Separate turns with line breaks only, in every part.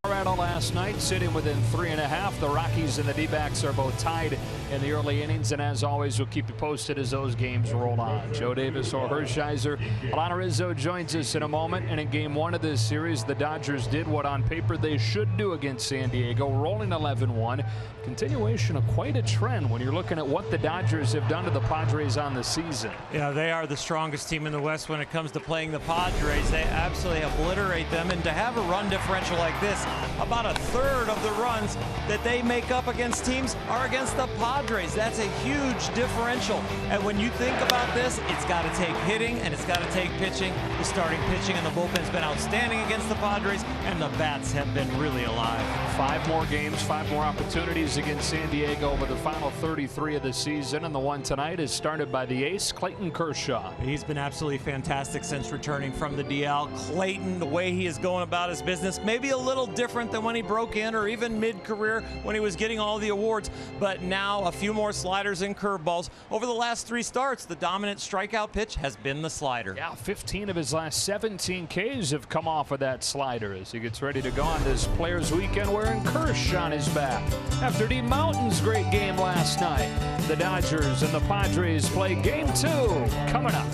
Colorado last night, sitting within 3.5. The Rockies and the D-backs are both tied in the early innings, and as always, we'll keep you posted as those games roll on. Joe Davis or Hershiser. Alana Rizzo joins us in a moment, and in game one of this series, the Dodgers did what on paper they should do against San Diego, rolling 11-1. Continuation of quite a trend when you're looking at what the Dodgers have done to the Padres on the season.
Yeah, they are the strongest team in the West when it comes to playing the Padres. They absolutely obliterate them, and to have a run differential like this, about a third of the runs that they make up against teams are against the Padres. That's a huge differential. And when you think about this, it's got to take hitting and it's got to take pitching. The starting pitching and the bullpen's been outstanding against the Padres, and the bats have been really alive.
5 more games, 5 more opportunities against San Diego over the final 33 of the season, and the one tonight is started by the ace, Clayton Kershaw.
He's been absolutely fantastic since returning from the DL. Clayton, the way he is going about his business, maybe a little different than when he broke in or even mid-career when he was getting all the awards, but now a few more sliders and curveballs. Over the last 3 starts, the dominant strikeout pitch has been the slider.
Yeah, 15 of his last 17 Ks have come off of that slider as he gets ready to go on this Players Weekend wearing Kershaw on his back. After D Mountain's great game last night, the Dodgers and the Padres play game 2 coming up.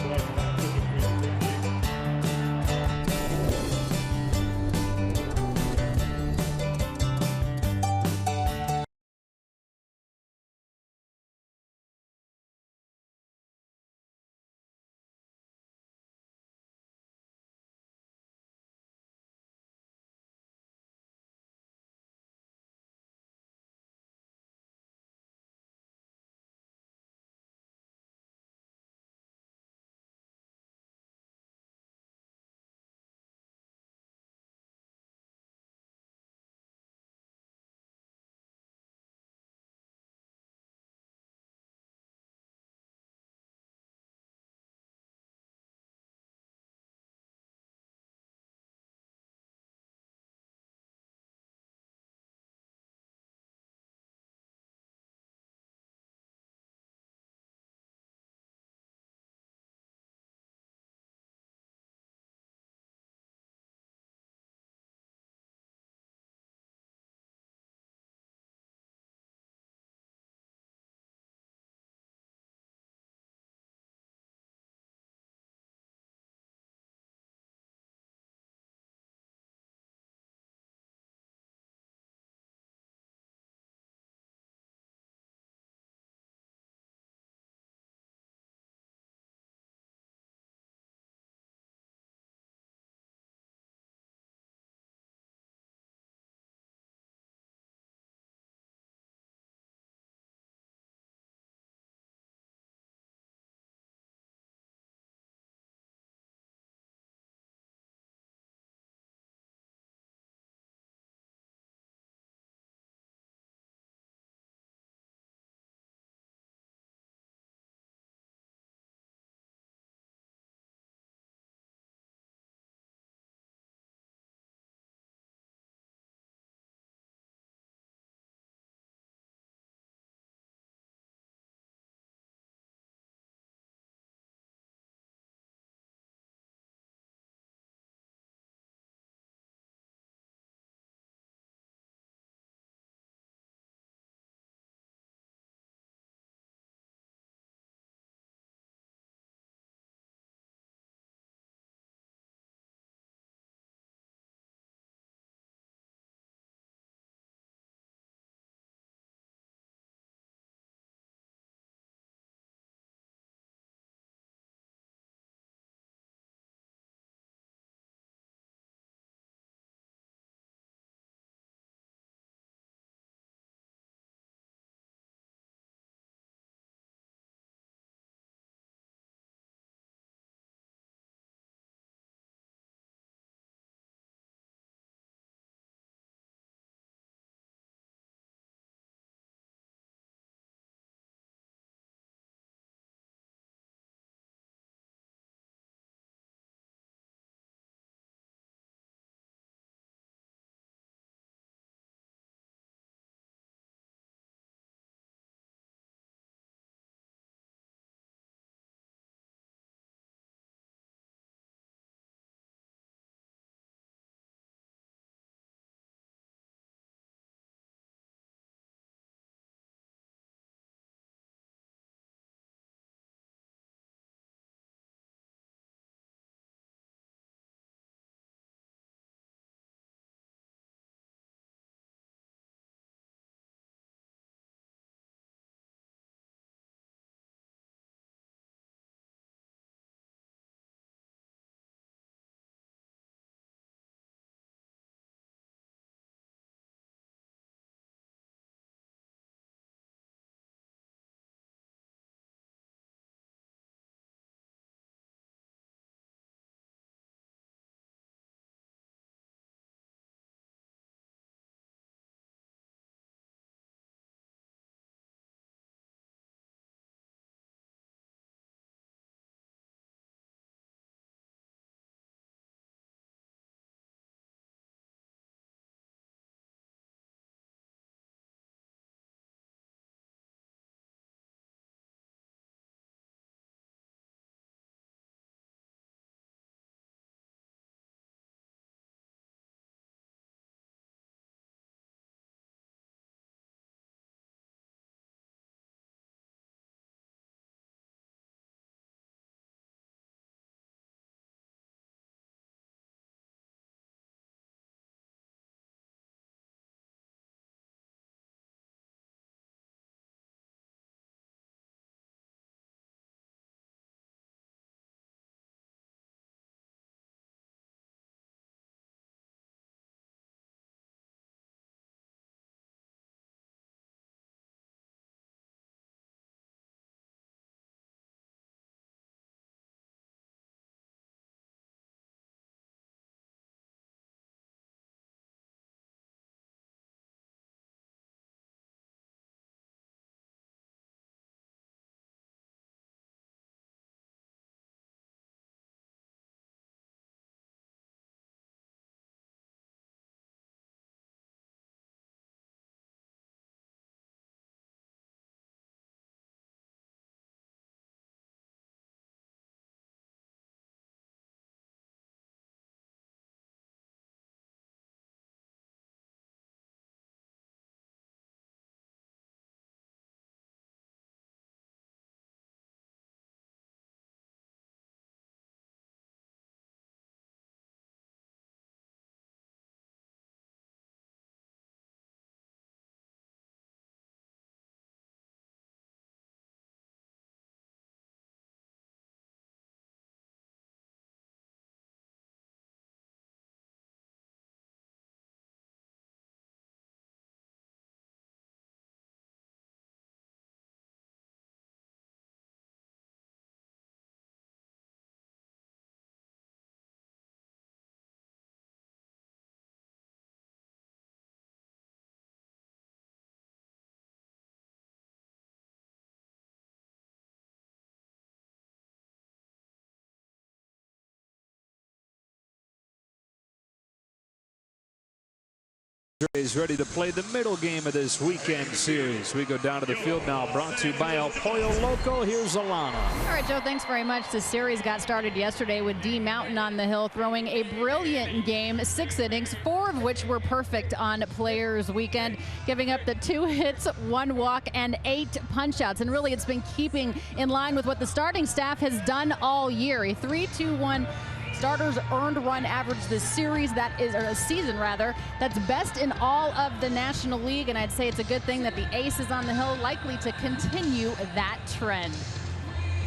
Padres ready to play the middle game of this weekend series. We go down to the field now, brought to you by El Pollo Loco. Here's Alana.
All right, Joe, thanks very much. The series got started yesterday with D Mountain on the hill throwing a brilliant game, 6 innings, 4 of which were perfect on Players Weekend, giving up the 2 hits, 1 walk, and 8 punch-outs. And really, it's been keeping in line with what the starting staff has done all year. A 3-2-1 starters earned run average this series, that is, or a season rather, that's best in all of the National League, and I'd say it's a good thing that the ace is on the hill, likely to continue that trend.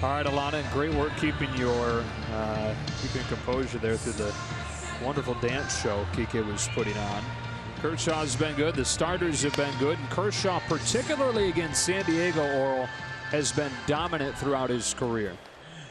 All right, Alana, great work keeping your keeping composure there through the wonderful dance show Kike was putting on. Kershaw's been good, the starters have been good, and Kershaw, particularly against San Diego, Oral, has been dominant throughout his career.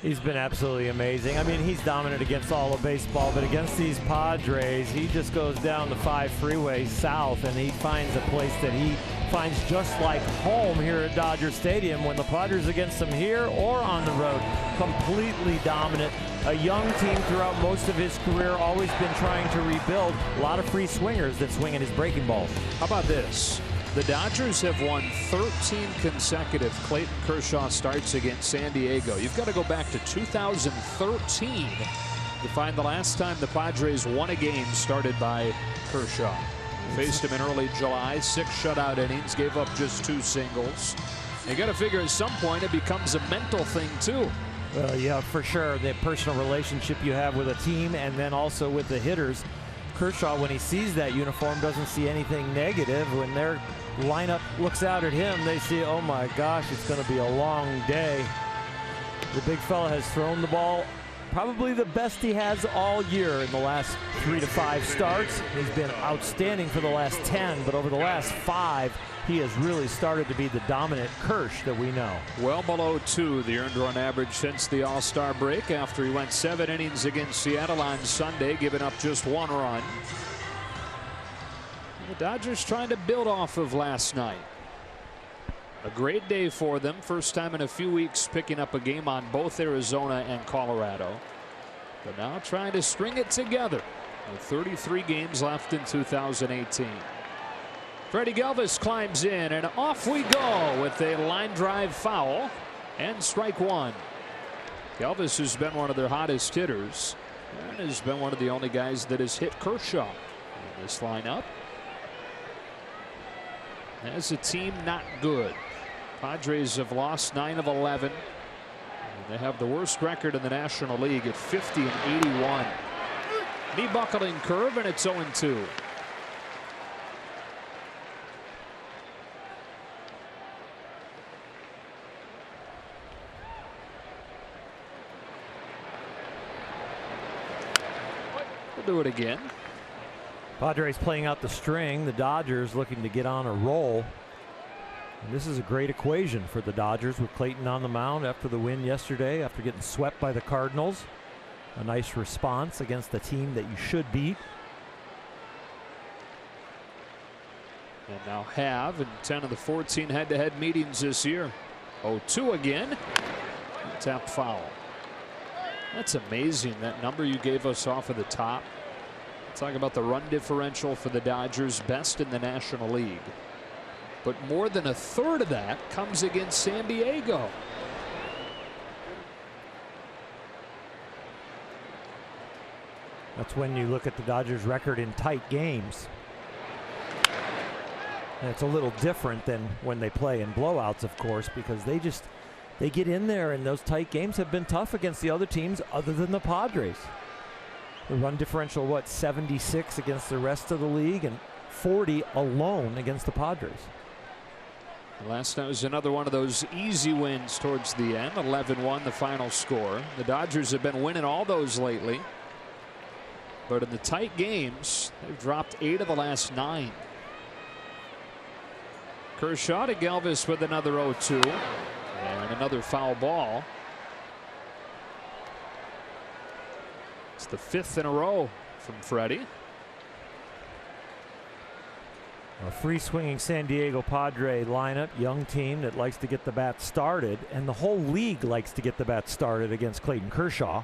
He's been absolutely amazing. I mean, he's dominant against all of baseball, but against these Padres, he just goes down the 5 freeway south and he finds a place that he finds just like home here at Dodger Stadium when the Padres against him here or on the road. Completely dominant. A young team throughout most of his career, always been trying to rebuild. A lot of free swingers that swing at his breaking balls.
How about this? The Dodgers have won 13 consecutive Clayton Kershaw starts against San Diego. You've got to go back to 2013 to find the last time the Padres won a game started by Kershaw. Faced him in early July, 6 shutout innings, gave up just 2 singles. You got to figure at some point it becomes a mental thing too.
Well, yeah, for sure. The personal relationship you have with a team and then also with the hitters. Kershaw, when he sees that uniform, doesn't see anything negative. When their lineup looks out at him, they see, oh my gosh, it's going to be a long day. The big fella has thrown the ball probably the best he has all year in the last 3 to 5 starts. He's been outstanding for the last 10, but over the last 5, he has really started to be the dominant Kersh that we know. Well below 2, the earned run average since the All-Star break after he went 7 innings against Seattle on Sunday, giving up just 1 run. The Dodgers trying to build off of last night. A great day for them. First time in a few weeks picking up a game on both Arizona and Colorado. But now trying to string it together with 33 games left in 2018. Freddie Galvis climbs in and off we go with a line drive foul and strike 1. Galvis has been one of their hottest hitters and has been one of the only guys that has hit Kershaw in this lineup. As a team, not good. Padres have lost 9 of 11. They have the worst record in the National League at 50 and 81. Knee buckling curve, and it's 0-2. We'll do it again. Padres playing out the string. The Dodgers looking to get on a roll. And this is a great equation for the Dodgers with Clayton on the mound after the win yesterday, after getting swept by the Cardinals. A nice response against the team that you should beat.
And now have in 10 of the 14 head-to-head meetings this year. 0-2 again. Tap foul. That's amazing, that number you gave us off of the top. Talk about the run differential for the Dodgers, best in the National League. But more than a third of that comes against San Diego.
That's when you look at the Dodgers record in tight games. And it's a little different than when they play in blowouts, of course, because they get in there, and those tight games have been tough against the other teams other than the Padres. The run differential, what, 76 against the rest of the league and 40 alone against the Padres.
Last night was another one of those easy wins towards the end. 11-1 the final score. The Dodgers have been winning all those lately. But in the tight games, they've dropped 8 of the last 9. Kershaw to Galvis with another 0-2 and another foul ball. It's the 5th in a row from Freddie.
A free swinging San Diego Padre lineup, young team that likes to get the bat started, and the whole league likes to get the bat started against Clayton Kershaw.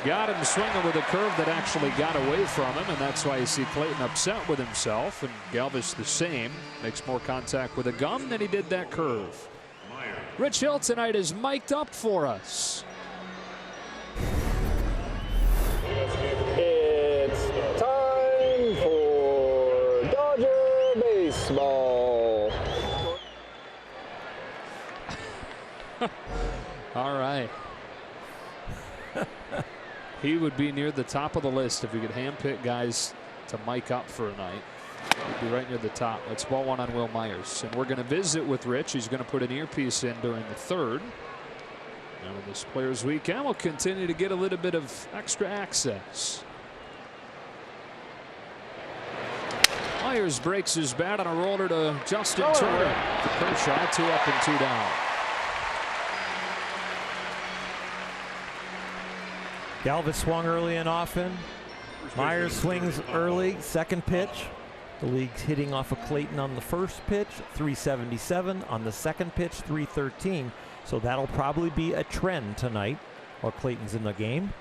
Got him swinging with a curve that actually got away from him, and that's why you see Clayton upset with himself, and Galvis the same. Makes more contact with a gum than he did that curve. Rich Hill tonight is mic'd up for us.
It's time for Dodger baseball.
All right. He would be near the top of the list if we could handpick guys to mic up for a night. He'd be right near the top. Let's ball one on Will Myers. And we're going to visit with Rich. He's going to put an earpiece in during the third. And this Players Weekend will continue to get a little bit of extra access. Myers breaks his bat on a roller to Justin Turner. For Kershaw, 2 up and 2 down.
Galvis swung early and often. Myers swings early, second pitch. The league's hitting off of Clayton on the first pitch, 377. On the second pitch, 313. So that'll probably be a trend tonight while Clayton's in the game.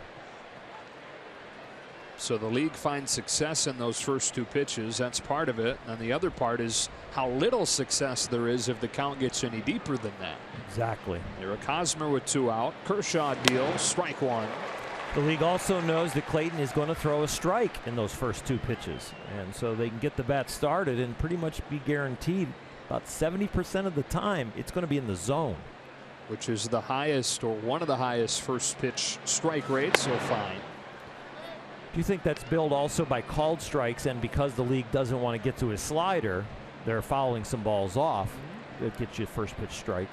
So the league finds success in those first 2 pitches. That's part of it. And the other part is how little success there is if the count gets any deeper than that.
Exactly.
Eric Hosmer with 2 out. Kershaw deals, strike 1.
The league also knows that Clayton is going to throw a strike in those first 2 pitches. And so they can get the bat started and pretty much be guaranteed about 70% of the time it's going to be in the zone.
Which is the highest, or one of the highest, first pitch strike rates, so fine.
Do you think that's billed also by called strikes, and because the league doesn't want to get to his slider, they're fouling some balls off? That gets you a first pitch strike.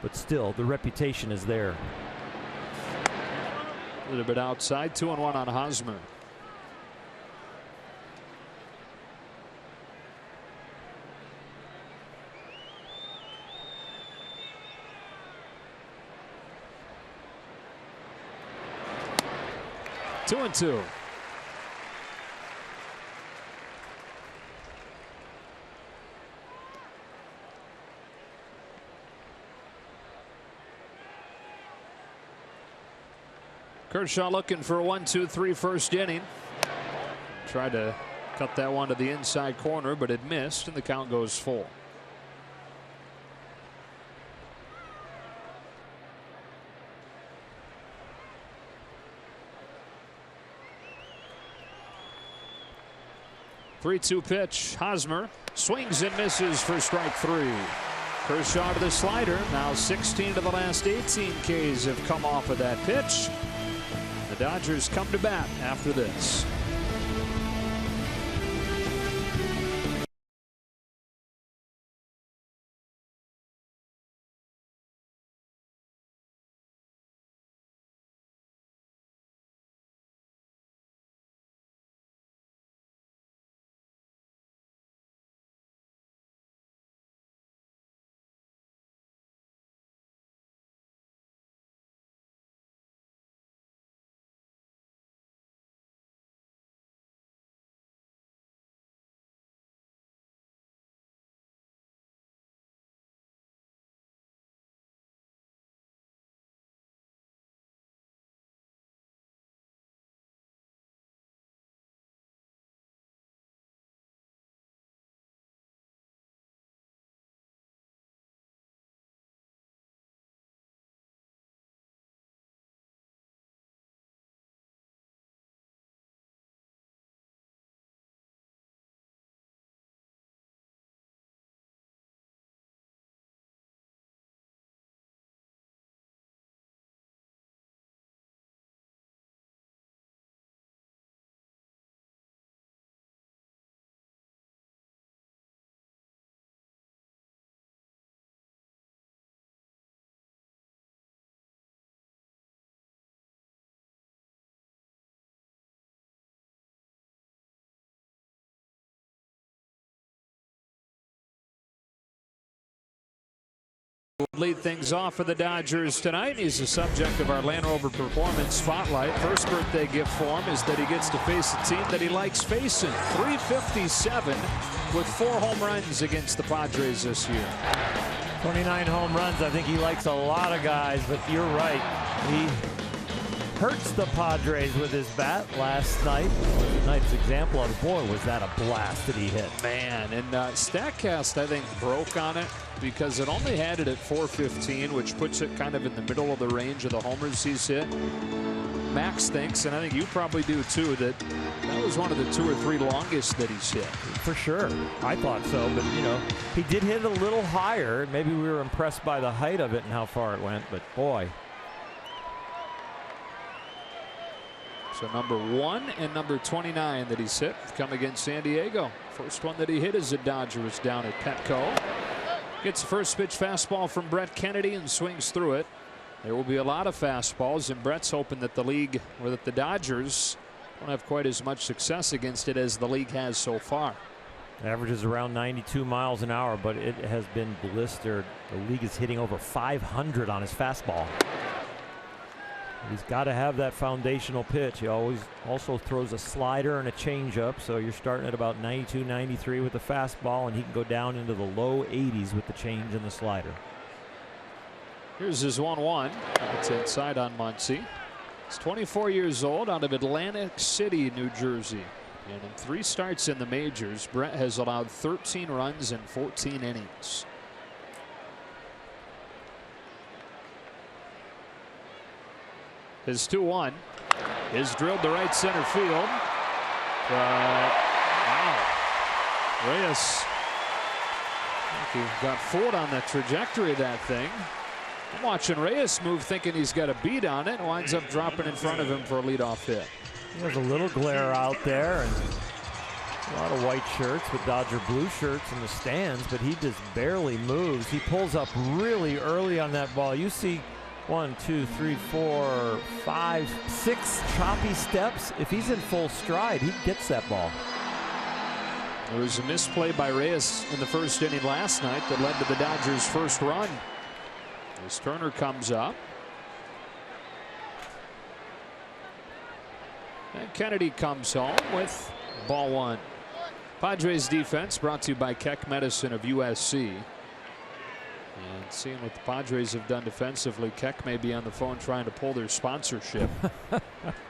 But still, the reputation is there.
A little bit outside, 2-1 on Hosmer. Two and 2. Kershaw looking for a 1-2-3 first inning. Tried to cut that one to the inside corner, but it missed, and the count goes full. Three-two pitch. Hosmer swings and misses for strike 3. Kershaw to the slider. Now 16 of the last 18 Ks have come off of that pitch. The Dodgers come to bat after this. Lead things off for the Dodgers tonight. He's the subject of our Land Rover Performance Spotlight. First birthday gift for him is that he gets to face a team that he likes facing. 357 with 4 home runs against the Padres this year.
29 home runs. I think he likes a lot of guys, but you're right. hurts the Padres with his bat last night. Tonight's example of, boy, was that a blast that he hit.
Man, and StatCast, I think, broke on it because it only had it at 415, which puts it kind of in the middle of the range of the homers he's hit. Max thinks, and I think you probably do too, that was one of the 2 or 3 longest that he's hit.
For sure. I thought so, but you know, he did hit it a little higher. Maybe we were impressed by the height of it and how far it went, but boy.
So number 1 and number 29 that he's hit come against San Diego. First one that he hit as a Dodger was down at Petco. Gets the first pitch fastball from Brett Kennedy and swings through it. There will be a lot of fastballs, and Brett's hoping that the league, or that the Dodgers, don't have quite as much success against it as the league has so far.
Averages around 92 miles an hour, but it has been blistered. The league is hitting over 500 on his fastball. He's got to have that foundational pitch. He always also throws a slider and a changeup, so you're starting at about 92, 93 with the fastball, and he can go down into the low 80s with the change and the slider.
Here's his 1-1. It's inside on Muncie. He's 24 years old, out of Atlantic City, New Jersey. And in 3 starts in the majors, Brett has allowed 13 runs in 14 innings. His 2-1 is drilled to right center field. Wow. Reyes, I think he got fooled on the trajectory of that thing. I'm watching Reyes move thinking he's got a beat on it, and winds up dropping in front of him for a leadoff hit.
There's a little glare out there, and a lot of white shirts with Dodger blue shirts in the stands, but he just barely moves. He pulls up really early on that ball. You see 1, 2, 3, 4, 5, 6 choppy steps. If he's in full stride, he gets that ball.
There was a misplay by Reyes in the first inning last night that led to the Dodgers' first run. As Turner comes up. And Kennedy comes home with ball 1. Padres defense brought to you by Keck Medicine of USC. And seeing what the Padres have done defensively, Keck may be on the phone trying to pull their sponsorship.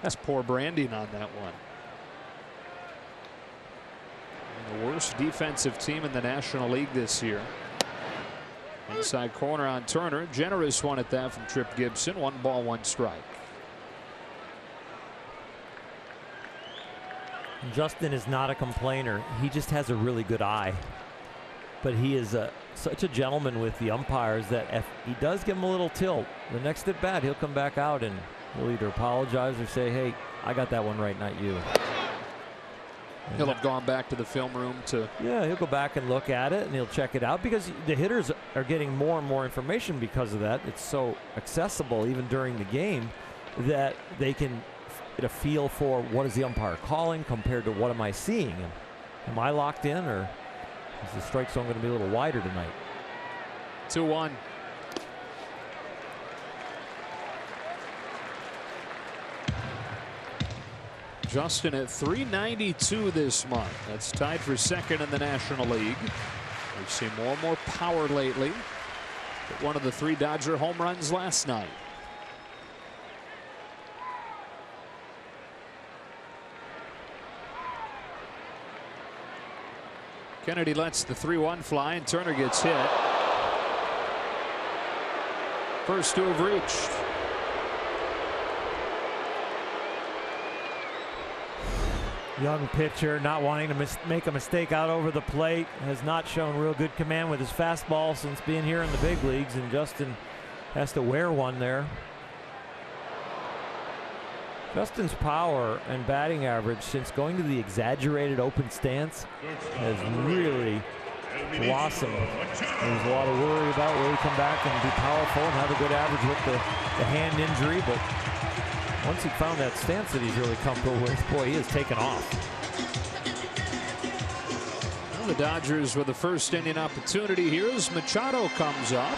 That's poor branding on that one. And the worst defensive team in the National League this year. Inside corner on Turner. Generous one at that from Trip Gibson. 1 ball, 1 strike.
Justin is not a complainer. He just has a really good eye. But he is such a gentleman with the umpires that if he does give him a little tilt, the next at bat, he'll come back out and he'll either apologize or say, hey, I got that one right, not you.
He'll have gone back to the film room to.
Yeah, he'll go back and look at it and he'll check it out because the hitters are getting more and more information because of that. It's so accessible even during the game that they can get a feel for what is the umpire calling compared to what am I seeing. And am I locked in, or is the strike zone going to be a little wider tonight?
2-1. Justin at .392 this month. That's tied for second in the National League. We've seen more and more power lately. But one of the 3 Dodger home runs last night. Kennedy lets the 3-1 fly, and Turner gets hit. First to have reached.
Young pitcher, not wanting to make a mistake out over the plate, has not shown real good command with his fastball since being here in the big leagues, and Justin has to wear one there. Justin's power and batting average since going to the exaggerated open stance has really blossomed. There's a lot of worry about will he come back and be powerful and have a good average with the hand injury, but once he found that stance that he's really comfortable with, boy, he has taken off.
Well, the Dodgers with the first inning opportunity here as Machado comes up.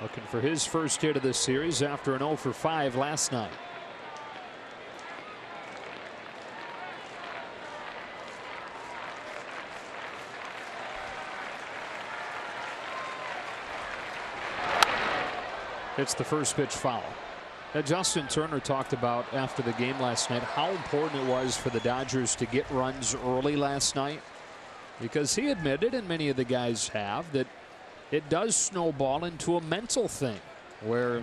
Looking for his first hit of this series after an 0 for 5 last night. It's the first pitch foul. Now, Justin Turner talked about after the game last night how important it was for the Dodgers to get runs early last night, because he admitted, and many of the guys have, that it does snowball into a mental thing where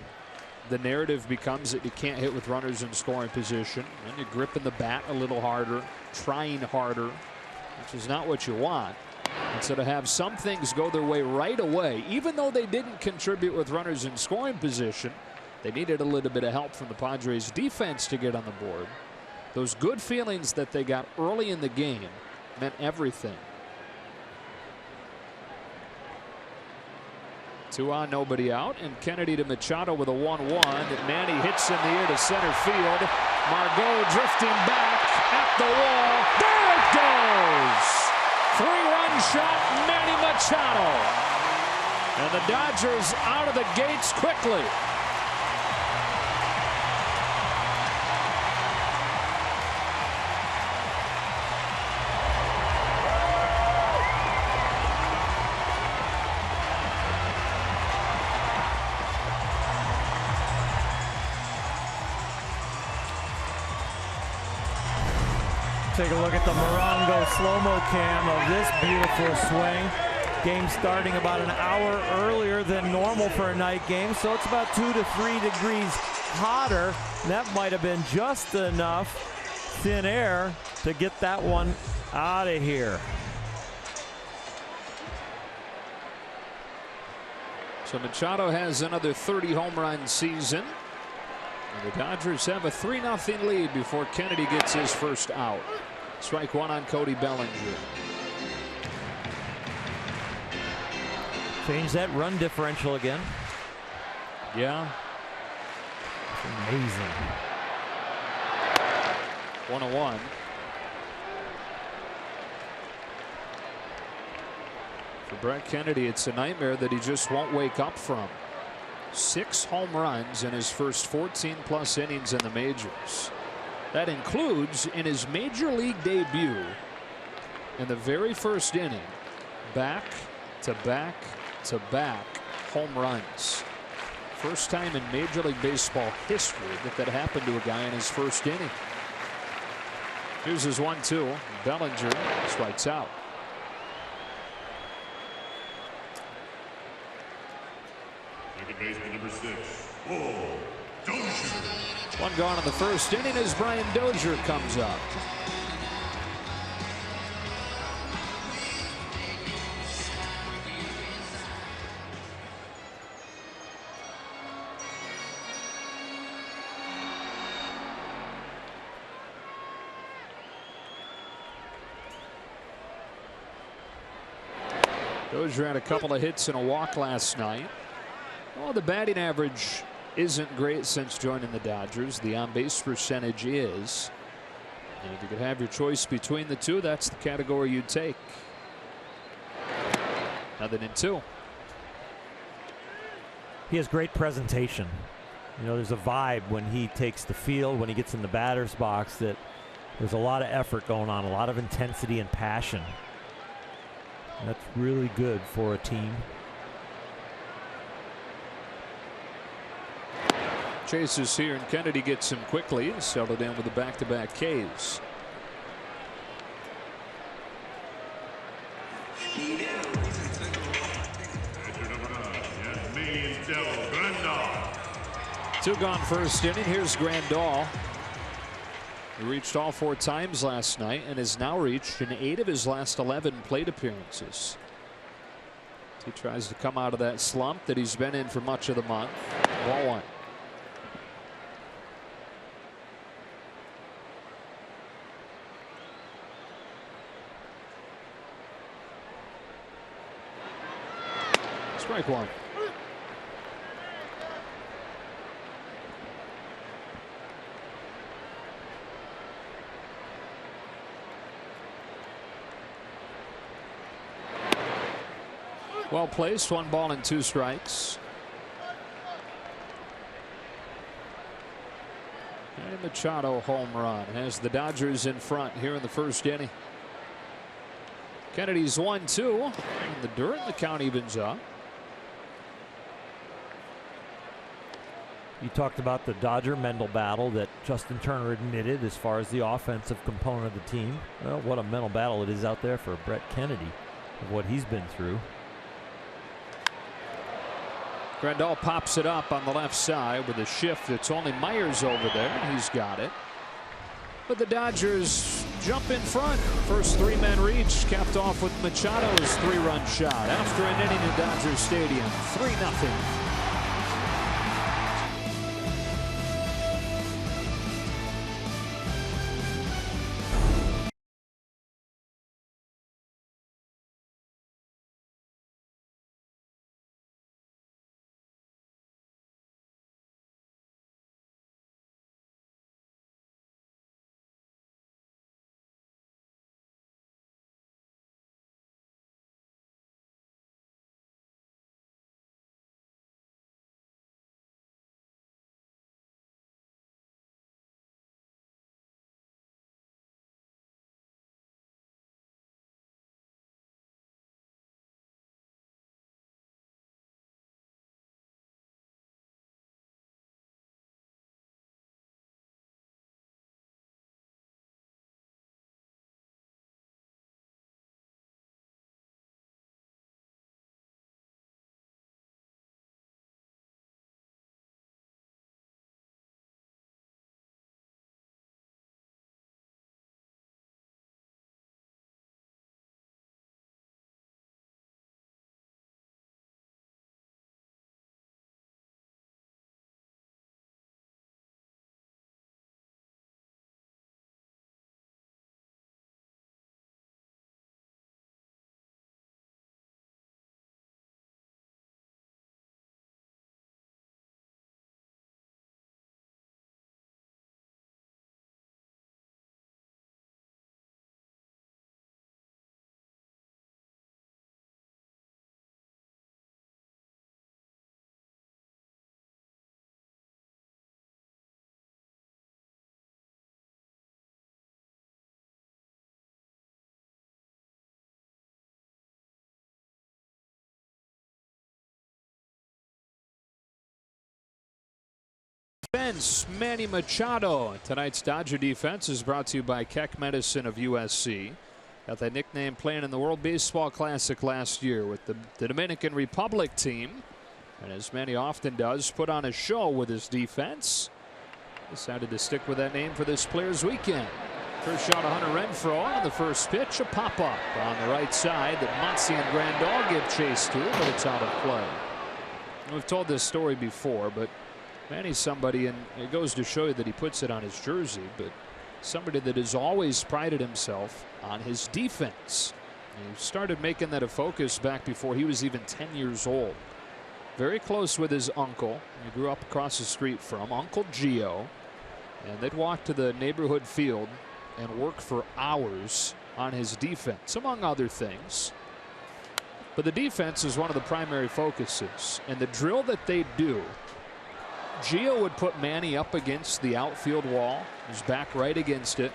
the narrative becomes that you can't hit with runners in scoring position, and you're gripping the bat a little harder, trying harder, which is not what you want. And so to have some things go their way right away, even though they didn't contribute with runners in scoring position, they needed a little bit of help from the Padres defense to get on the board. Those good feelings that they got early in the game meant everything. 2 on, nobody out, and Kennedy to Machado with a 1-1 that Manny hits in the air to center field. Margot drifting back at the wall. There it goes! 3-run shot, Manny Machado. And the Dodgers out of the gates quickly.
Take a look at the Morongo slow-mo cam of this beautiful swing. Game starting about an hour earlier than normal for a night game, so it's about 2 to 3 degrees hotter. And that might have been just enough thin air to get that one out of here.
So Machado has another 30 home run season. And the Dodgers have a 3-0 lead before Kennedy gets his first out. Strike 1 on Cody Bellinger.
Change that run differential again.
Yeah.
It's amazing.
1-1. For Brett Kennedy, it's a nightmare that he just won't wake up from. 6 home runs in his first 14+ innings in the majors. That includes in his major league debut in the very first inning, back to back to back home runs. First time in Major League Baseball history that happened to a guy in his first inning. Here's his 1-2. Bellinger strikes out.
Second baseman number 6, Dozier.
1 gone in the first inning as Brian Dozier comes up. Dozier had a couple of hits and a walk last night. Well, the batting average isn't great since joining the Dodgers. The on-base percentage is. And if you could have your choice between the two, that's the category you'd take. Nothing in 2.
He has great presentation. You know, there's a vibe when he takes the field, when he gets in the batter's box, that there's a lot of effort going on, a lot of intensity and passion. And that's really good for a team.
Chases here, and Kennedy gets him quickly and settled in with the back-to-back Ks. Two gone first inning. Here's Grandal. He reached all 4 times last night and has now reached in 8 of his last 11 plate appearances. He tries to come out of that slump that he's been in for much of the month. 1-1. Strike 1. Well placed. 1 ball and 2 strikes. And Machado home run has the Dodgers in front here in the first inning. Kennedy's 1-2. And the dirt in the count evens up.
You talked about the Dodger-Mendel battle that Justin Turner admitted as far as the offensive component of the team. Well, what a mental battle it is out there for Brett Kennedy of what he's been through.
Grandal pops it up on the left side with a shift. It's only Myers over there. He's got it. But the Dodgers jump in front. First three-man reach capped off with Machado's three-run shot after an inning at Dodger Stadium. 3-0. Manny Machado. Tonight's Dodger defense is brought to you by Keck Medicine of USC. Got that nickname playing in the World Baseball Classic last year with the Dominican Republic team. And as Manny often does, put on a show with his defense. Decided to stick with that name for this Players Weekend. First shot to Hunter Renfroe on the first pitch. A pop-up on the right side that Muncie and Grandal give chase to, but it's out of play. We've told this story before, but Manny's somebody, and it goes to show you that he puts it on his jersey, but somebody that has always prided himself on his defense. And he started making that a focus back before he was even 10 years old. Very close with his uncle. He grew up across the street from Uncle Gio, and they'd walk to the neighborhood field and work for hours on his defense, among other things. But the defense is one of the primary focuses, and the drill that they do, Gio would put Manny up against the outfield wall, his back right against it,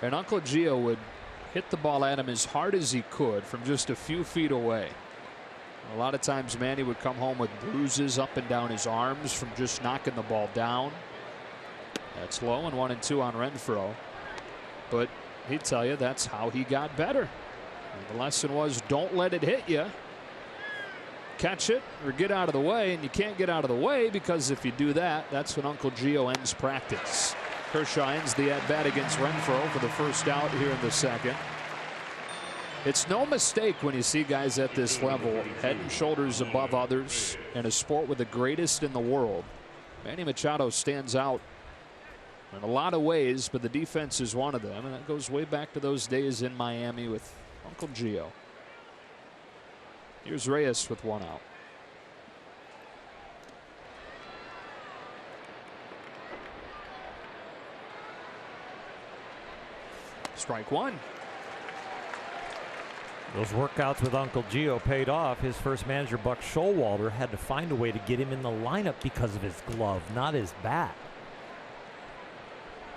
and Uncle Gio would hit the ball at him as hard as he could from just a few feet away. A lot of times Manny would come home with bruises up and down his arms from just knocking the ball down. That's low and 1-2 on Renfroe, but he'd tell you that's how he got better. And the lesson was, don't let it hit you. Catch it or get out of the way, and you can't get out of the way because if you do that, that's when Uncle Gio ends practice. Kershaw ends the at-bat against Renfroe for the first out here in the second. It's no mistake when you see guys at this level, head and shoulders above others in a sport with the greatest in the world. Manny Machado stands out in a lot of ways, but the defense is one of them, and that goes way back to those days in Miami with Uncle Gio. Here's Reyes with one out. Strike one.
Those workouts with Uncle Gio paid off. His first manager, Buck Showalter, had to find a way to get him in the lineup because of his glove, not his bat.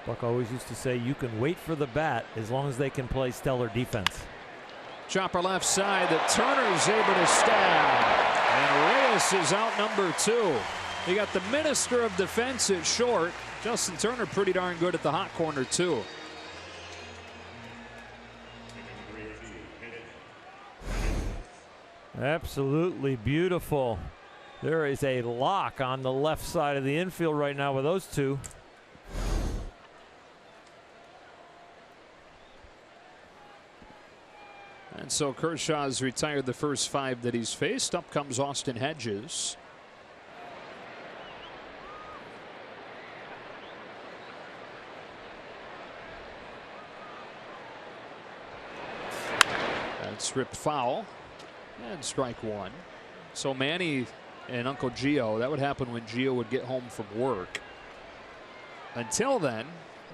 Buck always used to say, you can wait for the bat as long as they can play stellar defense.
Chopper left side that Turner's able to stab. And Reyes is out number 2. You got the minister of defense at short. Justin Turner pretty darn good at the hot corner too.
Absolutely beautiful. There is a lock on the left side of the infield right now with those two.
And so Kershaw's retired the first 5 that he's faced. Up comes Austin Hedges. That's ripped foul. And strike 1. So Manny and Uncle Gio, that would happen when Gio would get home from work. Until then,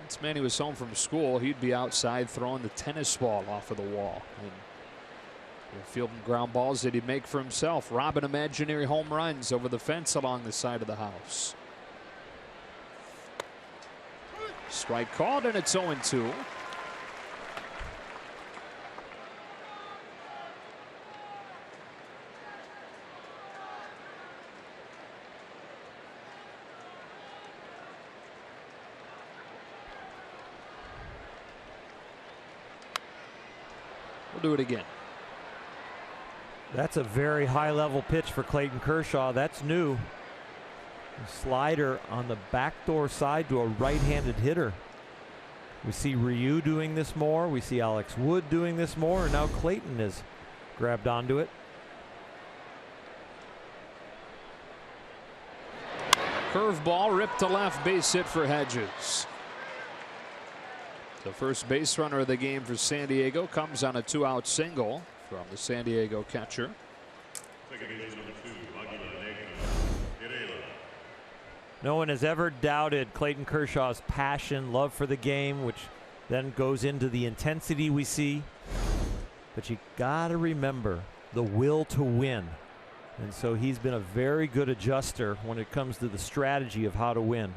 once Manny was home from school, he'd be outside throwing the tennis ball off of the wall. And fielding ground balls that he'd make for himself, robbing imaginary home runs over the fence along the side of the house. Strike called, and it's 0-2. We'll do it again.
That's a very high level pitch for Clayton Kershaw. That's new. A slider on the backdoor side to a right-handed hitter. We see Ryu doing this more. We see Alex Wood doing this more. And now Clayton has grabbed onto it.
Curveball ripped to left, base hit for Hedges. The first base runner of the game for San Diego comes on a 2-out single from the San Diego catcher.
No one has ever doubted Clayton Kershaw's passion, love for the game, which then goes into the intensity we see. But you gotta remember the will to win. And so he's been a very good adjuster when it comes to the strategy of how to win.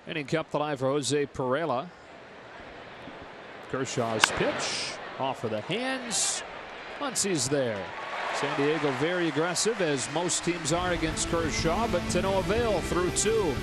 Inning kept alive for Jose Pereira. Kershaw's pitch off of the hands. Muncie's there. San Diego very aggressive, as most teams are against Kershaw, but to no avail through 2.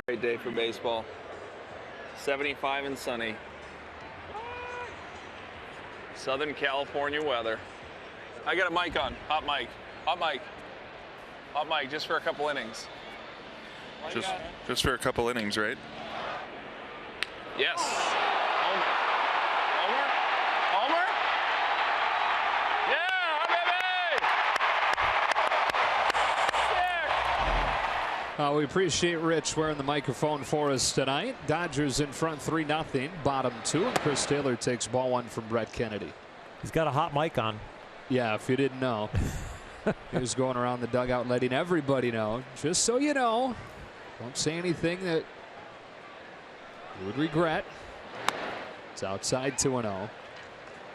Great day for baseball. 75 and sunny. Southern California weather. I got a mic on. Hot mic. Hot mic. Hot mic just for a couple innings.
Just for a couple innings, right?
Yes. Homer. Homer? Homer? Yeah, baby!
We appreciate Rich wearing the microphone for us tonight. Dodgers in front 3-0, bottom 2, and Chris Taylor takes ball 1 from Brett Kennedy.
He's got a hot mic on.
Yeah, if you didn't know. He was going around the dugout letting everybody know. Just so you know, don't say anything that you would regret. It's outside 2-0.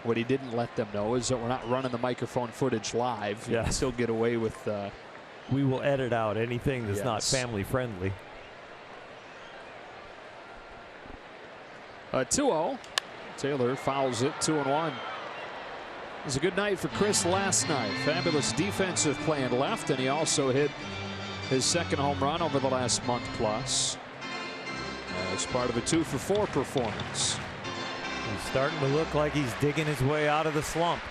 What he didn't let them know is that we're not running the microphone footage live. You can still get away with
we will edit out anything that's not family friendly.
2-0. Taylor fouls it, 2-1. It was a good night for Chris last night. Fabulous defensive play in left, and he also hit his second home run over the last month plus. As part of a 2-for-4 performance.
He's starting to look like he's digging his way out of the slump.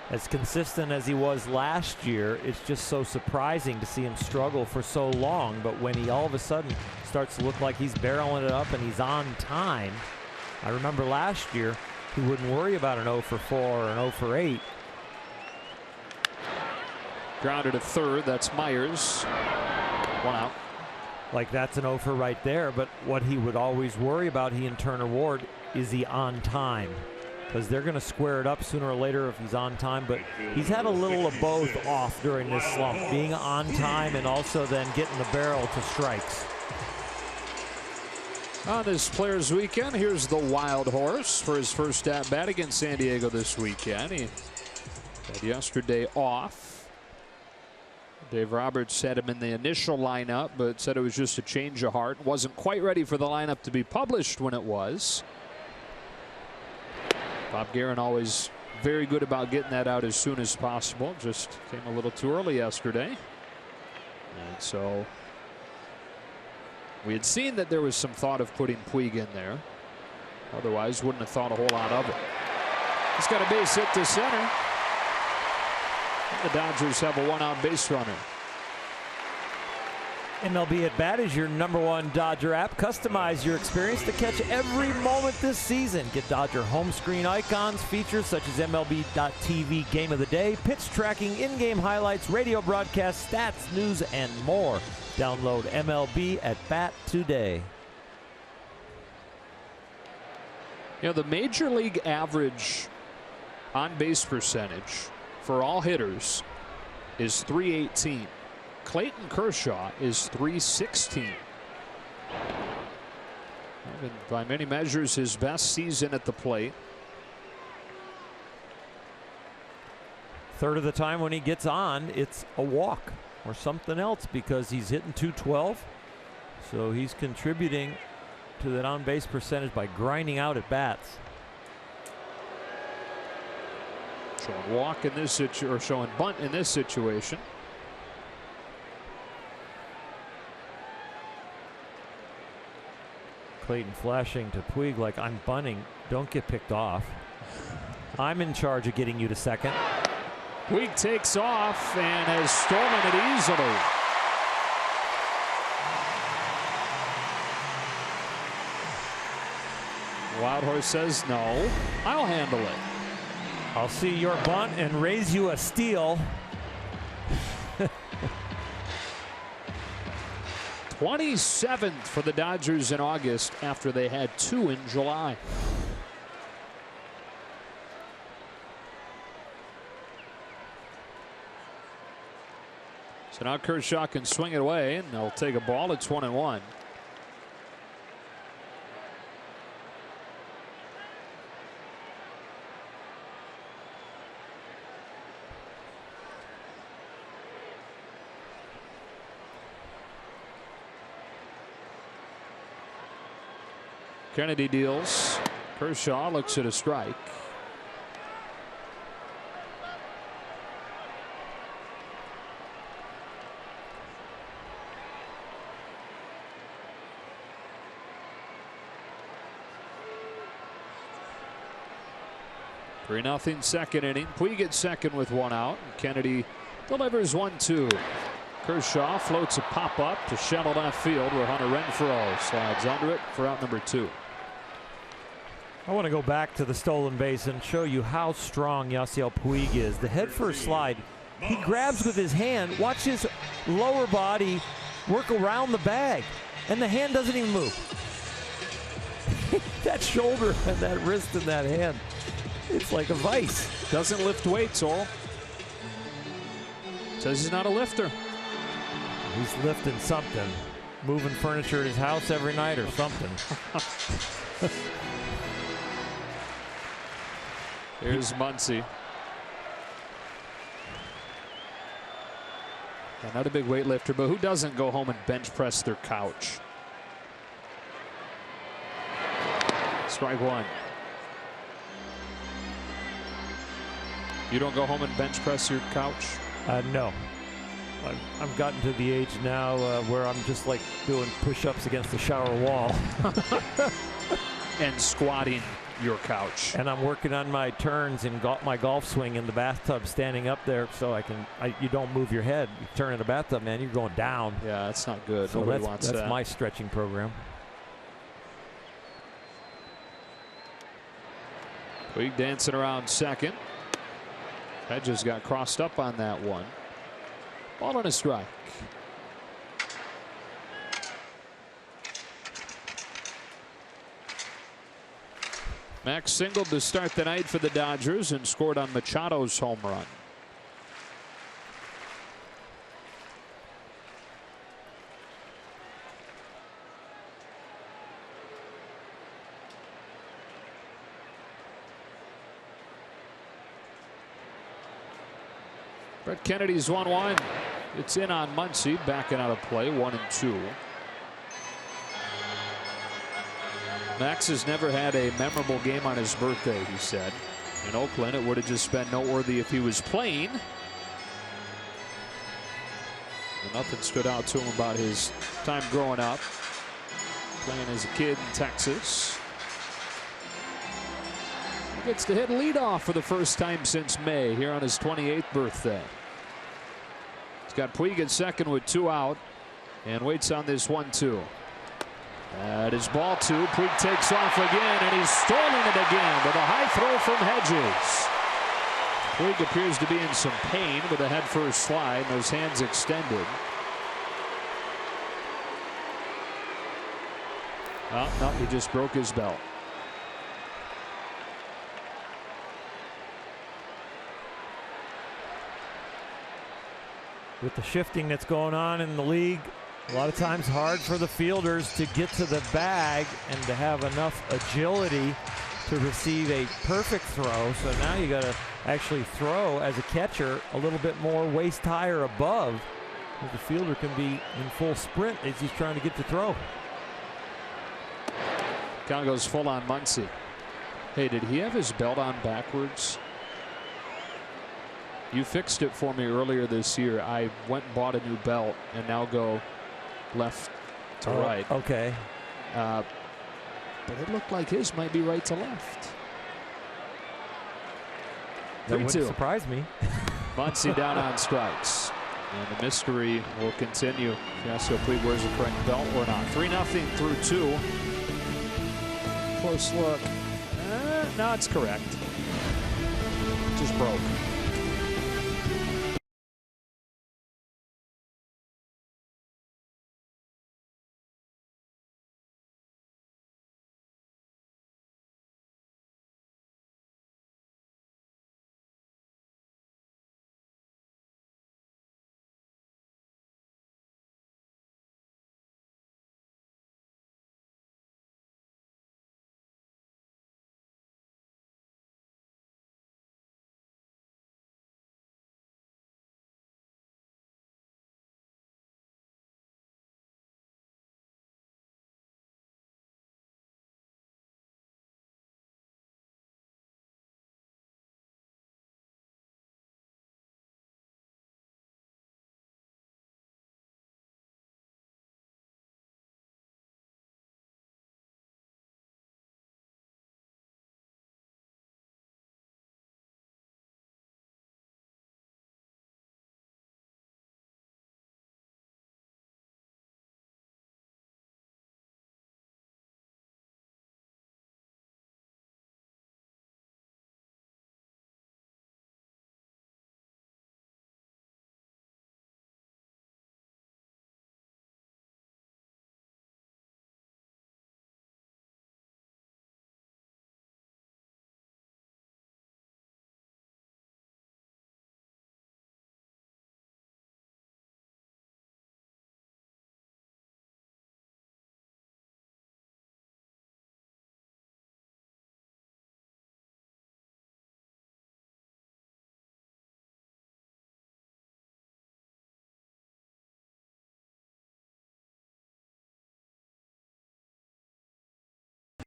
As consistent as he was last year, it's just so surprising to see him struggle for so long. But when he all of a sudden starts to look like he's barreling it up and he's on time. I remember last year he wouldn't worry about an 0-for-4 or an 0-for-8.
Grounded at third. That's Myers. 1 out.
Like that's an 0-for right there. But what he would always worry about, he and Turner Ward, is he on time? Because they're going to square it up sooner or later if he's on time. But he's had a little of both off during this slump, being on time and also then getting the barrel to strikes.
On this Players Weekend, here's the Wild Horse for his first at bat against San Diego this weekend. He had yesterday off. Dave Roberts had him in the initial lineup, but said it was just a change of heart. Wasn't quite ready for the lineup to be published when it was. Bob Guerin always very good about getting that out as soon as possible. Just came a little too early yesterday. And so we had seen that there was some thought of putting Puig in there. Otherwise, wouldn't have thought a whole lot of it. He's got a base hit to center. The Dodgers have a 1-out base runner.
MLB At Bat is your #1 Dodger app. Customize your experience to catch every moment this season. Get Dodger home screen icons, features such as MLB.TV Game of the Day, pitch tracking, in-game highlights, radio broadcasts, stats, news, and more. Download MLB At Bat today.
You know, the major league average on base percentage for all hitters is .318. Clayton Kershaw is .316. By many measures, his best season at the plate.
Third of the time when he gets on, it's a walk or something else because he's hitting .212. So he's contributing to that on base percentage by grinding out at bats.
Showing walk in this situation, or showing bunt in this situation.
Clayton flashing to Puig like, I'm bunting, don't get picked off. I'm in charge of getting you to second.
Puig takes off and has stolen it easily. Wild Horse says no, I'll handle it.
I'll see your bunt and raise you a steal.
27th for the Dodgers in August after they had 2 in July. So now Kershaw can swing it away and they'll take a ball. It's 1-1. Kennedy deals. Kershaw looks at a strike. Three-0 second inning. Puig gets second with 1 out. Kennedy delivers 1-2. Kershaw floats a pop-up to shallow left field where Hunter Renfroe slides under it for out number 2.
I want to go back to the stolen base and show you how strong Yasiel Puig is. The head-first slide he grabs with his hand. Watch his lower body work around the bag, and the hand doesn't even move. That shoulder and that wrist and that hand, it's like a vice.
Doesn't lift weights, Oral. Says he's not a lifter.
He's lifting something. Moving furniture at his house every night or something.
Here's Muncie. Not a big weightlifter, but who doesn't go home and bench press their couch? Strike one. You don't go home and bench press your couch?
No. I've gotten to the age now where I'm just like doing push-ups against the shower wall.
And squatting your couch.
And I'm working on my turns in my golf swing in the bathtub, standing up there so you don't move your head. You turn in the bathtub, man, you're going down.
Yeah, that's not good.
So
Nobody wants that.
That's my stretching program.
Puig dancing around second. Hedges got crossed up on that one. Ball on a strike. Max singled to start the night for the Dodgers and scored on Machado's home run. Brett Kennedy's 1-1. It's in on Muncie, backing out of play, 1-2. Max has never had a memorable game on his birthday, he said. In Oakland, it would have just been noteworthy if he was playing. And nothing stood out to him about his time growing up, playing as a kid in Texas. He gets to hit leadoff for the first time since May here on his 28th birthday. He's got Puig at second with 2 out and waits on this 1-2. That is ball 2. Puig takes off again, and he's stolen it again with a high throw from Hedges. Puig appears to be in some pain with a head-first slide, those hands extended. Oh, no, he just broke his belt.
With the shifting that's going on in the league, a lot of times hard for the fielders to get to the bag and to have enough agility to receive a perfect throw. So now you got to actually throw as a catcher a little bit more waist high or above, because the fielder can be in full sprint as he's trying to get the throw.
Count goes full on Muncie. Hey, did he have his belt on backwards? You fixed it for me earlier this year. I went and bought a new belt and now go left to right.
Okay.
But it looked like his might be right to left.
That wouldn't surprise me.
Muncie down on strikes. And the mystery will continue. Yasiel Puig wears the correct belt or not. 3-0 through 2. Close look. No, it's correct. Just broke.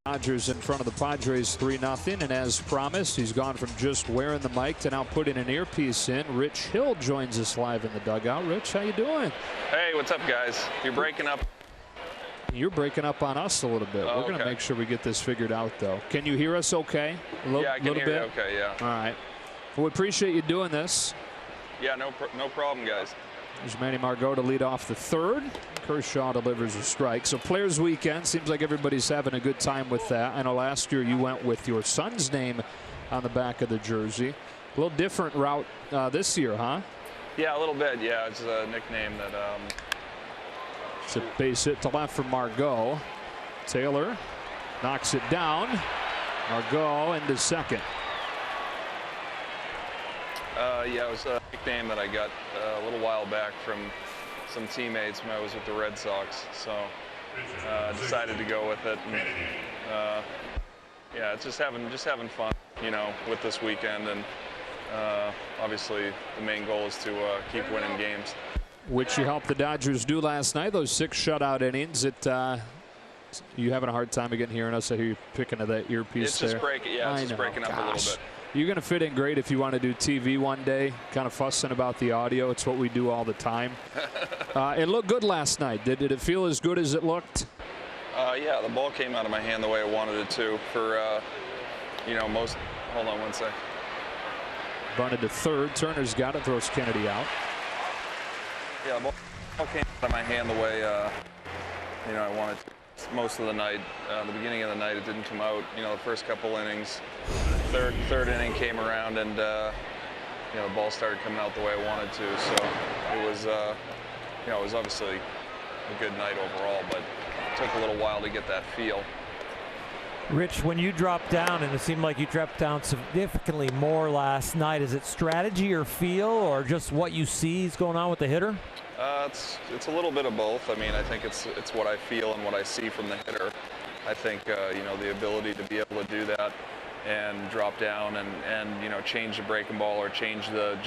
Dodgers in front of the Padres 3-0, and as promised, he's gone from just wearing the mic to now putting an earpiece in. Rich Hill joins us live in the dugout. Rich, how you doing?
Hey, what's up, guys? You're breaking up.
You're breaking up on us a little bit.
Oh,
we're going to make sure we get this figured out, though. Can you hear us okay?
Yeah, I can hear you okay, yeah.
All right. Well, we appreciate you doing this.
Yeah, no problem, guys.
There's Manny Margot to lead off the third. Kershaw delivers a strike. So Players Weekend, seems like everybody's having a good time with that. I know last year you went with your son's name on the back of the jersey. A little different route this year, huh?
Yeah, a little bit. Yeah, it's a nickname that.
It's a base hit to left from Margot. Taylor knocks it down. Margot into second.
Yeah, it was a nickname that I got a little while back from some teammates when I was with the Red Sox. So decided to go with it. And, yeah, it's just having fun, you know, with this weekend. And obviously the main goal is to keep winning games.
Which you helped the Dodgers do last night. Those 6 shutout innings. You having a hard time again hearing us? I hear you picking to that earpiece
it's just
there.
It's just breaking up a little bit.
You're going to fit in great if you want to do TV one day, kind of fussing about the audio. It's what we do all the time. It looked good last night. Did it feel as good as it looked?
Yeah, the ball came out of my hand the way I wanted it to for, you know, most. Hold on one sec.
Bunted to third. Turner's got it, throws Kennedy out.
Yeah, the ball came out of my hand the way, you know, I wanted to. Most of the night, the beginning of the night, it didn't come out. You know, the first couple innings, third inning came around, and you know, the ball started coming out the way I wanted to. So it was, you know, it was obviously a good night overall, but it took a little while to get that feel.
Rich, when you dropped down, and it seemed like you dropped down significantly more last night, is it strategy or feel, or just what you see is going on with the hitter?
It's a little bit of both. I mean, I think it's what I feel and what I see from the hitter. I think you know, the ability to be able to do that and drop down and you know, change the breaking ball or change the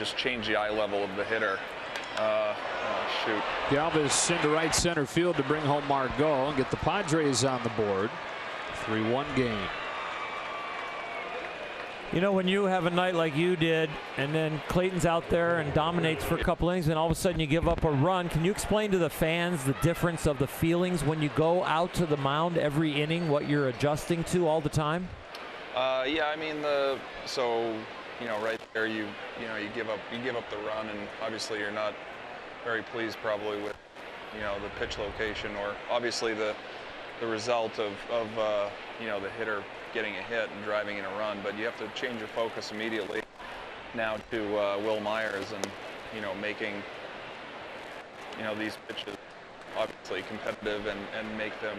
eye level of the hitter. Oh, shoot.
Galvis into right center field to bring home Margot and get the Padres on the board. 3-1 game.
You know, when you have a night like you did, and then Clayton's out there and dominates for a couple innings, and all of a sudden you give up a run, can you explain to the fans the difference of the feelings when you go out to the mound every inning, what you're adjusting to all the time?
Yeah, I mean, so you know, right there, you know, you give up the run, and obviously you're not very pleased probably with, you know, the pitch location, or obviously the result of you know, the hitter getting a hit and driving in a run, but you have to change your focus immediately now to Will Myers and, you know, making, you know, these pitches obviously competitive and make them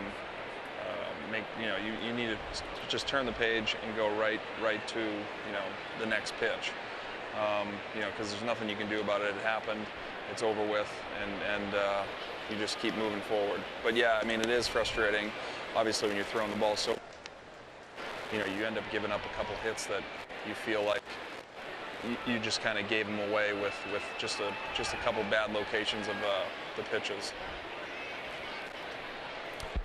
you know, you need to just turn the page and go right to, you know, the next pitch, you know, because there's nothing you can do about it. It happened, it's over with, and you just keep moving forward. But yeah, I mean, it is frustrating obviously when you're throwing the ball so, you know, you end up giving up a couple hits that you feel like you just kind of gave them away with just a couple bad locations of the pitches.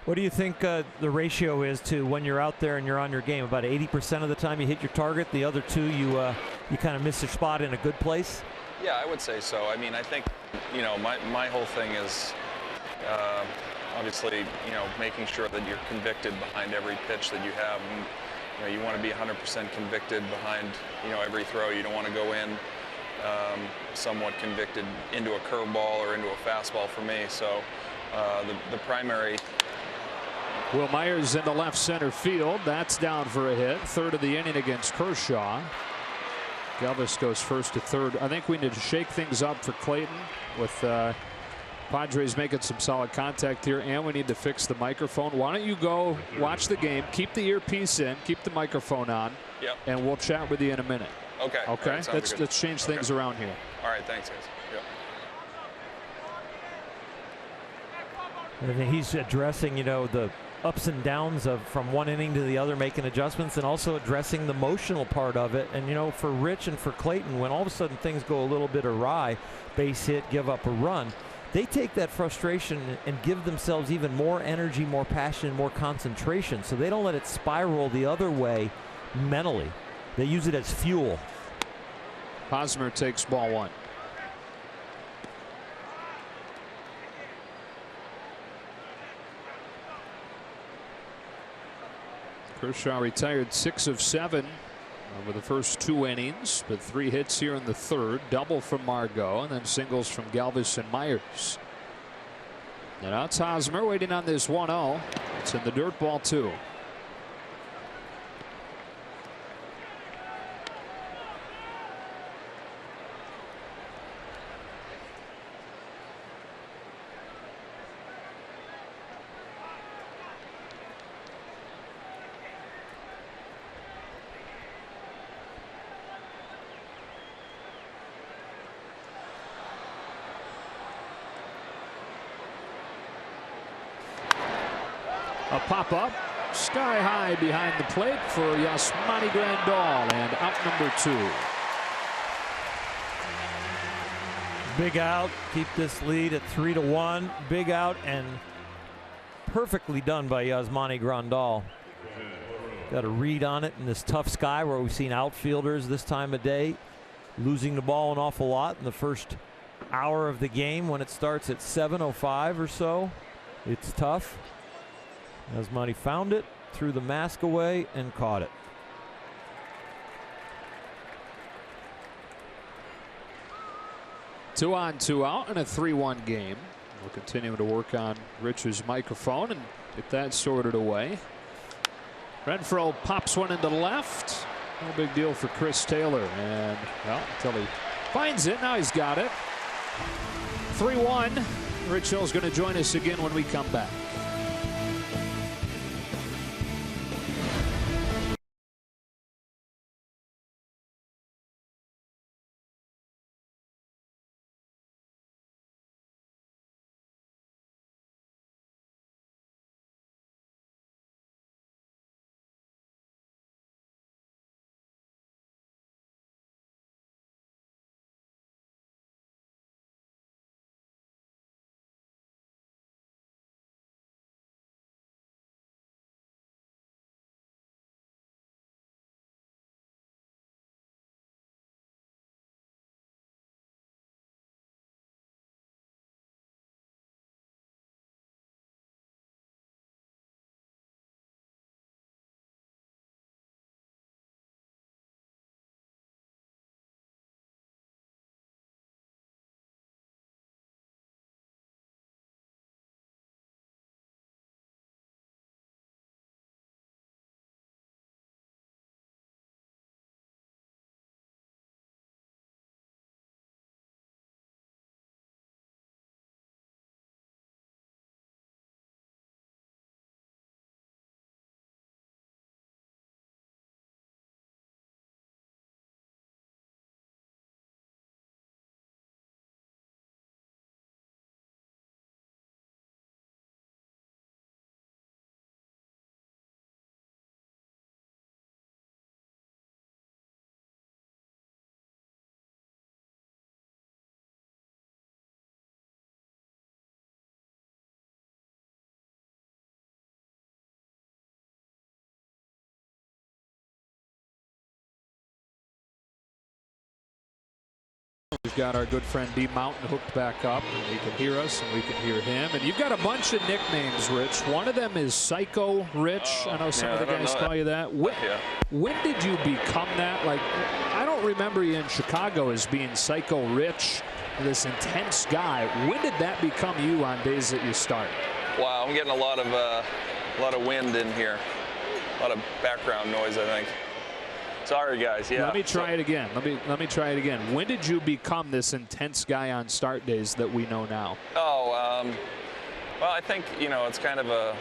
What do you think the ratio is to when you're out there and you're on your game? About 80% of the time you hit your target. The other 2 you kind of miss your spot in a good place?
Yeah, I would say so. I mean, I think, you know, my whole thing is obviously, you know, making sure that you're convicted behind every pitch that you have. And, you know, you want to be 100% convicted behind, you know, every throw. You don't want to go in somewhat convicted into a curveball or into a fastball for me. So the primary.
Will Myers into left center field. That's down for a hit. Third of the inning against Kershaw. Galvis goes first to third. I think we need to shake things up for Clayton with Padres making some solid contact here, and we need to fix the microphone. Why don't you go watch the game, keep the earpiece in, keep the microphone on,
yep,
and we'll chat with you in a minute.
Okay.
Okay.
Right,
let's change things around here.
All right. Thanks, guys. Yep.
And he's addressing, you know, the ups and downs of from one inning to the other, making adjustments, and also addressing the emotional part of it. And, you know, for Rich and for Clayton, when all of a sudden things go a little bit awry, base hit, give up a run, they take that frustration and give themselves even more energy, more passion, more concentration, so they don't let it spiral the other way mentally. They use it as fuel.
Hosmer takes ball 1. Kershaw retired 6 of 7 over the first 2 innings, but 3 hits here in the 3rd. Double from Margot, and then singles from Galvis and Myers. And now it's Hosmer waiting on this 1-0. It's in the dirt, ball 2. A pop-up, sky high behind the plate for Yasmani Grandal, and out number 2.
Big out, keep this lead at 3-1. Big out, and perfectly done by Yasmani Grandal. Got a read on it in this tough sky where we've seen outfielders this time of day losing the ball an awful lot in the first hour of the game when it starts at 7:05 or so. It's tough. Yasmani found it, threw the mask away, and caught it.
Two on, 2 out, and a 3-1 game. We'll continue to work on Rich's microphone and get that sorted away. Renfroe pops one into the left. No big deal for Chris Taylor, and well, until he finds it, now he's got it. 3-1. Rich Hill's going to join us again when we come back. We've got our good friend D Mountain hooked back up, and he can hear us and we can hear him. And you've got a bunch of nicknames, Rich. One of them is Psycho Rich. I know some of the guys call you that. When did you become that? Like, I don't remember you in Chicago as being Psycho Rich, this intense guy. When did that become you on days that you start?
Wow, I'm getting a lot of wind in here, a lot of background noise, I think. Sorry, guys. Yeah.
Let me try it again. Let me try it again. When did you become this intense guy on start days that we know now?
Oh, well, I think, you know, it's kind of a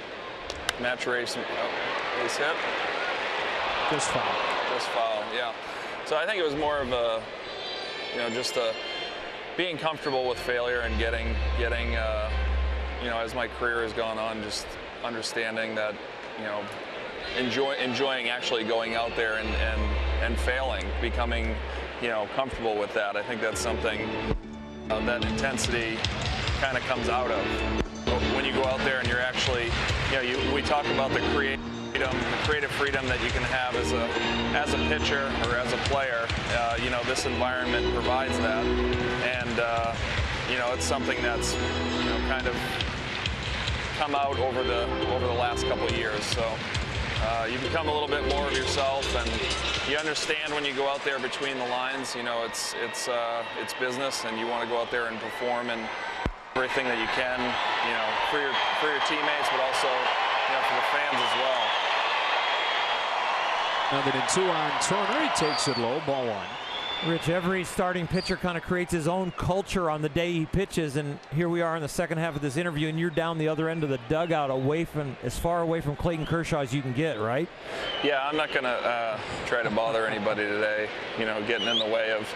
maturation. Base hit.
Just foul.
Just foul. Yeah. So I think it was more of a, you know, just being comfortable with failure and getting, you know, as my career has gone on, just understanding that, you know, enjoying actually going out there and failing, becoming, you know, comfortable with that. I think that's something, that intensity kind of comes out of. When you go out there and you're actually, we talk about the creative freedom that you can have as a pitcher or as a player. This environment provides that, and it's something that's kind of come out over the last couple of years. So you become a little bit more of yourself, and you understand when you go out there between the lines. It's business, and you want to go out there and perform and everything that you can, for your teammates, but also for the fans as well.
Now that in 2 on Turner, he takes it low, ball 1.
Rich, every starting pitcher kind of creates his own culture on the day he pitches, and here we are in the second half of this interview, and you're down the other end of the dugout, as far away from Clayton Kershaw as you can get, right?
Yeah, I'm not going to try to bother anybody today, getting in the way of,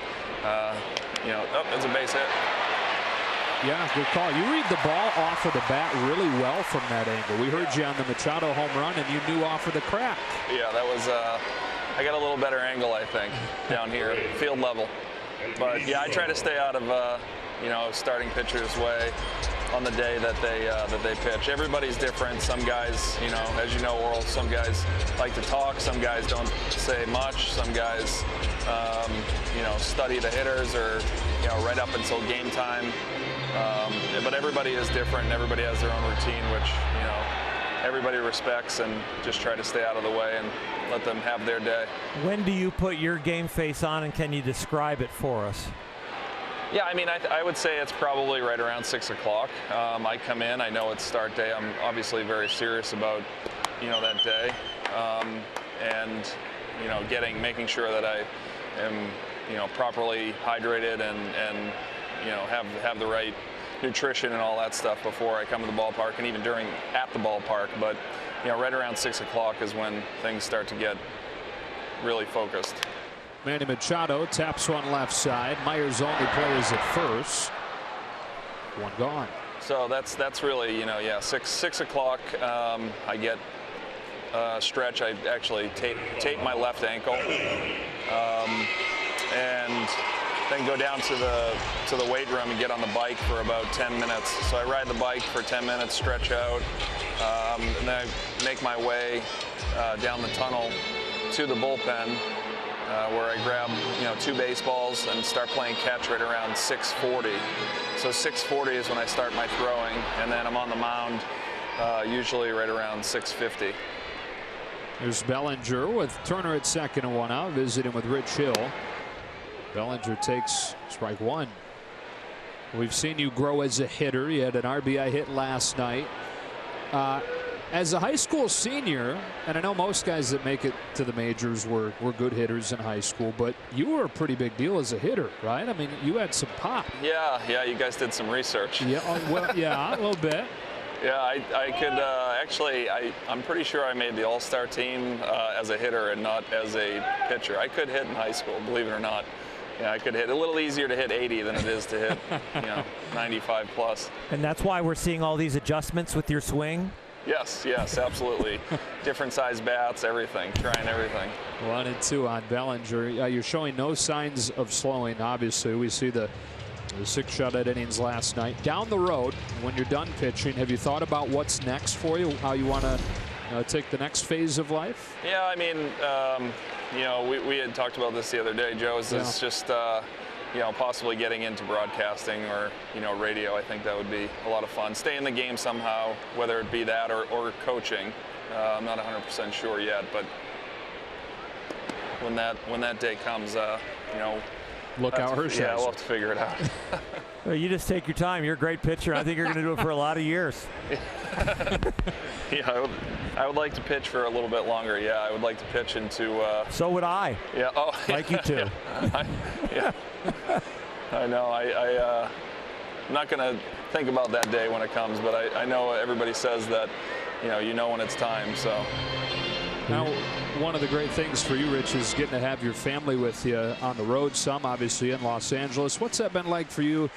it's a base hit.
Yeah, good call. You read the ball off of the bat really well from that angle. We heard you on the Machado home run, and you knew off of the crack. Yeah,
that was, I got a little better angle, I think, down here, field level. But yeah, I try to stay out of, starting pitchers' way on the day that they pitch. Everybody's different. Some guys, as you know, Oral, some guys like to talk. Some guys don't say much. Some guys, study the hitters or, right up until game time. But everybody is different, and everybody has their own routine, which, everybody respects, and just try to stay out of the way and let them have their day.
When do you put your game face on, and can you describe it for us?
Yeah, I mean, I would say it's probably right around 6 o'clock. I come in, I know it's start day. I'm obviously very serious about, that day. And, making sure that I am, properly hydrated and have the right nutrition and all that stuff before I come to the ballpark, and even at the ballpark. But right around 6 o'clock is when things start to get really focused.
Manny Machado taps one left side. Myers only plays at first. One gone.
So that's really 6 o'clock. I get stretch. I actually tape my left ankle, and then go down to the weight room and get on the bike for about 10 minutes. So I ride the bike for 10 minutes, stretch out, and then I make my way down the tunnel to the bullpen, where I grab 2 baseballs and start playing catch right around 6:40. So 6:40 is when I start my throwing, and then I'm on the mound usually right around 6:50.
There's Bellinger with Turner at second and 1 out, visiting with Rich Hill. Bellinger takes strike 1. We've seen you grow as a hitter. You had an RBI hit last night. As a high school senior, and I know most guys that make it to the majors were good hitters in high school, but you were a pretty big deal as a hitter, right? I mean, you had some pop.
Yeah, you guys did some research.
Yeah, well, yeah, a little bit.
Yeah, I could actually, I'm pretty sure I made the All-Star team as a hitter and not as a pitcher. I could hit in high school, believe it or not. Yeah, I could hit. A little easier to hit 80 than it is to hit, 95 plus.
And that's why we're seeing all these adjustments with your swing?
Yes, absolutely. Different size bats, everything, trying everything.
1 and 2 on Bellinger. You're showing no signs of slowing, obviously. We see the 6 shutout innings last night. Down the road, when you're done pitching, have you thought about what's next for you, how you want to take the next phase of life?
Yeah, I mean, we had talked about this the other day, Joe. It's just, possibly getting into broadcasting or, radio. I think that would be a lot of fun. Stay in the game somehow, whether it be that or coaching. I'm not 100% sure yet, but when that day comes,
look out, Hershiser.
Yeah, we'll have to figure it out.
Well, you just take your time. You're a great pitcher. I think you're going to do it for a lot of years.
Yeah, I would like to pitch for a little bit longer. Yeah, I would like to pitch into.
So would I.
Yeah. Oh.
Like you too.
Yeah. I know. I'm not going to think about that day when it comes, but I know everybody says that, you know when it's time. So.
Now, one of the great things for you, Rich, is getting to have your family with you on the road, some obviously in Los Angeles. What's that been like for you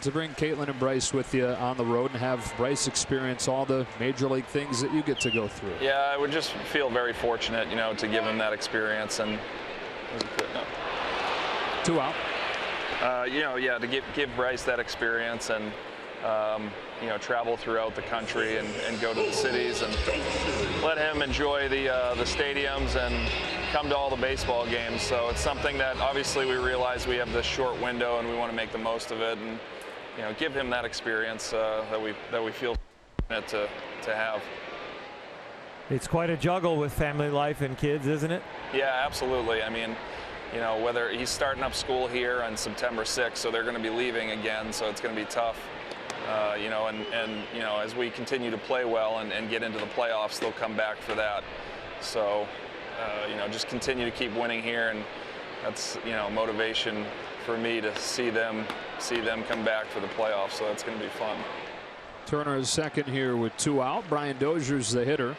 to bring Caitlin and Bryce with you on the road and have Bryce experience all the major league things that you get to go through?
Yeah, I would just feel very fortunate, to give him that experience. And
2 out.
To give Bryce that experience and, you know, travel throughout the country and go to the cities and let him enjoy the stadiums and come to all the baseball games. So it's something that obviously we realize we have this short window and we want to make the most of it and, you know, give him that experience that we feel fortunate to have.
It's quite a juggle with family life and kids, isn't it?
Yeah, absolutely. I mean, you know, whether he's starting up school here on September 6th, so they're going to be leaving again, so it's going to be tough. You know, and you know, as we continue to play well and get into the playoffs, they'll come back for that. So, you know, just continue to keep winning here, and that's, you know, motivation for me to see them come back for the playoffs. So that's going to be fun.
Turner is second here with 2 out. Brian Dozier's the hitter.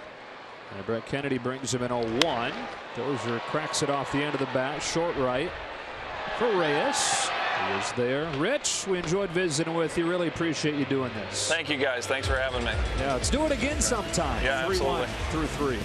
And Brett Kennedy brings him in 0-1. Dozier cracks it off the end of the bat, short right for Reyes. He is there. Rich, we enjoyed visiting with you. Really appreciate you doing this.
Thank you, guys. Thanks for having me.
Yeah, let's do it again sometime.
Yeah,
3-1
absolutely.
through 3.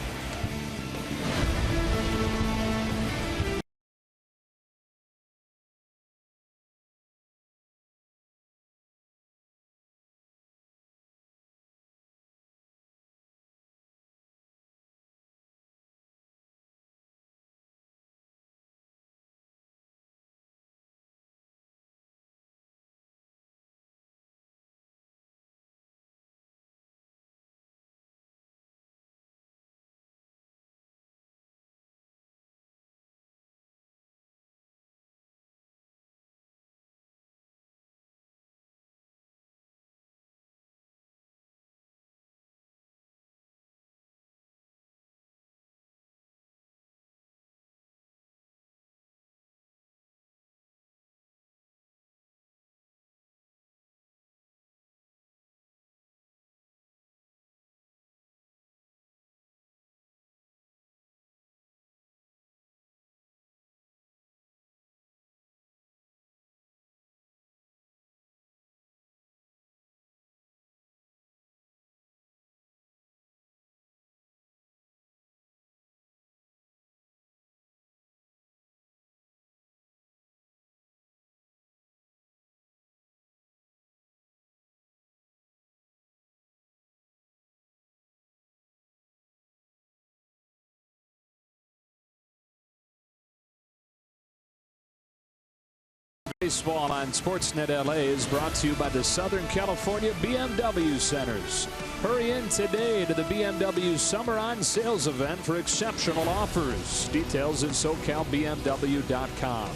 Baseball on Sportsnet LA is brought to you by the Southern California BMW Centers. Hurry in today to the BMW Summer On Sales event for exceptional offers. Details at SoCalBMW.com.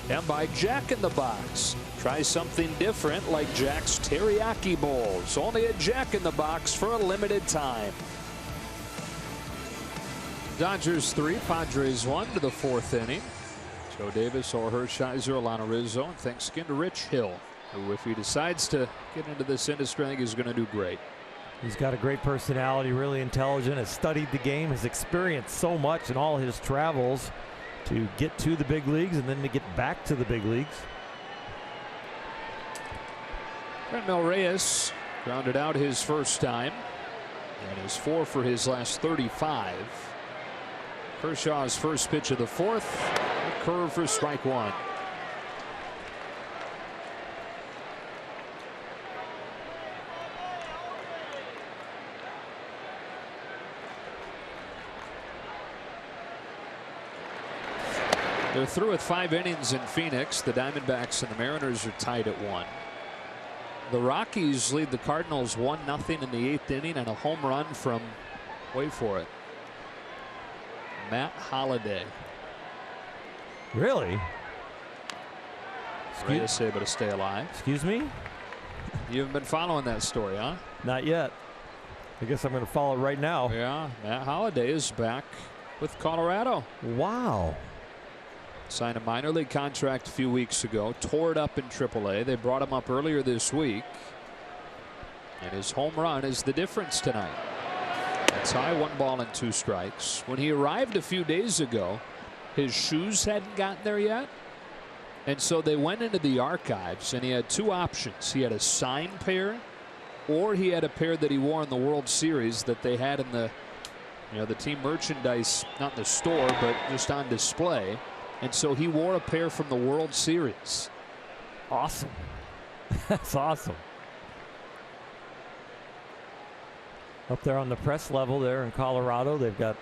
And by Jack in the Box. Try something different like Jack's Teriyaki Bowls. Only at Jack in the Box for a limited time. Dodgers 3, Padres 1 to the 4th inning. Joe Davis or Hershiser, Alana Rizzo, and thanks again to Rich Hill, who, if he decides to get into this industry, I think he's going to do great.
He's got a great personality, really intelligent, has studied the game, has experienced so much in all his travels to get to the big leagues and then to get back to the big leagues.
Franmil Reyes grounded out his first time and is 4 for his last 35. Kershaw's first pitch of the 4th, a curve for strike 1. They're through with 5 innings in Phoenix. The Diamondbacks and the Mariners are tied at 1. The Rockies lead the Cardinals 1-0 in the 8th inning and a home run from, wait for it, Matt Holliday.
Really?
Reyes able to stay alive.
Excuse me?
You haven't been following that story, huh?
Not yet. I guess I'm going to follow it right now.
Yeah, Matt Holliday is back with Colorado.
Wow.
Signed a minor league contract a few weeks ago, tore it up in AAA. They brought him up earlier this week. And his home run is the difference tonight. It's high, 1 ball and 2 strikes. When he arrived a few days ago, his shoes hadn't gotten there yet. And so they went into the archives and he had 2 options. He had a signed pair, or he had a pair that he wore in the World Series that they had in the, the team merchandise, not in the store, but just on display. And so he wore a pair from the World Series.
Awesome. That's awesome. Up there on the press level there in Colorado, they've got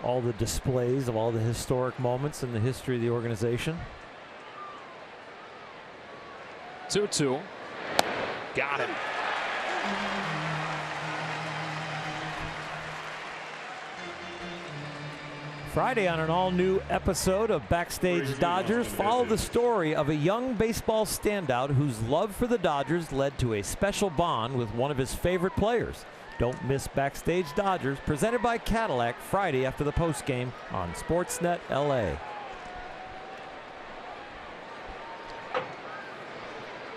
all the displays of all the historic moments in the history of the organization.
2-2. Got him.
Friday on an all-new episode of Backstage Dodgers, follow the story of a young baseball standout whose love for the Dodgers led to a special bond with one of his favorite players. Don't miss Backstage Dodgers, presented by Cadillac, Friday after the postgame on Sportsnet LA.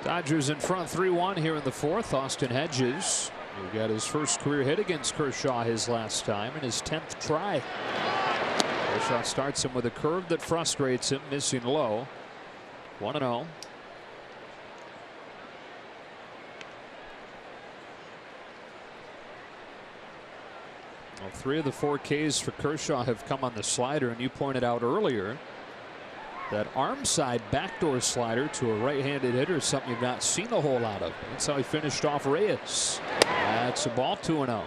Dodgers in front 3-1 here in the fourth. Austin Hedges, who got his first career hit against Kershaw his last time in his 10th try. Kershaw starts him with a curve that frustrates him, missing low. 1-0. Well, 3 of the 4 Ks for Kershaw have come on the slider, and you pointed out earlier that arm side backdoor slider to a right-handed hitter is something you've not seen a whole lot of. That's how he finished off Reyes. That's a ball. 2-0.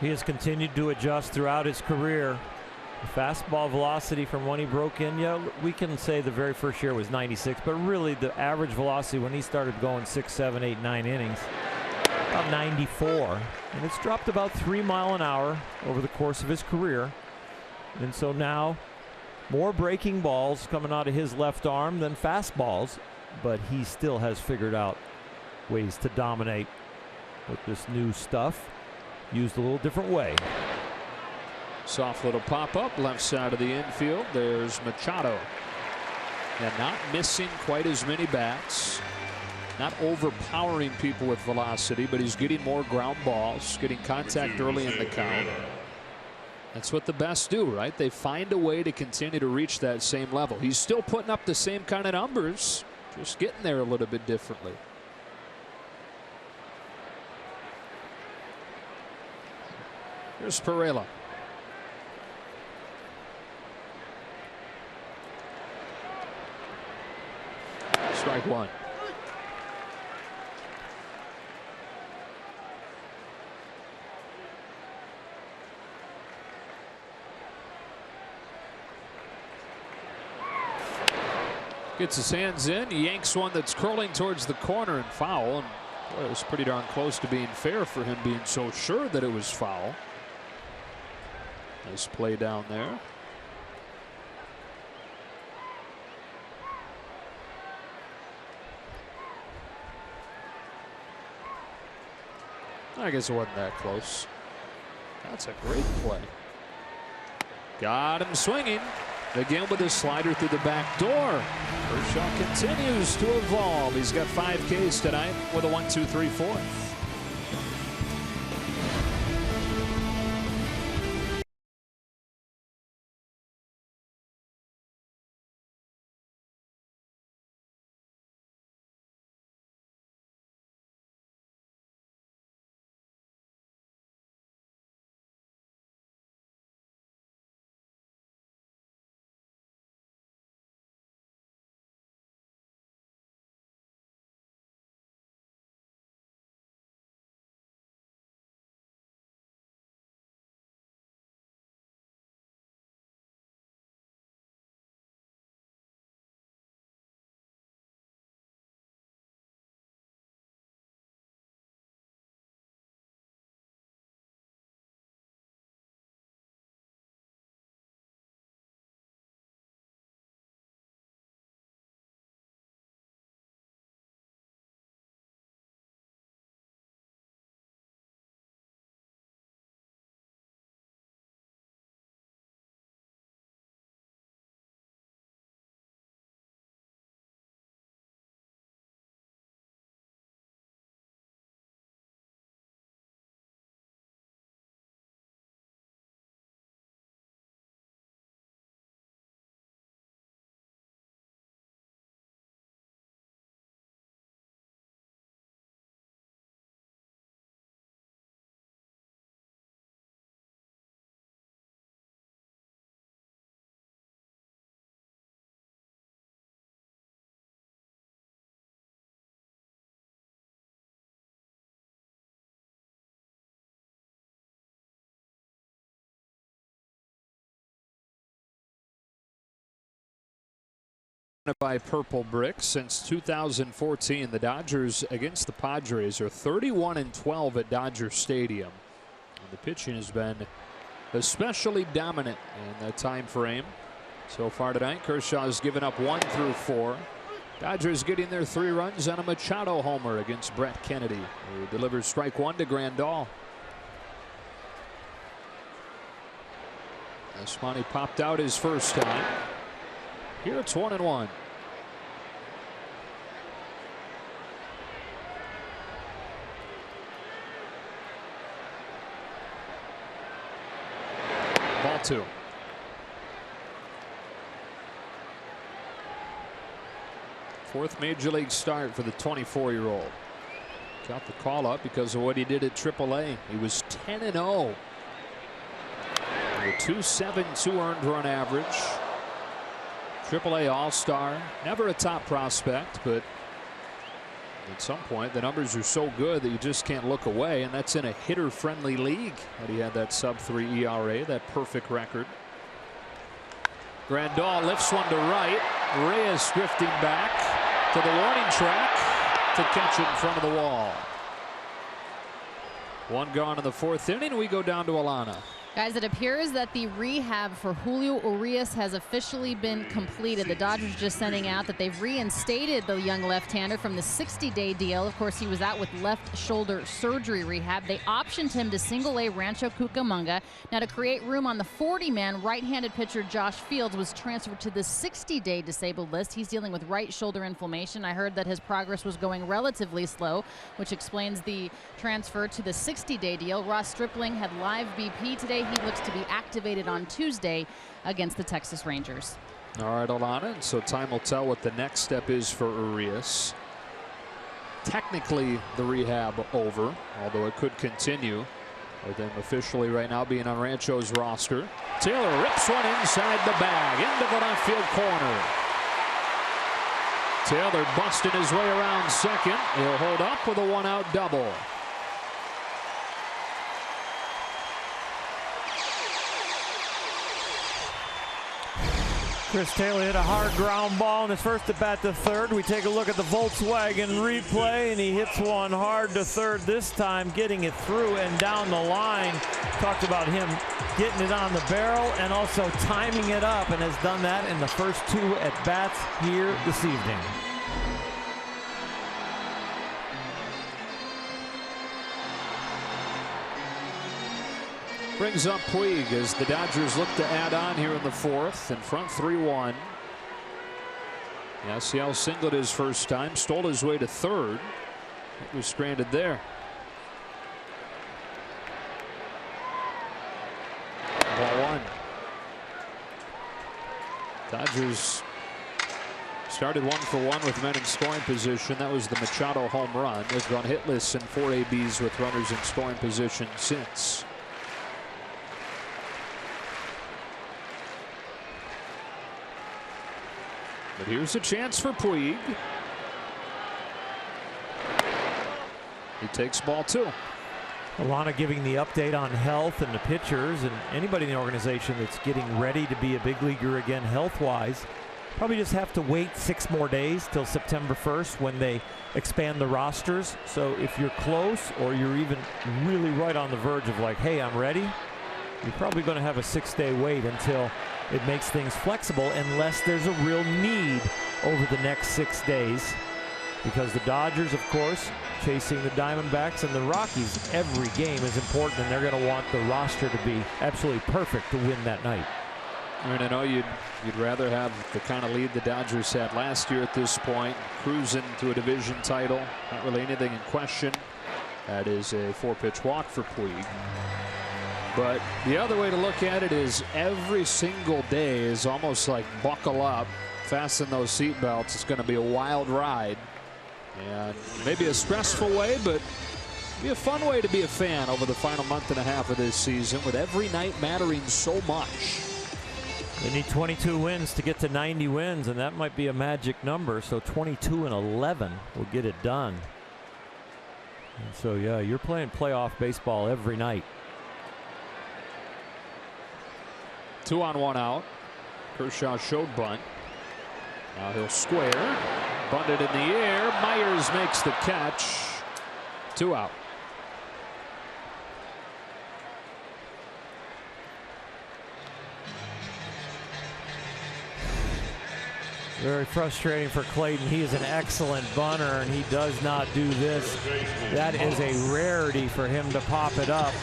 He has continued to adjust throughout his career. The fastball velocity from when he broke in, yeah, we can say the very first year was 96, but really the average velocity when he started going 6, 7, 8, 9 innings, about 94. And it's dropped about 3 miles an hour over the course of his career. And so now more breaking balls coming out of his left arm than fastballs, but he still has figured out ways to dominate with this new stuff, used a little different way.
Soft little pop-up left side of the infield. There's Machado. And not missing quite as many bats. Not overpowering people with velocity, but he's getting more ground balls, getting contact early in the count. That's what the best do, right? They find a way to continue to reach that same level. He's still putting up the same kind of numbers, just getting there a little bit differently. Here's Perella. Strike 1. Gets his hands in, he yanks one that's curling towards the corner and foul. And boy, it was pretty darn close to being fair for him being so sure that it was foul. Nice play down there. I guess it wasn't that close. That's a great play. Got him swinging. Again with his slider through the back door. Kershaw continues to evolve. He's got 5 Ks tonight with a 1, 2, 3, 4. by purple bricks since 2014. The Dodgers against the Padres are 31-12 at Dodger Stadium. And the pitching has been especially dominant in that time frame. So far tonight, Kershaw has given up 1 through 4. Dodgers getting their 3 runs on a Machado homer against Brett Kennedy, who delivers strike 1 to Grandal. Esmani popped out his first time. Here it's 1-1. Ball 2. Fourth major league start for the 24-year-old. Got the call up because of what he did at AAA. He was 10-0. With a 2.72 earned run average. AAA All-Star. Never a top prospect, but at some point the numbers are so good that you just can't look away, and that's in a hitter-friendly league that he had that sub-3 ERA, that perfect record. Grandal lifts one to right. Reyes drifting back to the warning track to catch it in front of the wall. 1 gone in the 4th inning. We go down to Alana.
Guys, it appears that the rehab for Julio Urias has officially been completed. The Dodgers just sending out that they've reinstated the young left-hander from the 60-day deal. Of course, he was out with left shoulder surgery rehab. They optioned him to single-A Rancho Cucamonga. Now, to create room on the 40-man, right-handed pitcher Josh Fields was transferred to the 60-day disabled list. He's dealing with right shoulder inflammation. I heard that his progress was going relatively slow, which explains the transfer to the 60-day deal. Ross Stripling had live BP today. He looks to be activated on Tuesday against the Texas Rangers.
All right, Alana. And so time will tell what the next step is for Urias. Technically, the rehab over, although it could continue with him officially right now being on Rancho's roster. Taylor rips one inside the bag into the left field corner. Taylor busting his way around second. He'll hold up with a 1-out double.
Chris Taylor hit a hard ground ball in his first at bat to third. We take a look at the Volkswagen replay, and he hits one hard to third this time, getting it through and down the line. Talked about him getting it on the barrel and also timing it up, and has done that in the first 2 at bats here this evening.
Brings up Puig as the Dodgers look to add on here in the 4th. In front 3-1. Yasiel singled his first time, stole his way to third. It was stranded there. Ball 1. Dodgers started 1 for 1 with men in scoring position. That was the Machado home run. They've gone hitless in 4 ABs with runners in scoring position since. But here's a chance for Puig. He takes ball 2.
Alana giving the update on health and the pitchers and anybody in the organization that's getting ready to be a big leaguer again health-wise. Probably just have to wait 6 more days till September 1st when they expand the rosters. So if you're close or you're even really right on the verge of like, hey, I'm ready, you're probably going to have a 6-day wait until it makes things flexible, unless there's a real need over the next 6 days. Because the Dodgers, of course, chasing the Diamondbacks and the Rockies, every game is important, and they're going to want the roster to be absolutely perfect to win that night.
I mean, I know you'd rather have the kind of lead the Dodgers had last year at this point, cruising to a division title. Not really anything in question. That is a 4-pitch walk for Puig. But the other way to look at it is every single day is almost like buckle up, fasten those seatbelts. It's going to be a wild ride, and maybe a stressful way, but be a fun way to be a fan over the final month and a half of this season, with every night mattering so much.
They need 22 wins to get to 90 wins, and that might be a magic number. So 22-11 will get it done. And so yeah, you're playing playoff baseball every night.
2 on 1 out. Kershaw showed bunt. Now he'll square. Bunted in the air. Myers makes the catch. 2 out.
Very frustrating for Clayton. He is an excellent bunter, and he does not do this. That is a rarity for him to pop it up.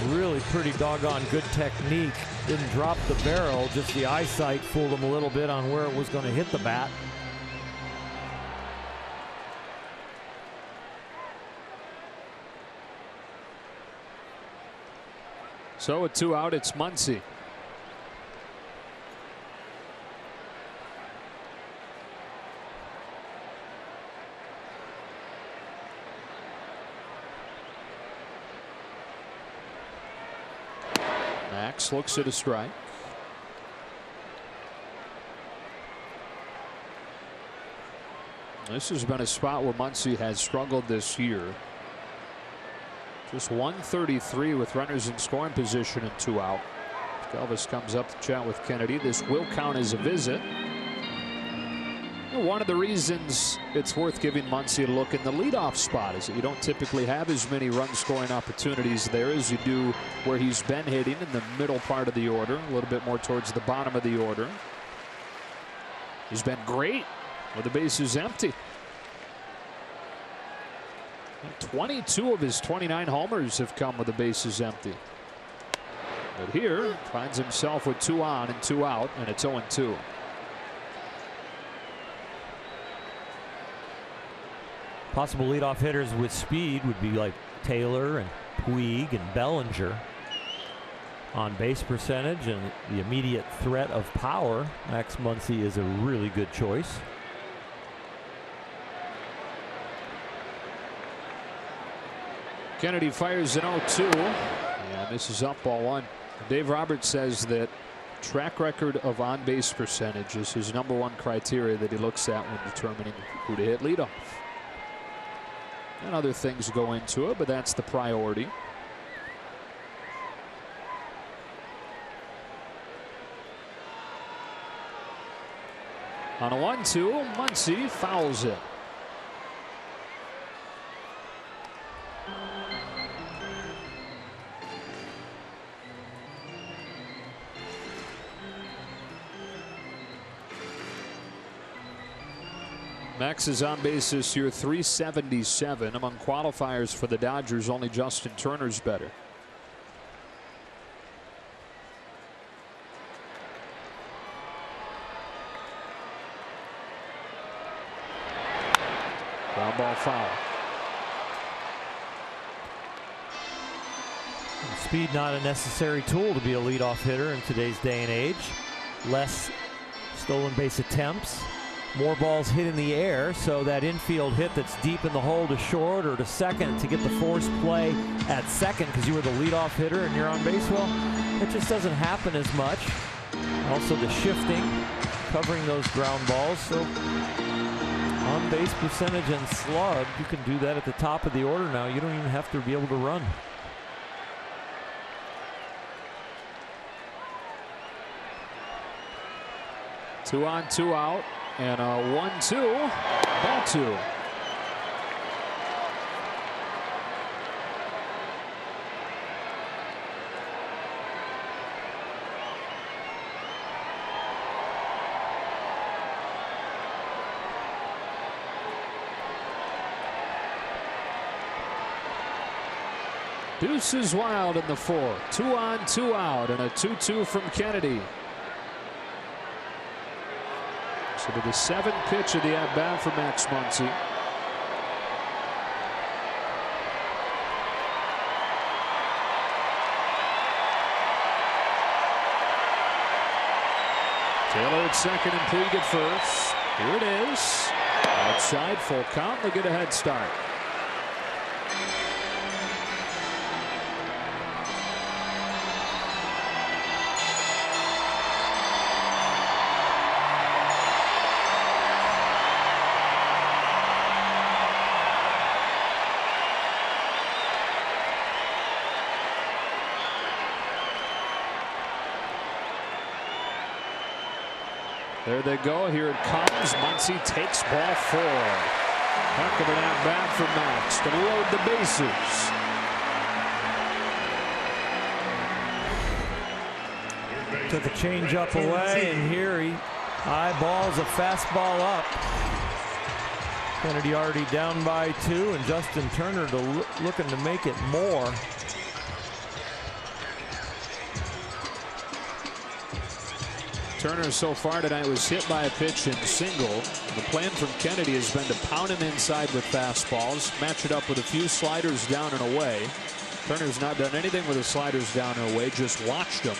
Really pretty doggone good technique. Didn't drop the barrel, just the eyesight fooled him a little bit on where it was going to hit the bat.
So with 2 out, it's Muncie. Max looks at a strike. This has been a spot where Muncie has struggled this year. Just 133 with runners in scoring position and 2 out. Elvis comes up to chat with Kennedy. This will count as a visit. One of the reasons it's worth giving Muncie a look in the leadoff spot is that you don't typically have as many run scoring opportunities there as you do where he's been hitting in the middle part of the order, a little bit more towards the bottom of the order. He's been great with the bases empty. 22 of his 29 homers have come with the bases empty. But here finds himself with 2 on and 2 out, and it's 0-2.
Possible leadoff hitters with speed would be like Taylor and Puig and Bellinger. On base percentage and the immediate threat of power, Max Muncie is a really good choice.
Kennedy fires an 0-2, and this is up ball 1. Dave Roberts says that track record of on-base percentage is his #1 criteria that he looks at when determining who to hit leadoff. And other things go into it, but that's the priority. On a 1-2, Muncie fouls it. Max's on base this year 377. Among qualifiers for the Dodgers, only Justin Turner's better. Ground ball foul.
Speed not a necessary tool to be a leadoff hitter in today's day and age. Less stolen base attempts. More balls hit in the air, so that infield hit that's deep in the hole to short or to second to get the force play at second because you were the leadoff hitter and you're on base, well, it just doesn't happen as much. Also the shifting, covering those ground balls, so on base percentage and slug, you can do that at the top of the order now. You don't even have to be able to run.
Two on, 2 out. And a 1-2, ball 2. Deuce is wild in the 4. 2 on, 2 out, and a 2-2 from Kennedy. So to the 7th pitch of the at-bat for Max Muncie. Taylor at second and Puig at first. Here it is. Outside, full count. They get a head start. There they go. Here it comes. Muncie takes ball 4. Heck of an at-bat for Max to load the bases.
Took a change-up away, and here he eyeballs a fastball up. Kennedy already down by 2, and Justin Turner looking to make it more.
Turner so far tonight was hit by a pitch and single. The plan from Kennedy has been to pound him inside with fastballs, match it up with a few sliders down and away. Turner's not done anything with the sliders down and away, just watched them.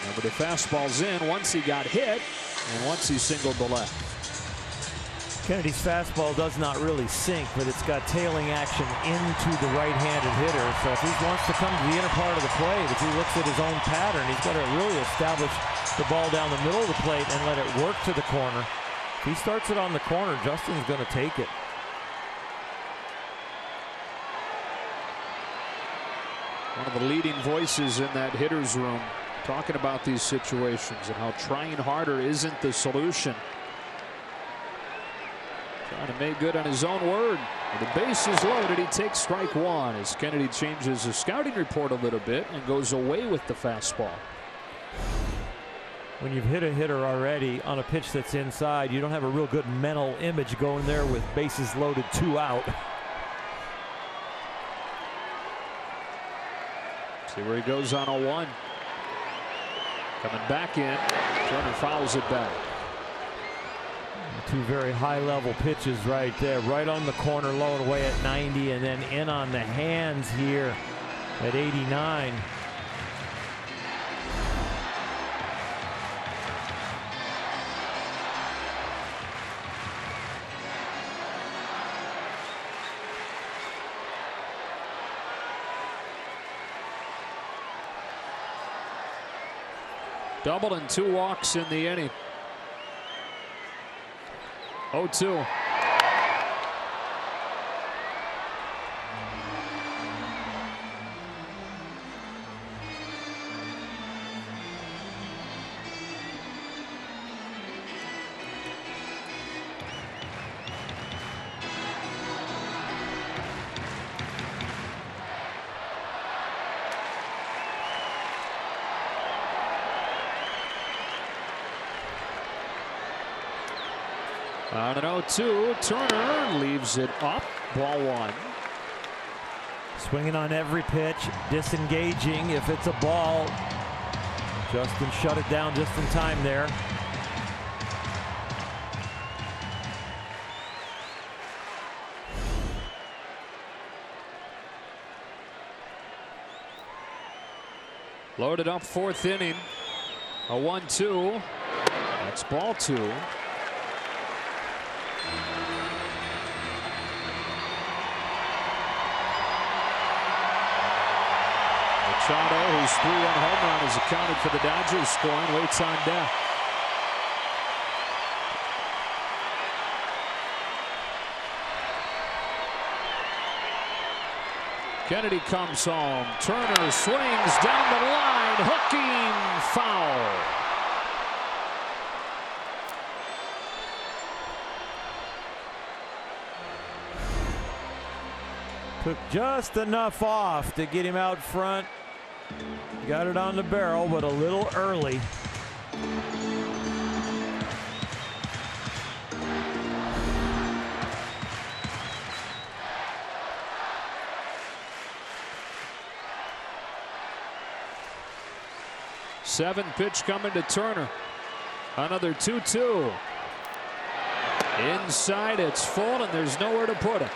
And with the fastballs in, once he got hit, and once he singled the left.
Kennedy's fastball does not really sink, but it's got tailing action into the right-handed hitter. So if he wants to come to the inner part of the plate, if he looks at his own pattern, he's got to really establish the ball down the middle of the plate and let it work to the corner. If he starts it on the corner, Justin's going to take it.
One of the leading voices in that hitter's room talking about these situations and how trying harder isn't the solution. Trying to make good on his own word. When the base is loaded, he takes strike 1 as Kennedy changes his scouting report a little bit and goes away with the fastball.
When you've hit a hitter already on a pitch that's inside, you don't have a real good mental image going there with bases loaded 2 out.
See where he goes on a 1. Coming back in. Turner fouls it back.
2 very high-level pitches right there, right on the corner, low and away at 90, and then in on the hands here at 89.
Double and 2 walks in the inning. 0-2. On an 0-2, Turner leaves it up. Ball 1.
Swinging on every pitch, disengaging if it's a ball. Justin shut it down just in time there.
Loaded up 4th inning. A 1-2. That's ball 2. Machado, whose 3-run home run is accounted for the Dodgers scoring, waits on deck. Kennedy comes home. Turner swings down the line, hooking, foul.
Took just enough off to get him out front. Got it on the barrel, but a little early.
Seventh pitch coming to Turner. Another 2-2. Inside, it's full, and there's nowhere to put it.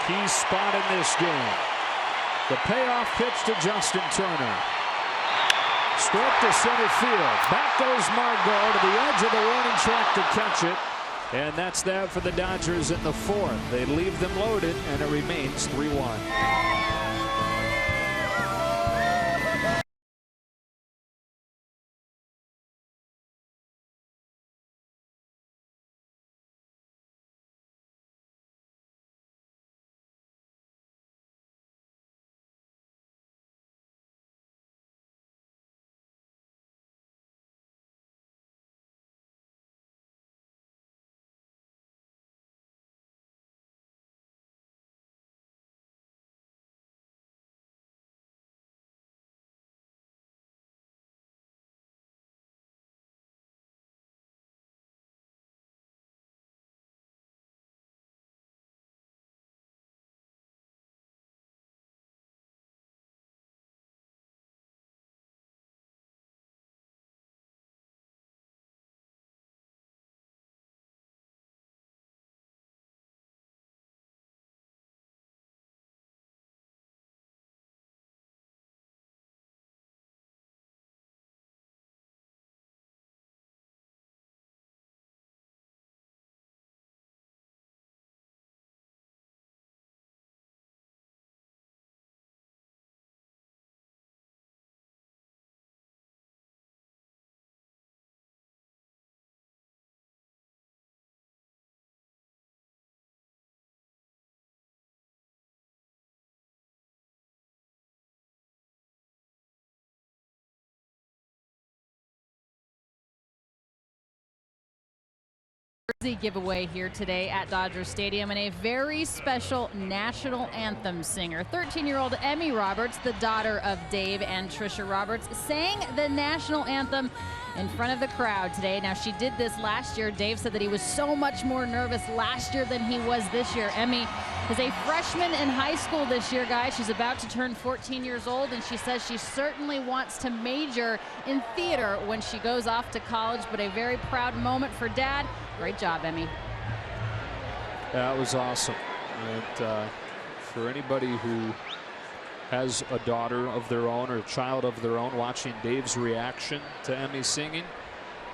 Key spot in this game. The payoff pitch to Justin Turner. Straight to center field. Back goes Margot to the edge of the warning track to catch it. And that's that for the Dodgers in the 4th. They leave them loaded, and it remains 3-1.
giveaway here today at Dodger Stadium, and a very special national anthem singer. 13-year-old Emmy Roberts, the daughter of Dave and Trisha Roberts, sang the national anthem in front of the crowd today. Now, she did this last year. Dave said that he was so much more nervous last year than he was this year. Emmy is a freshman in high school this year, guys. She's about to turn 14 years old, and she says she certainly wants to major in theater when she goes off to college, but a very proud moment for Dad. Great job, Emmy.
That was awesome. And for anybody who has a daughter of their own or a child of their own, watching Dave's reaction to Emmy singing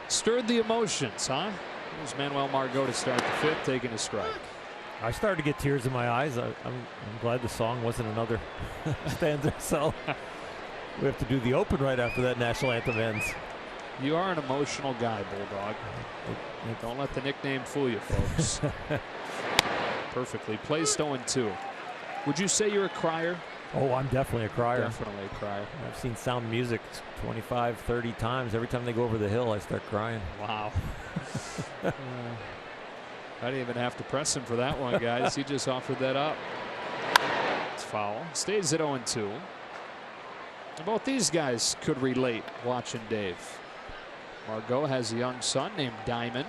stirred the emotions, huh? There's Manuel Margot to start the fifth, taking a strike.
I started to get tears in my eyes. I'm glad the song wasn't another stanza. So we have to do the open right after that national anthem ends.
You are an emotional guy, Bulldog. Don't let the nickname fool you, folks. Perfectly placed. 0-2. Would you say you're a crier?
Oh, I'm definitely a crier.
Definitely a crier.
I've seen Sound Music 25, 30 times. Every time they go over the hill, I start crying.
Wow. I didn't even have to press him for that one, guys. He just offered that up. It's foul. Stays at 0-2. Both these guys could relate watching Dave. Margot has a young son named Diamond.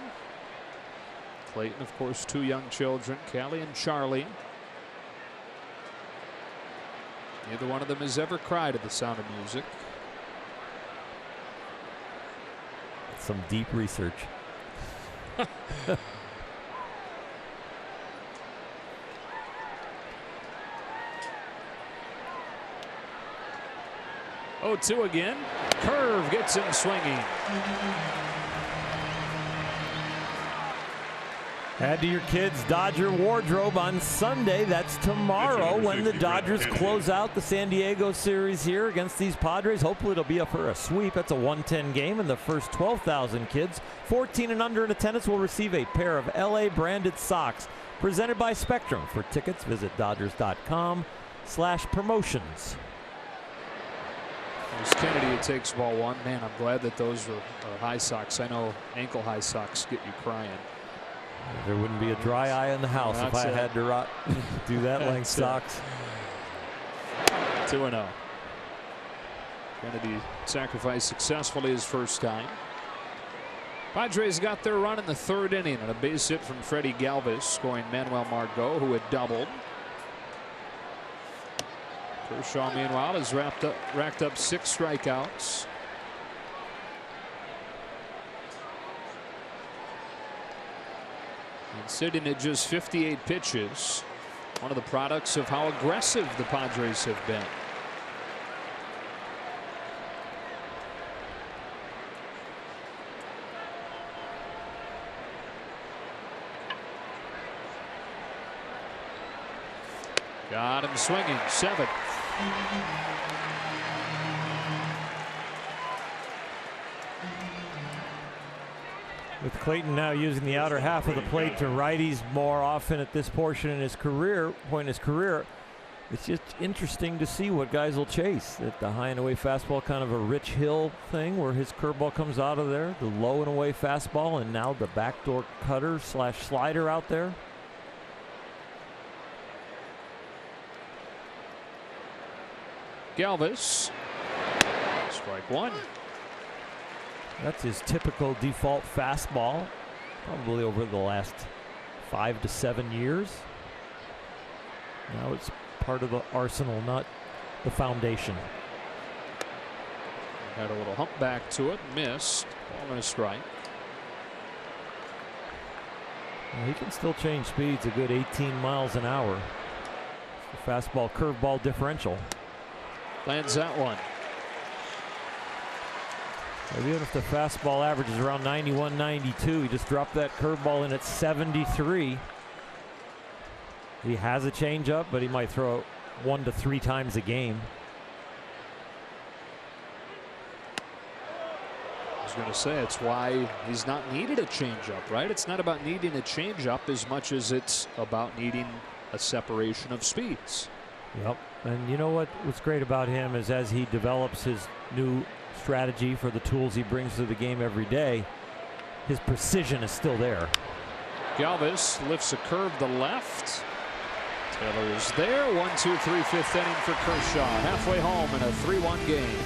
Clayton, of course, two young children, Callie and Charlie. Neither one of them has ever cried at the sound of music.
Some deep research.
0-2 again. Curve gets him swinging.
Add to your kids' Dodger wardrobe on Sunday. That's tomorrow when the Dodgers close out the San Diego series here against these Padres. Hopefully it'll be up for a sweep. That's a 110 game, and the first 12,000 kids 14 and under in attendance will receive a pair of LA branded socks presented by Spectrum. For tickets, visit Dodgers.com/promotions.
There's Kennedy who takes ball one. Man, I'm glad that those are high socks. I know ankle high socks get you crying.
There wouldn't be a dry eye in the house if I had to do that length socks.
2-0. Kennedy sacrificed successfully his first time. Padres got their run in the third inning on a base hit from Freddie Galvis, scoring Manuel Margot, who had doubled. Kershaw, meanwhile, has racked up 6 strikeouts. And sitting at just 58 pitches. One of the products of how aggressive the Padres have been. Got him swinging. 7th.
With Clayton now using the outer half of the plate to righties more often at this point in his career, it's just interesting to see what guys will chase. That the high and away fastball, kind of a Rich Hill thing where his curveball comes out of there, the low and away fastball, and now the backdoor cutter / slider out there.
Galvis, strike one.
That's his typical default fastball, probably over the last 5 to 7 years. Now it's part of the arsenal, not the foundation.
Had a little hump back to it, missed. Ball and a strike.
Well, he can still change speeds a good 18 miles an hour. The fastball curveball differential.
Lands that one.
Even if the fastball average is around 91, 92, he just dropped that curveball in at 73. He has a changeup, but he might throw it 1 to 3 times a game.
I was going to say it's why he's not needed a changeup, right? It's not about needing a changeup as much as it's about needing a separation of speeds.
Yep. And you know what's great about him is as he develops his new strategy for the tools he brings to the game every day, his precision is still there.
Galvis lifts a curve to left. Taylor is there. 1-2-3, fifth inning for Kershaw. Halfway home in a 3-1 game.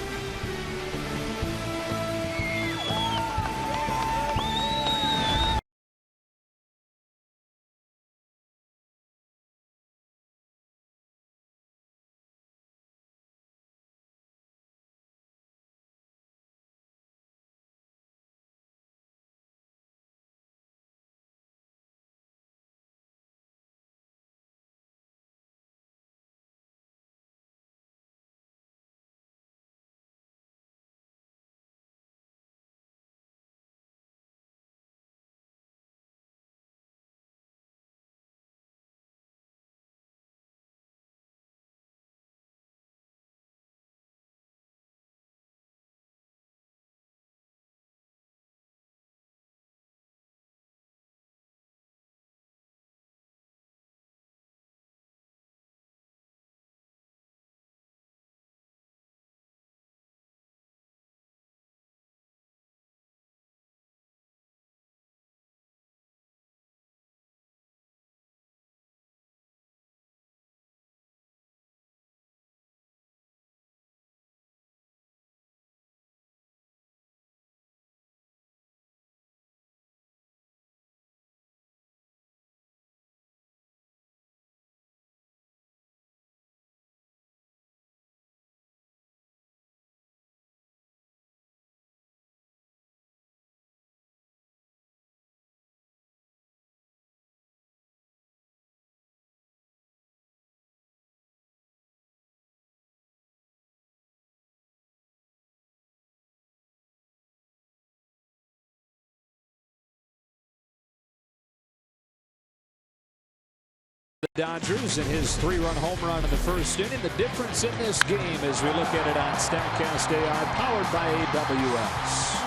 The Dodgers and his 3-run home run in the first inning. The difference in this game as we look at it on StatCast AI, powered by AWS.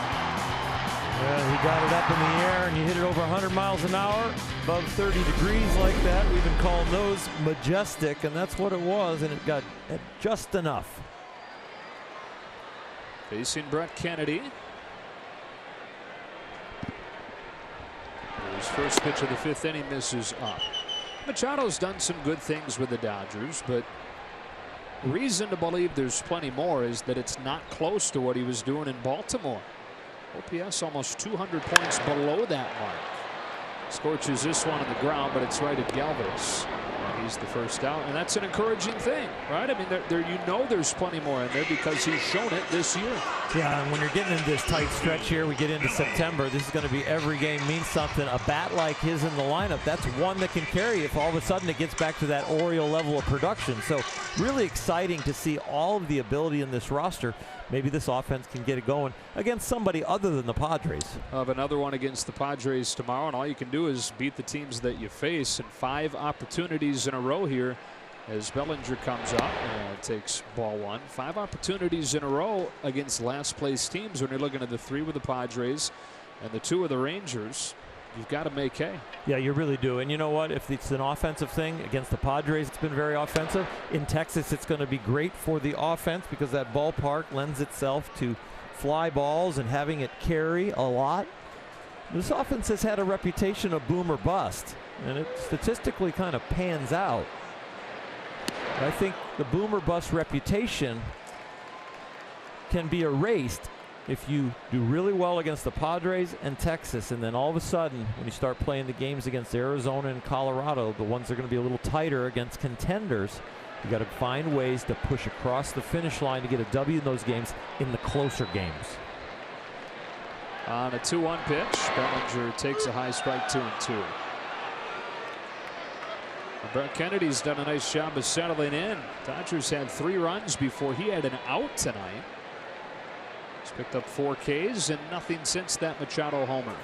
Well, he got it up in the air and you hit it over 100 miles an hour, above 30 degrees like that. We've been calling those majestic, and that's what it was, and it got just enough.
Facing Brett Kennedy. His first pitch of the fifth inning misses up. Machado's done some good things with the Dodgers, but reason to believe there's plenty more is that it's not close to what he was doing in Baltimore. OPS almost 200 points below that mark. Scorches this one on the ground, but it's right at Galvis. He's the first out, and that's an encouraging thing, right? I mean, you know there's plenty more in there because he's shown it this year.
Yeah, and when you're getting into this tight stretch here, we get into September, this is going to be every game means something. A bat like his in the lineup, that's one that can carry if all of a sudden it gets back to that Oriole level of production. So really exciting to see all of the ability in this roster. Maybe this offense can get it going against somebody other than the Padres.
Of another one against the Padres tomorrow, and all you can do is beat the teams that you face. And 5 opportunities in a row here as Bellinger comes up and takes ball 1. 5 opportunities in a row against last place teams when you're looking at the 3 with the Padres and the 2 with the Rangers. You've got to make hay.
Yeah, you really do. And you know what? If it's an offensive thing against the Padres, it's been very offensive. In Texas, it's going to be great for the offense because that ballpark lends itself to fly balls and having it carry a lot. This offense has had a reputation of boom or bust, and it statistically kind of pans out. But I think the boom or bust reputation can be erased if you do really well against the Padres and Texas, and then all of a sudden when you start playing the games against Arizona and Colorado, the ones that are going to be a little tighter against contenders, you got to find ways to push across the finish line to get a W in those games in the closer games.
On a 2-1 pitch, Bellinger takes a high strike, 2-2. Brett Kennedy's done a nice job of settling in. Dodgers had 3 runs before he had an out tonight. He's picked up 4 Ks and nothing since that Machado homer.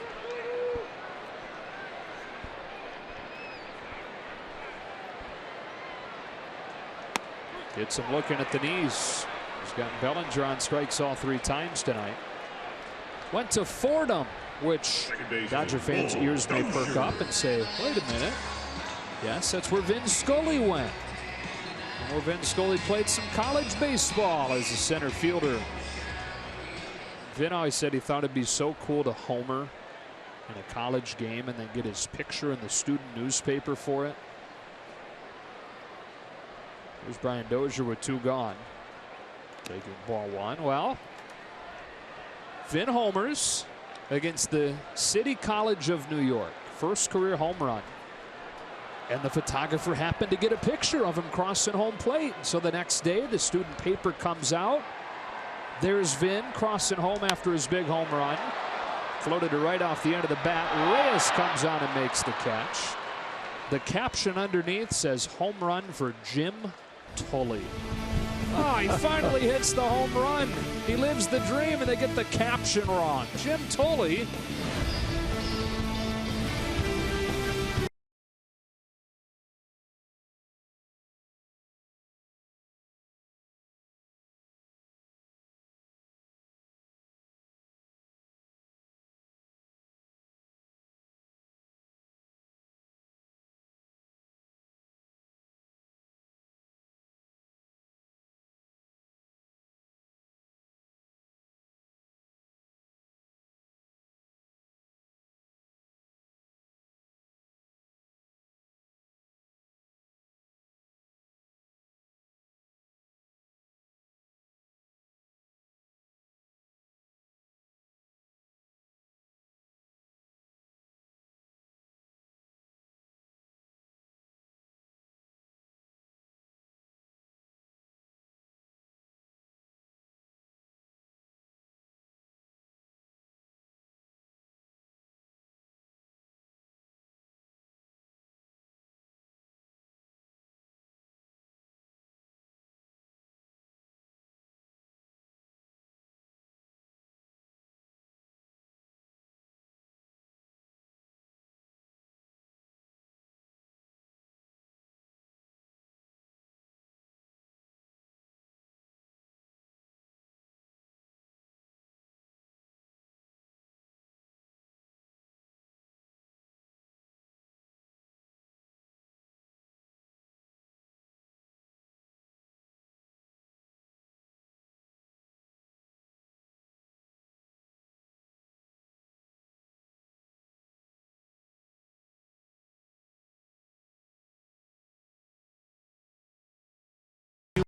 Gets him looking at the knees. He's got Bellinger on strikes all 3 times tonight. Went to Fordham, which Dodger fans' ears may perk up and say, wait a minute. Yes, that's where Vin Scully went. And where Vin Scully played some college baseball as a center fielder. Vin always said he thought it'd be so cool to homer in a college game and then get his picture in the student newspaper for it. Here's Brian Dozier with 2 gone. Taking ball 1. Well, Finn homers against the City College of New York. First career home run. And the photographer happened to get a picture of him crossing home plate. So the next day, the student paper comes out. There's Vin crossing home after his big home run. Floated it right off the end of the bat. Reyes comes on and makes the catch. The caption underneath says, "Home run for Jim Tully." Oh, he finally hits the home run. He lives the dream, and they get the caption wrong. Jim Tully.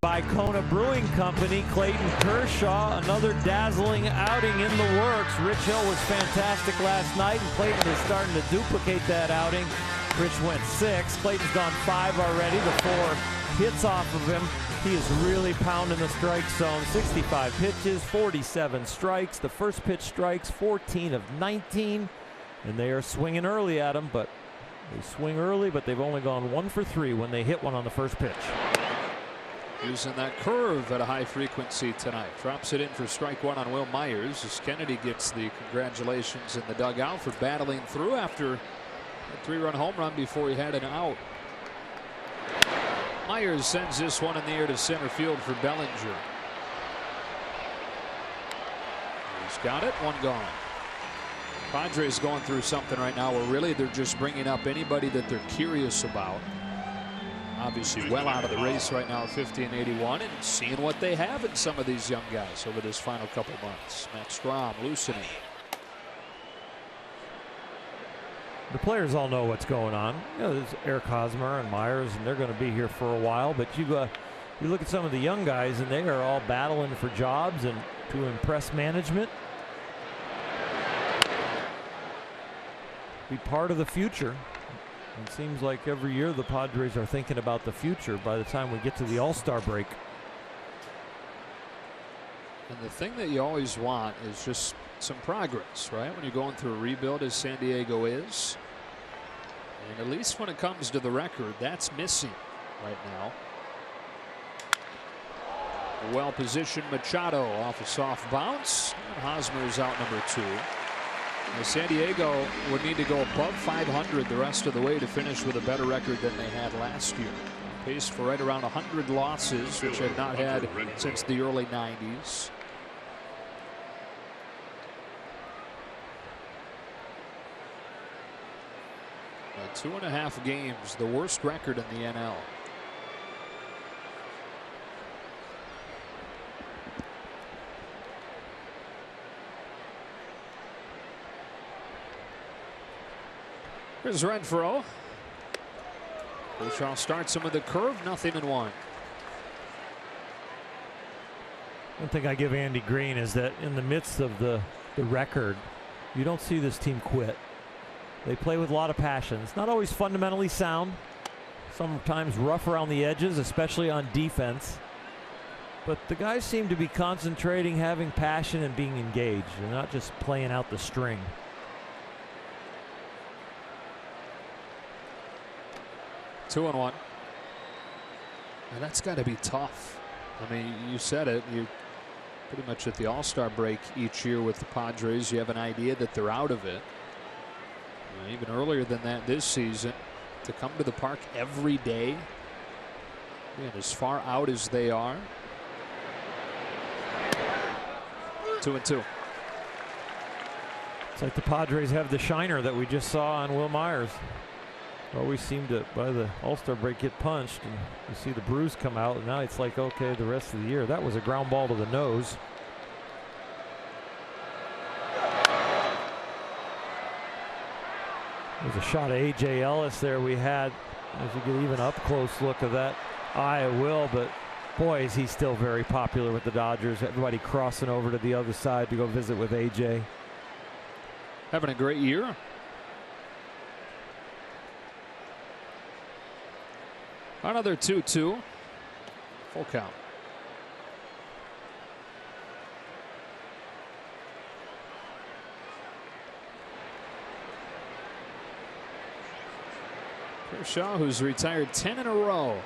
By Kona Brewing Company, Clayton Kershaw, another dazzling outing in the works. Rich Hill was fantastic last night, and Clayton is starting to duplicate that outing. Rich went 6. Clayton's gone 5 already. The 4 hits off of him. He is really pounding the strike zone. 65 pitches, 47 strikes. The first pitch strikes, 14 of 19. And they are swinging early at him, but they swing early, but they've only gone 1 for 3 when they hit one on the first pitch.
Using that curve at a high frequency tonight. Drops it in for strike 1 on Will Myers as Kennedy gets the congratulations in the dugout for battling through after a 3-run home run before he had an out. Myers sends this one in the air to center field for Bellinger. He's got it. 1 gone. Padres going through something right now where really they're just bringing up anybody that they're curious about. Obviously well out of the race right now at 50 and 81, and seeing what they have in some of these young guys over this final couple months. Matt Strom loosening.
The players all know what's going on. You know, there's Eric Hosmer and Myers, and they're going to be here for a while. But you look at some of the young guys, and they are all battling for jobs and to impress management. Be part of the future. It seems like every year the Padres are thinking about the future by the time we get to the All-Star break.
And the thing that you always want is just some progress, right? When you're going through a rebuild as San Diego is. And at least when it comes to the record, that's missing right now. Well-positioned Machado off a soft bounce. And Hosmer is out number 2. San Diego would need to go above 500 the rest of the way to finish with a better record than they had last year. Pace for right around 100 losses, which had not had since the early 90s. But 2.5 games, the worst record in the NL. Here's Renfroe. Kershaw starts him with a curve, 0-1.
One thing I give Andy Green is that in the midst of the record, you don't see this team quit. They play with a lot of passion. It's not always fundamentally sound. Sometimes rough around the edges, especially on defense. But the guys seem to be concentrating, having passion, and being engaged. They're not just playing out the string.
2-1. And that's got to be tough. I mean, you said it. You pretty much at the All-Star break each year with the Padres, you have an idea that they're out of it. Even earlier than that this season, to come to the park every day, and as far out as they are. 2-2.
It's like the Padres have the shiner that we just saw on Will Myers. Always seem to, by the All-Star break, get punched, and you see the bruise come out, and now it's like, okay, the rest of the year. That was a ground ball to the nose. There's a shot of A.J. Ellis there we had. As you get even up close look of that eye of Will, but boy, is he still very popular with the Dodgers. Everybody crossing over to the other side to go visit with A.J.
Having a great year. Another 2-2. Full count. Kershaw, who's retired 10 in a row.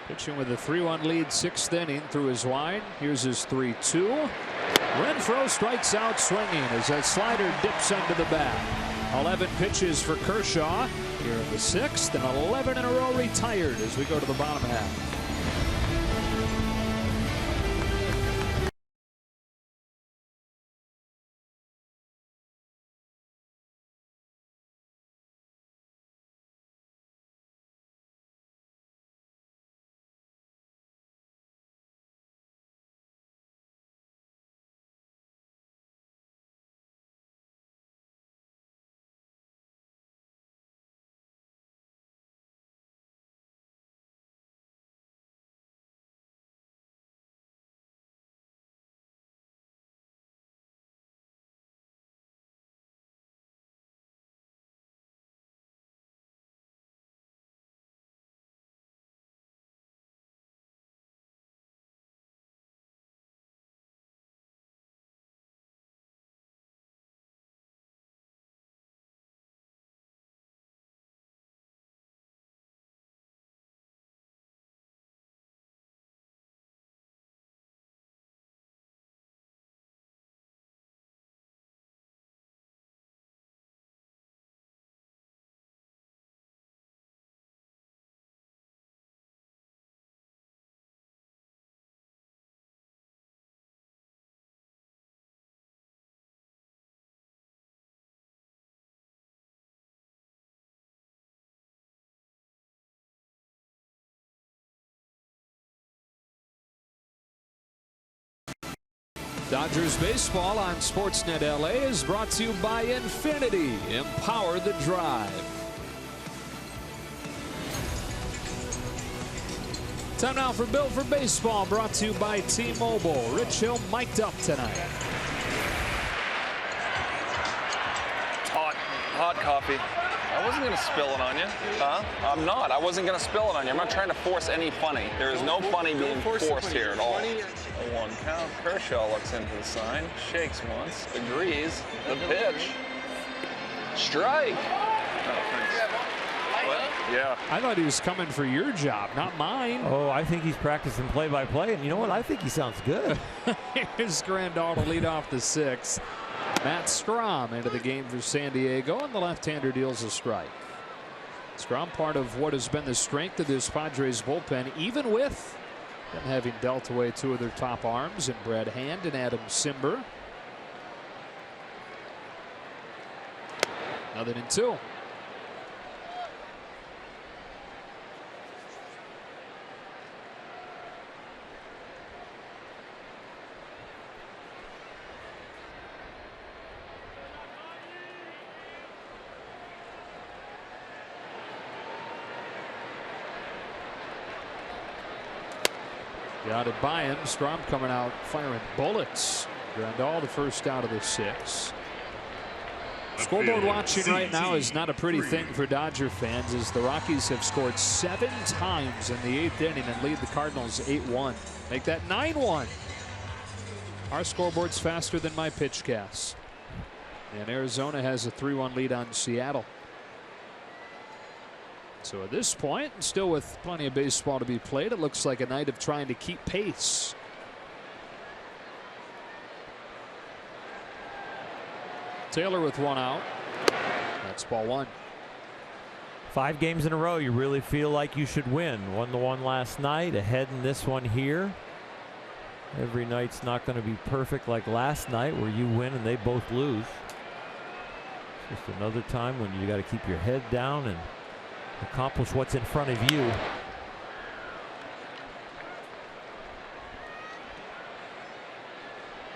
Pitching with a 3-1 lead, 6th inning through his wide. Here's his 3-2. Renfroe strikes out swinging as that slider dips under the bat. 11 pitches for Kershaw here in the 6th, and 11 in a row retired as we go to the bottom half. Dodgers baseball on Sportsnet LA is brought to you by Infinity. Empower the drive. Time now for Bill for Baseball, brought to you by T-Mobile. Rich Hill mic'd up tonight.
Hot coffee. I wasn't going to spill it on you. Huh? I'm not. I wasn't going to spill it on you. I'm not trying to force any funny. There is no funny being forced here at all. A 1 count. Kershaw looks into the sign, shakes once, agrees. The pitch. Strike. Oh, thanks. What? Yeah.
I thought he was coming for your job, not mine.
Oh, I think he's practicing play-by-play, and you know what? I think he sounds good.
Here's Grandal to lead off the 6th. Matt Strom into the game for San Diego, and the left-hander deals a strike. Strom, part of what has been the strength of this Padres bullpen, even with them having dealt away 2 of their top arms in Brad Hand and Adam Simber. 0-2. Got it by him. Strom coming out firing bullets. Grandal, the first out of the 6. Scoreboard watching right now is not a pretty thing for Dodger fans, as the Rockies have scored 7 times in the 8th inning and lead the Cardinals 8-1. Make that 9-1. Our scoreboard's faster than my pitch cast. And Arizona has a 3-1 lead on Seattle. So at this point, still with plenty of baseball to be played, it looks like a night of trying to keep pace. Taylor with 1 out. That's ball 1.
5 games in a row you really feel like you should win. Won the one last night, ahead in this one here. Every night's not going to be perfect like last night where you win and they both lose. It's just another time when you got to keep your head down and accomplish what's in front of you.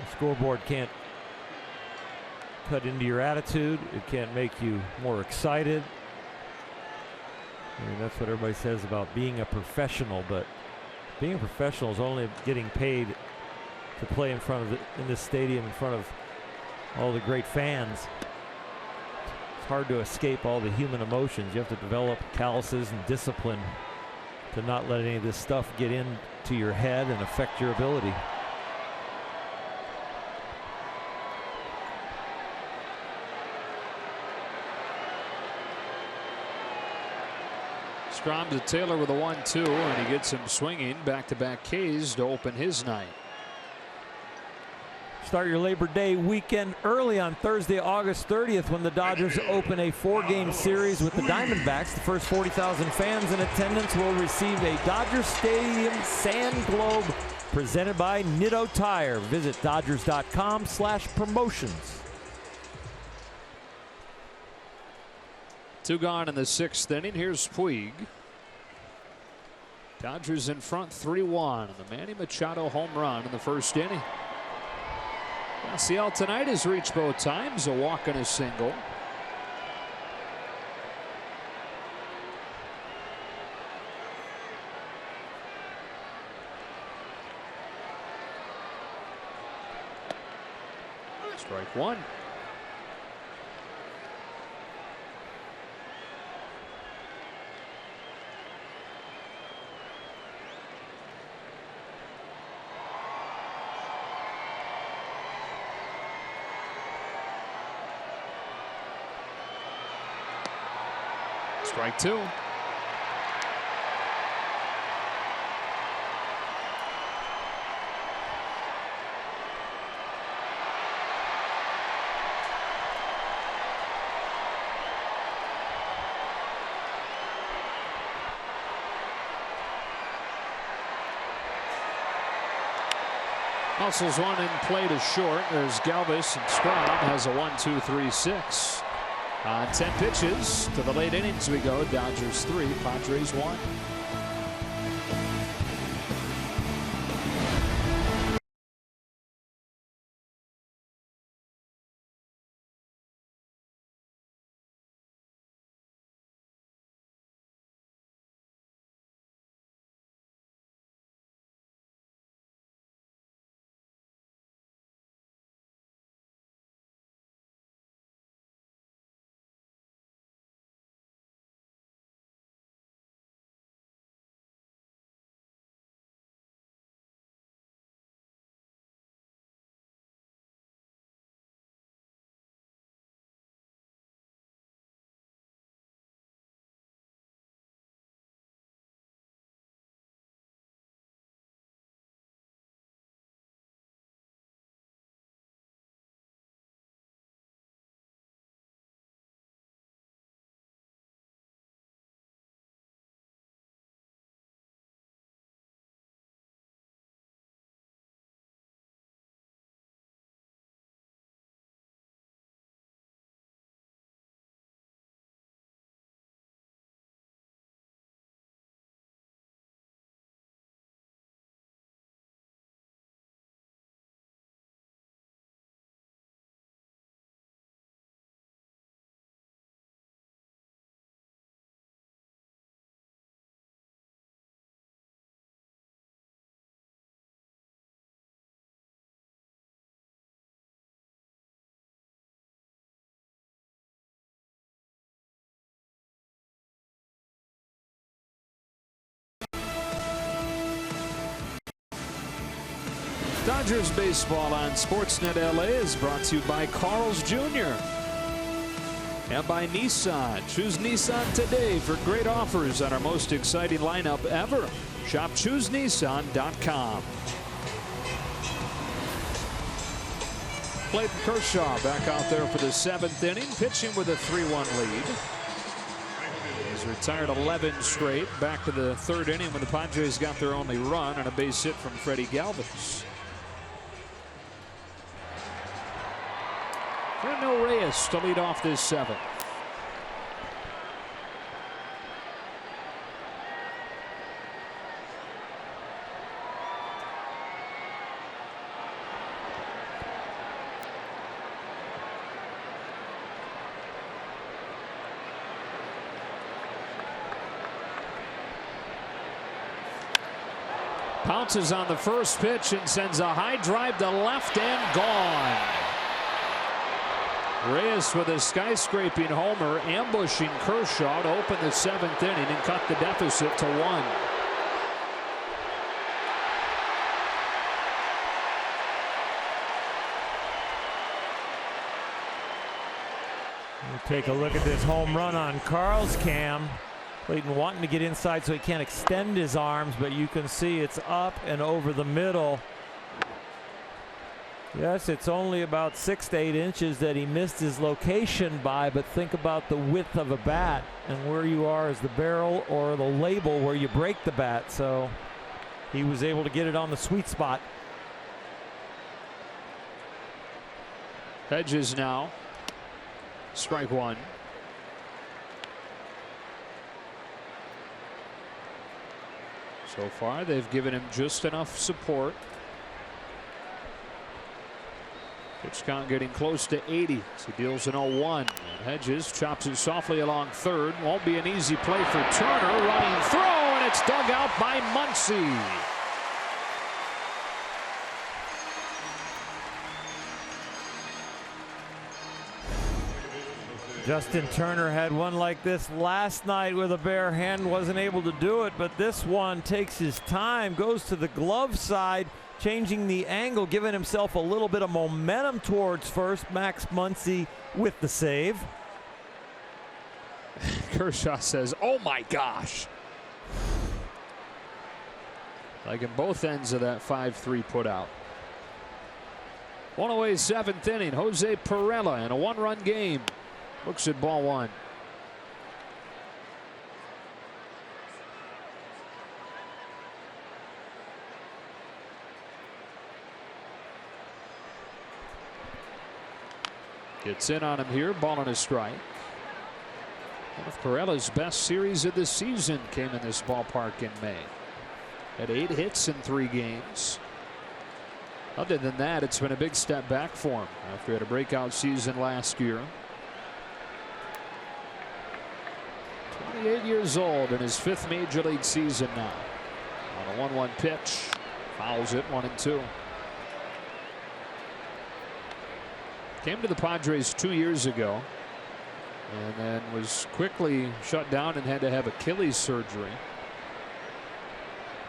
The scoreboard can't cut into your attitude. It can't make you more excited. I mean, that's what everybody says about being a professional, but being a professional is only getting paid to play in front of in this stadium in front of all the great fans. It's hard to escape all the human emotions. You have to develop calluses and discipline to not let any of this stuff get into your head and affect your ability.
Strom to Taylor with a 1-2, and he gets him swinging. Back-to-back Ks to open his night.
Start your Labor Day weekend early on Thursday, August 30th, when the Dodgers open a 4-game series with the Diamondbacks. The first 40,000 fans in attendance will receive a Dodger Stadium Sand Globe presented by Nitto Tire. Visit Dodgers.com/promotions.
2 gone in the 6th inning. Here's Puig. Dodgers in front 3-1. The Manny Machado home run in the 1st inning. Yasiel tonight has reached both times, a walk and a single. Strike 1. Strike 2. Hustles one and play to short. There's Galvis, and Strom has a 1-2-3-6. On 10 pitches to the late innings we go. Dodgers 3, Padres 1. Dodgers baseball on Sportsnet LA is brought to you by Carl's Jr. and by Nissan. Choose Nissan today for great offers on our most exciting lineup ever. Shop ChooseNissan.com. Clayton Kershaw back out there for the 7th inning, pitching with a 3-1 lead. He's retired 11 straight. Back to the 3rd inning when the Padres got their only run on a base hit from Freddie Galvis. Fernando Reyes to lead off this 7th. Pounces on the first pitch and sends a high drive to left and gone. Reyes with a skyscraping homer, ambushing Kershaw to open the 7th inning and cut the deficit to 1.
We'll take a look at this home run on Carl's cam. Clayton wanting to get inside so he can't extend his arms, but you can see it's up and over the middle. Yes, it's only about 6 to 8 inches that he missed his location by, but think about the width of a bat and where you are as the barrel or the label where you break the bat. So he was able to get it on the sweet spot.
Hedges now. Strike 1. So far, they've given him just enough support. Pitch count getting close to 80. So he deals an 0-1. Hedges chops it softly along 3rd. Won't be an easy play for Turner. Running throw, and it's dug out by Muncie.
Justin Turner had one like this last night with a bare hand, wasn't able to do it, but this one takes his time, goes to the glove side, changing the angle, giving himself a little bit of momentum towards first. Max Muncie with the save.
Kershaw says, "Oh my gosh." Like in both ends of that 5-3 put out. One away, 7th inning. Jose Perella in a 1-run game. Looks at ball 1. Gets in on him here. Ball on a strike. One of Perella's best series of the season came in this ballpark in May. Had 8 hits in 3 games. Other than that, it's been a big step back for him after he had a breakout season last year. 28 years old in his 5th major league season now. On a 1-1 pitch, fouls it 1-2. Came to the Padres 2 years ago and then was quickly shut down and had to have Achilles surgery.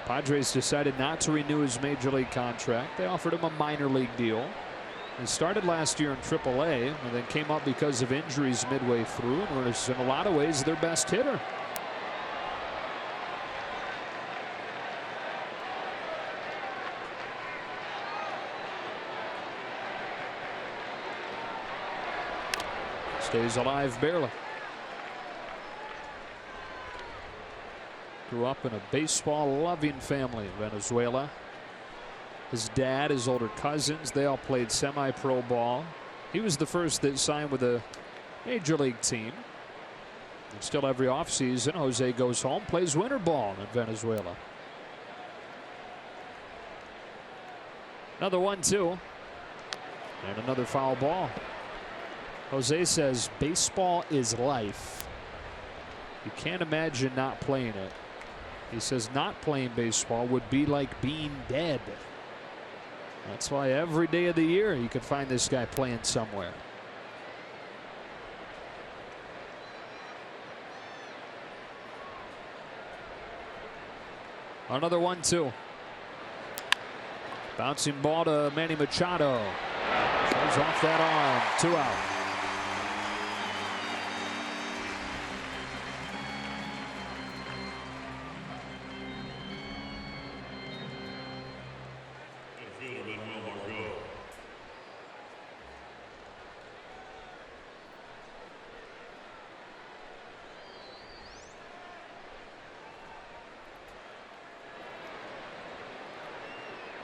Padres decided not to renew his major league contract. They offered him a minor league deal. He started last year in AAA and then came up because of injuries midway through and was in a lot of ways their best hitter. Stays alive barely. Grew up in a baseball-loving family in Venezuela. His dad, his older cousins, they all played semi-pro ball. He was the first that signed with a major league team. And still every offseason, Jose goes home, plays winter ball in Venezuela. Another 1-2. And another foul ball. Jose says baseball is life. You can't imagine not playing it. He says not playing baseball would be like being dead. That's why every day of the year you can find this guy playing somewhere. Another 1-2. Bouncing ball to Manny Machado. Goes off that arm. 2 out.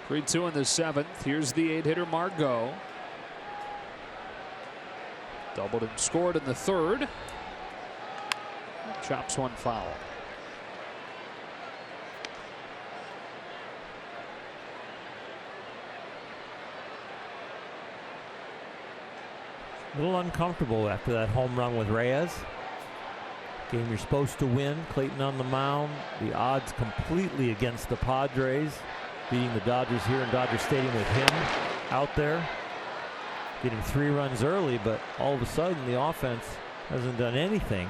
Three-2 in the 7th. Here's the 8-hitter Margot. Doubled and scored in the 3rd. Chops one foul.
A little uncomfortable after that home run with Reyes. Game you're supposed to win. Clayton on the mound. The odds completely against the Padres. Beating the Dodgers here in Dodger Stadium with him out there. Getting 3 runs early, but all of a sudden the offense hasn't done anything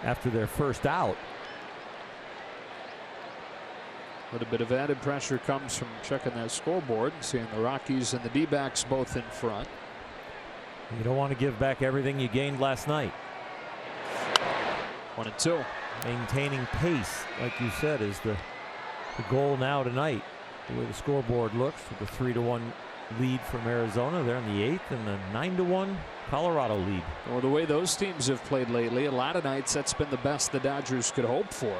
after their first out.
A little bit of added pressure comes from checking that scoreboard and seeing the Rockies and the D-backs both in front.
You don't want to give back everything you gained last night.
1-2.
Maintaining pace, like you said, is the goal now tonight. The way the scoreboard looks with the 3-1 lead from Arizona there in the 8th and the 9-1 Colorado lead.
Well, the way those teams have played lately, a lot of nights that's been the best the Dodgers could hope for.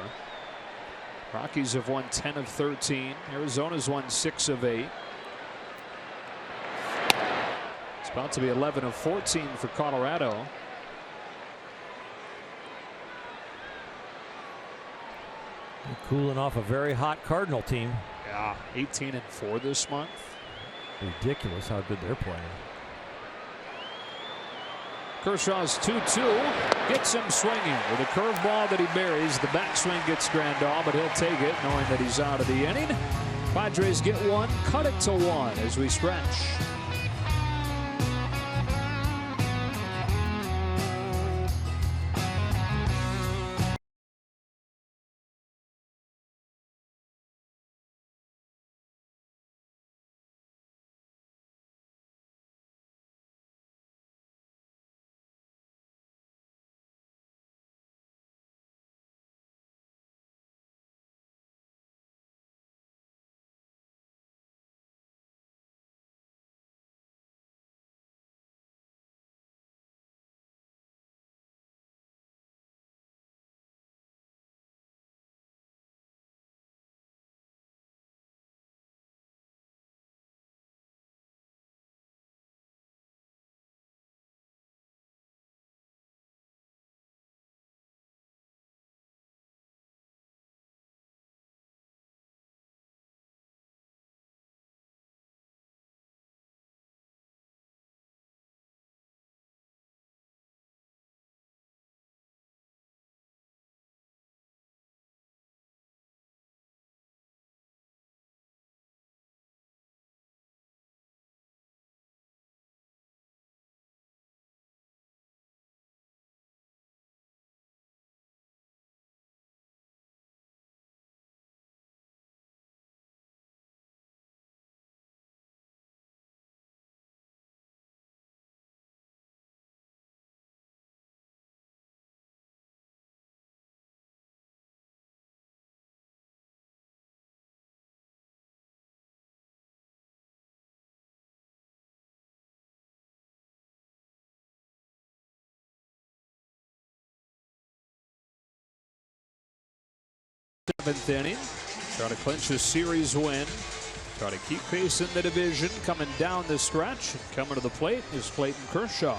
Rockies have won 10 of 13. Arizona's won 6 of 8. It's about to be 11 of 14 for Colorado.
They're cooling off a very hot Cardinal team.
Yeah, 18-4 this month.
Ridiculous how good they're playing.
Kershaw's 2-2 gets him swinging with a curveball that he buries. The backswing gets Grandal, but he'll take it knowing that he's out of the inning. Padres get 1, cut it to 1 as we stretch. Seventh inning. Try to clinch a series win. Try to keep pace in the division. Coming down the stretch and coming to the plate is Clayton Kershaw.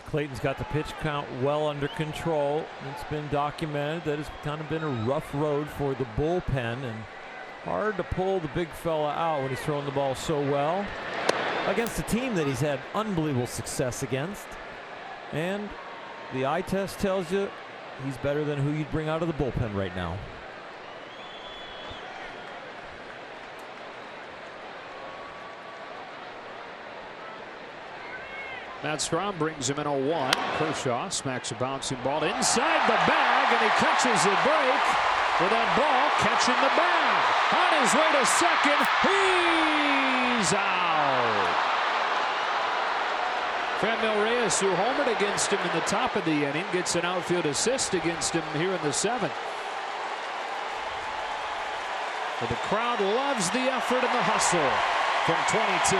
Clayton's got the pitch count well under control. It's been documented that it's kind of been a rough road for the bullpen and hard to pull the big fella out when he's throwing the ball so well against a team that he's had unbelievable success against. And the eye test tells you he's better than who you'd bring out of the bullpen right now.
Matt Strom brings him in 0-1. Kershaw smacks a bouncing ball inside the bag, and he catches a break. with that ball catching the bag. On his way to second, he's out. Franmil Reyes, who homered against him in the top of the inning, gets an outfield assist against him here in the 7th. But the crowd loves the effort and the hustle from 22.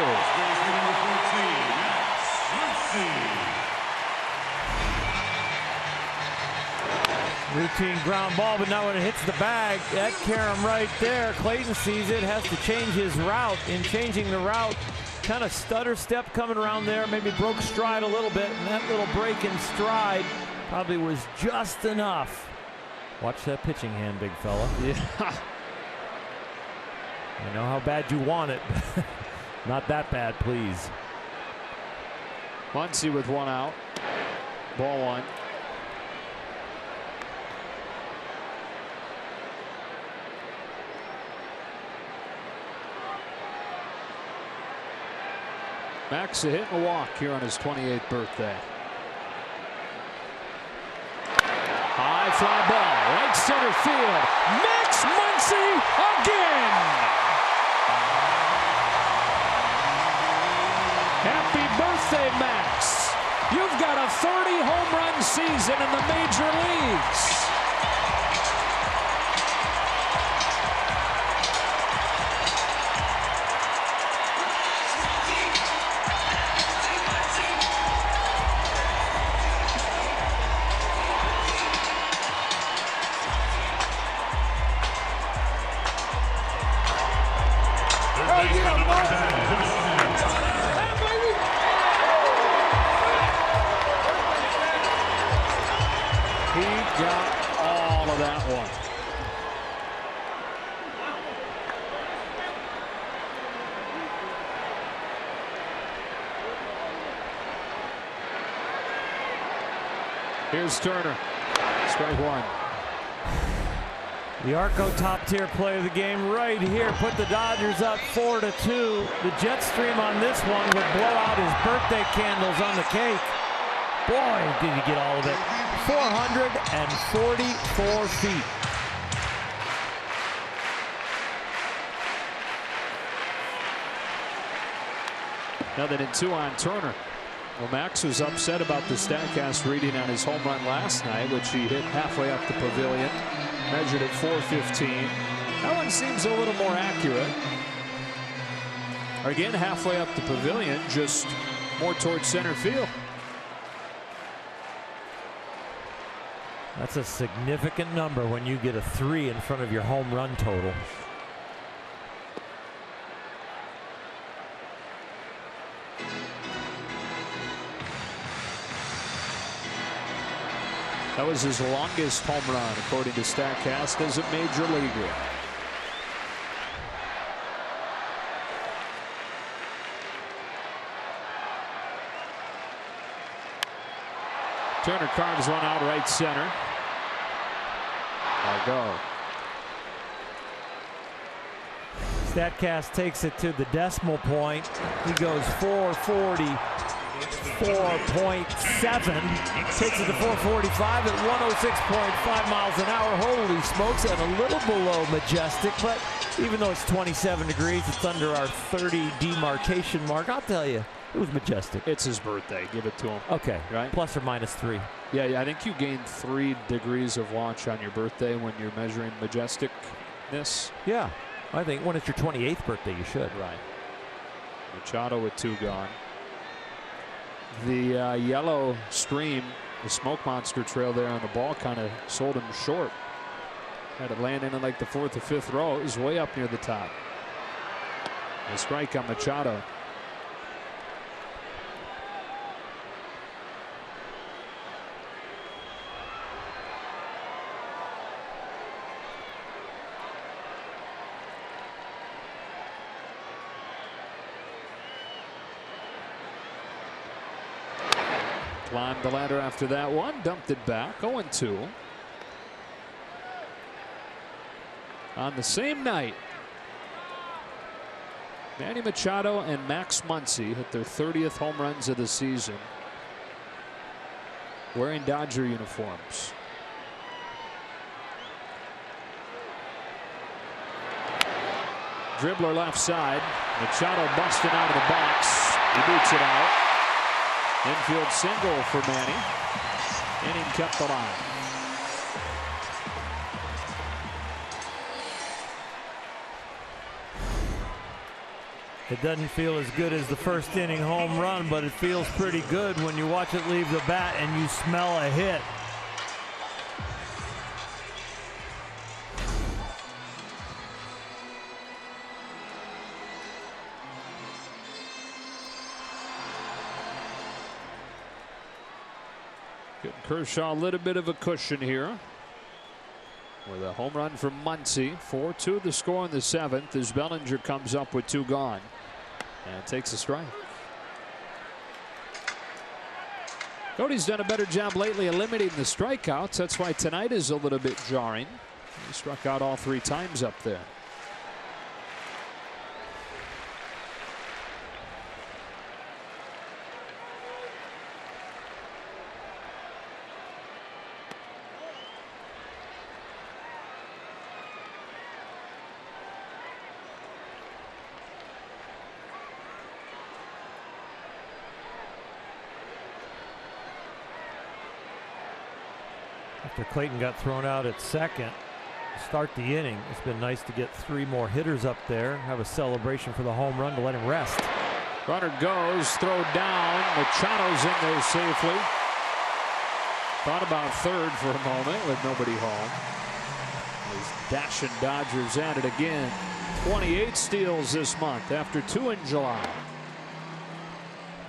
Routine ground ball, but now when it hits the bag, that carom right there, Clayton sees it, has to change his route. In changing the route, kind of stutter step coming around there, maybe broke stride a little bit, and that little break in stride probably was just enough. Watch that pitching hand, big fella.
Yeah.
I know how bad you want it. Not that bad, please.
Muncie with 1 out. Ball 1. Max a hit and a walk here on his 28th birthday. High fly ball, right center field. Max Muncie again. Happy birthday, Max. You've got a 30 home run season in the major leagues. He got all of that one. Here's Turner. Strike 1.
The Arco top-tier play of the game right here. Put the Dodgers up 4-2. The jet stream on this one would blow out his birthday candles on the cake. Boy, did he get all of it. 444 feet.
Nothing in 2 on Turner. Well, Max was upset about the StatCast reading on his home run last night, which he hit halfway up the pavilion. Measured at 415. That one seems a little more accurate. Again, halfway up the pavilion, just more towards center field.
That's a significant number when you get a 3 in front of your home run total.
That was his longest home run, according to StatCast, as a major leaguer. Turner carves one out right center. I'll go.
StatCast takes it to the decimal point. He goes 444.7. Takes it to 445 at 106.5 miles an hour. Holy smokes, and a little below majestic, but even though it's 27 degrees, it's under our 30 demarcation mark. I'll tell you, it was majestic.
It's his birthday. Give it to him.
Okay,
right?
Plus or minus 3.
Yeah, I think you gain 3 degrees of launch on your birthday when you're measuring majesticness.
Yeah, I think when it's your 28th birthday, you should.
Right. Machado with 2 gone. The yellow stream, the smoke monster trail there on the ball kind of sold him short. Had it land in like the 4th or 5th row. It was way up near the top. A strike on Machado. Climbed the ladder after that one, dumped it back, 0-2. On the same night, Manny Machado and Max Muncie hit their 30th home runs of the season wearing Dodger uniforms. dribbler left side. Machado busting out of the box. He beats it out. Infield single for Manny. Inning kept alive.
It doesn't feel as good as the first inning home run, but it feels pretty good when you watch it leave the bat and you smell a hit.
Give Kershaw a little bit of a cushion here with a home run from Muncie. 4-2 the score in the 7th as Bellinger comes up with 2 gone and takes a strike. Cody's done a better job lately eliminating the strikeouts. That's why tonight is a little bit jarring. He struck out all 3 times up there.
After Clayton got thrown out at second to start the inning, it's been nice to get 3 more hitters up there, have a celebration for the home run to let him rest.
Runner goes, throw down. Machado's in there safely. Thought about third for a moment with nobody home. These dashing Dodgers at it again. 28 steals this month after 2 in July.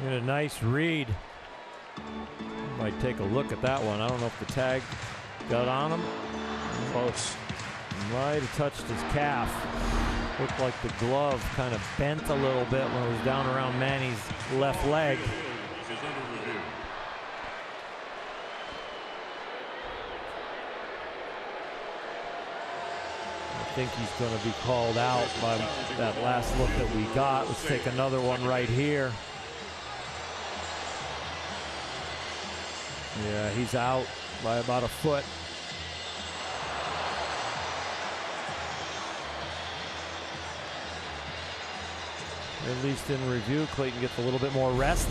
And a nice read. Might take a look at that one. I don't know if the tag got on him.
Close.
Might have touched his calf. Looked like the glove kind of bent a little bit when it was down around Manny's left leg. I think he's going to be called out by that last look that we got. Let's take another one right here. Yeah, he's out by about a foot. At least in review, Clayton gets a little bit more rest.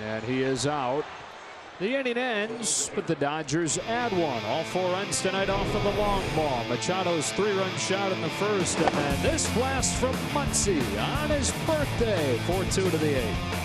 And he is out. The inning ends, but the Dodgers add 1. All 4 runs tonight off of the long ball. Machado's 3-run shot in the first, and then this blast from Muncie on his birthday. 4-2 to the 8th.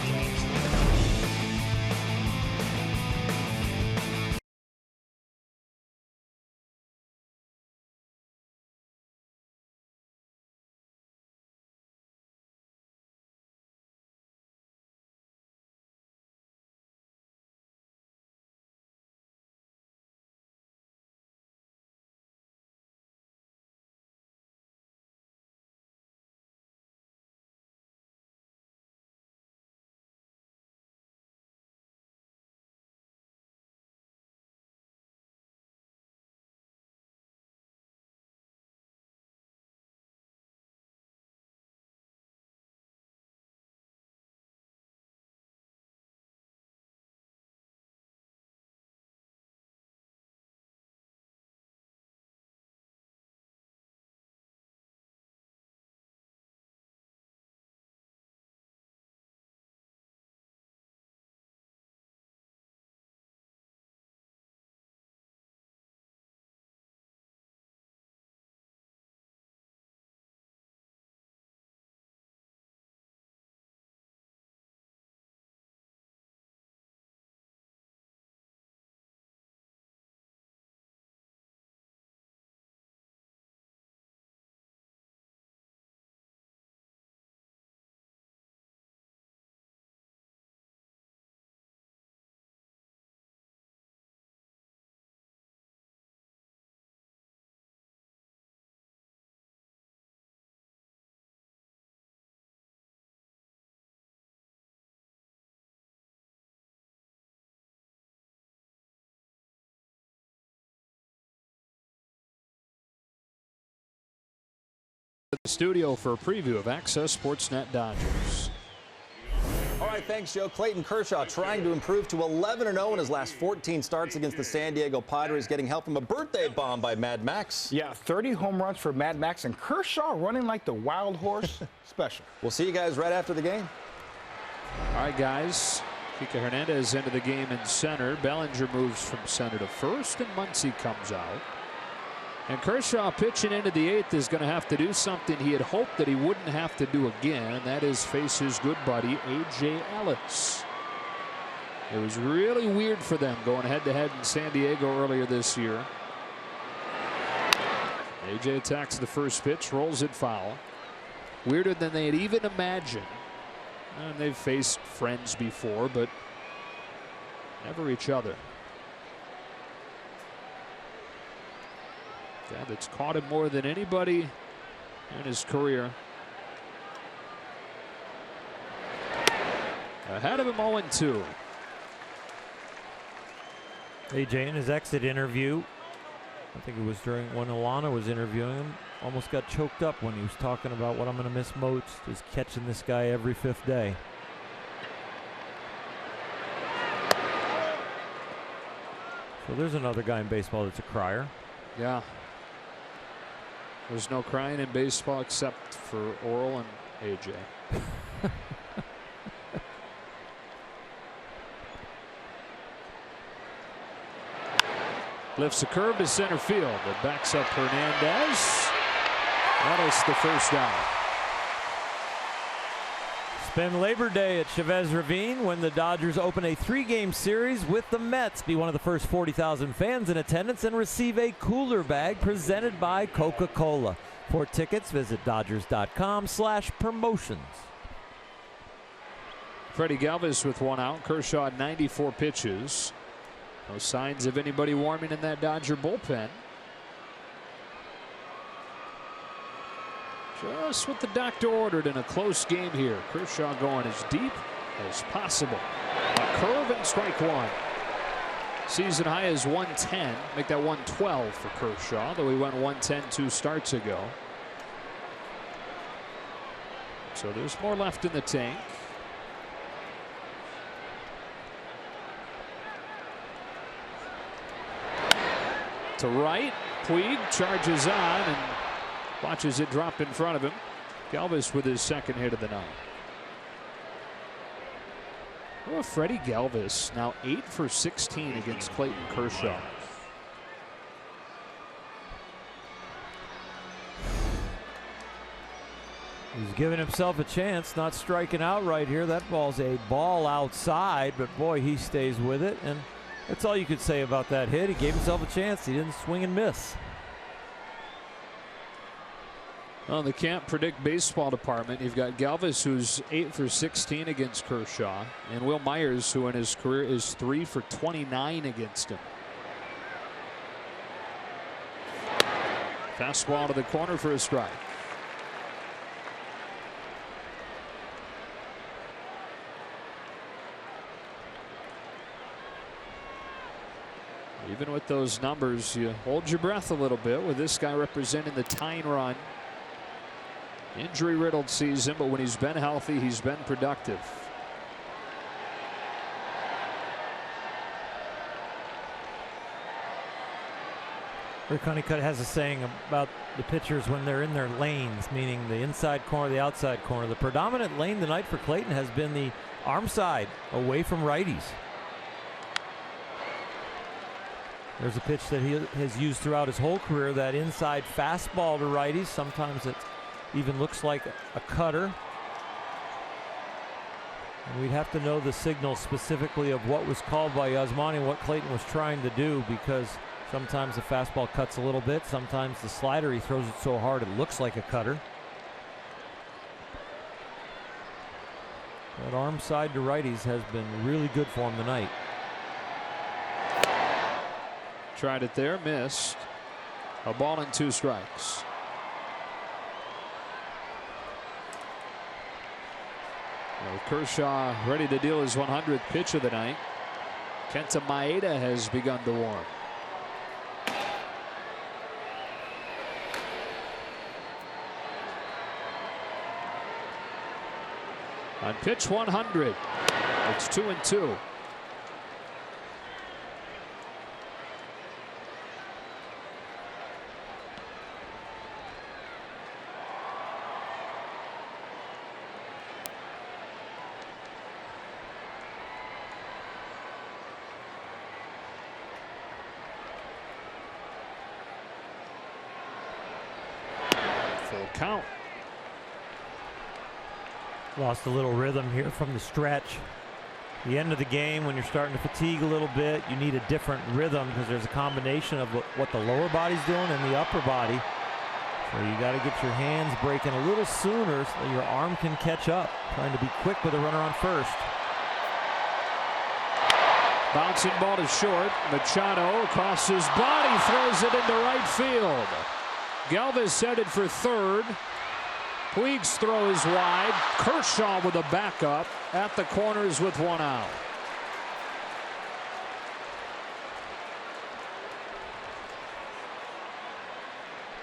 The studio for a preview of Access Sportsnet Dodgers.
All right. right, thanks, Joe. Clayton Kershaw trying to improve to 11-0 in his last 14 starts against the San Diego Padres, getting help from a birthday bomb by Mad Max.
Yeah, 30 home runs for Mad Max, and Kershaw running like the wild horse. Special.
We'll see you guys right after the game.
All right, guys. Kike Hernandez into the game in center. Bellinger moves from center to first, and Muncie comes out. And Kershaw pitching into the 8th is going to have to do something he had hoped that he wouldn't have to do again, and that is face his good buddy A.J. Ellis. It was really weird for them going head-to-head in San Diego earlier this year. A.J. attacks the first pitch, rolls it foul. Weirder than they had even imagined. And they've faced friends before, but never each other. Guy that's caught him more than anybody in his career. Ahead of him 0-2.
AJ in his exit interview, I think it was during when Alana was interviewing him, almost got choked up when he was talking about what I'm going to miss most is catching this guy every 5th day. So there's another guy in baseball that's a crier.
Yeah. There's no crying in baseball except for Oral and AJ. Lifts a curve to center field. That backs up Hernandez. That is the first down.
Spend Labor Day at Chavez Ravine when the Dodgers open a 3-game series with the Mets. Be one of the first 40,000 fans in attendance and receive a cooler bag presented by Coca-Cola. For tickets, visit Dodgers.com/promotions.
Freddie Galvis with 1 out. Kershaw 94 pitches. No signs of anybody warming in that Dodger bullpen. Just what the doctor ordered in a close game here. Kershaw going as deep as possible. A curve and strike one. Season high is 110. Make that 112 for Kershaw, though he went 110 2 starts ago. So there's more left in the tank. To right, Puig charges on and watches it drop in front of him. Galvis with his second hit of the night. Oh, Freddie Galvis now 8 for 16 against Clayton Kershaw.
He's giving himself a chance, not striking out right here. That ball's a ball outside, but boy, he stays with it. And that's all you could say about that hit. He gave himself a chance. He didn't swing and miss.
On the Can't Predict Baseball department, you've got Galvis, who's 8 for 16 against Kershaw, and Will Myers, who in his career is 3 for 29 against him. Fastball to the corner for a strike. Even with those numbers, you hold your breath a little bit with this guy representing the tying run. Injury-riddled season, but when he's been healthy, he's been productive.
Rick Honeycutt has a saying about the pitchers when they're in their lanes, meaning the inside corner, the outside corner. The predominant lane tonight for Clayton has been the arm side, away from righties. There's a pitch that he has used throughout his whole career, that inside fastball to righties. Sometimes it even looks like a cutter. And we'd have to know the signal specifically of what was called by Yasmani and what Clayton was trying to do, because sometimes the fastball cuts a little bit. Sometimes the slider, he throws it so hard it looks like a cutter. That arm side to righties has been really good for him tonight.
Tried it there, missed. A ball and 2 strikes. Well, Kershaw ready to deal his 100th pitch of the night. Kenta Maeda has begun to warm. On pitch 100, it's 2-2. Full count.
Lost a little rhythm here from the stretch. The end of the game, when you're starting to fatigue a little bit, you need a different rhythm because there's a combination of what the lower body's doing and the upper body. So you got to get your hands breaking a little sooner so that your arm can catch up. Trying to be quick with a runner on first.
Bouncing ball to short. Machado across his body, throws it into right field. Galvis headed for third. Puig's throw is wide. Kershaw with a backup at the corners with one out.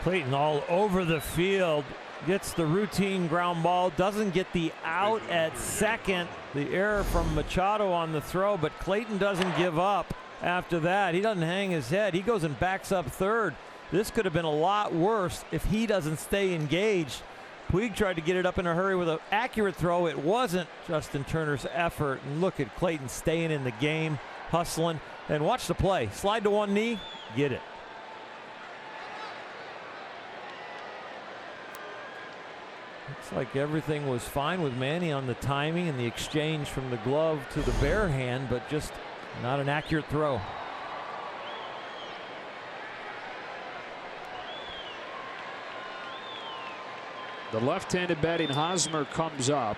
Clayton all over the field, gets the routine ground ball, doesn't get the out at second. The error from Machado on the throw, but Clayton doesn't give up after that. He doesn't hang his head. He goes and backs up third. This could have been a lot worse if he doesn't stay engaged. Puig tried to get it up in a hurry with an accurate throw. It wasn't Justin Turner's effort. And look at Clayton staying in the game, hustling. And watch the play. Slide to one knee, get it. Looks like everything was fine with Manny on the timing and the exchange from the glove to the bare hand, but just not an accurate throw.
The left-handed batting Hosmer comes up.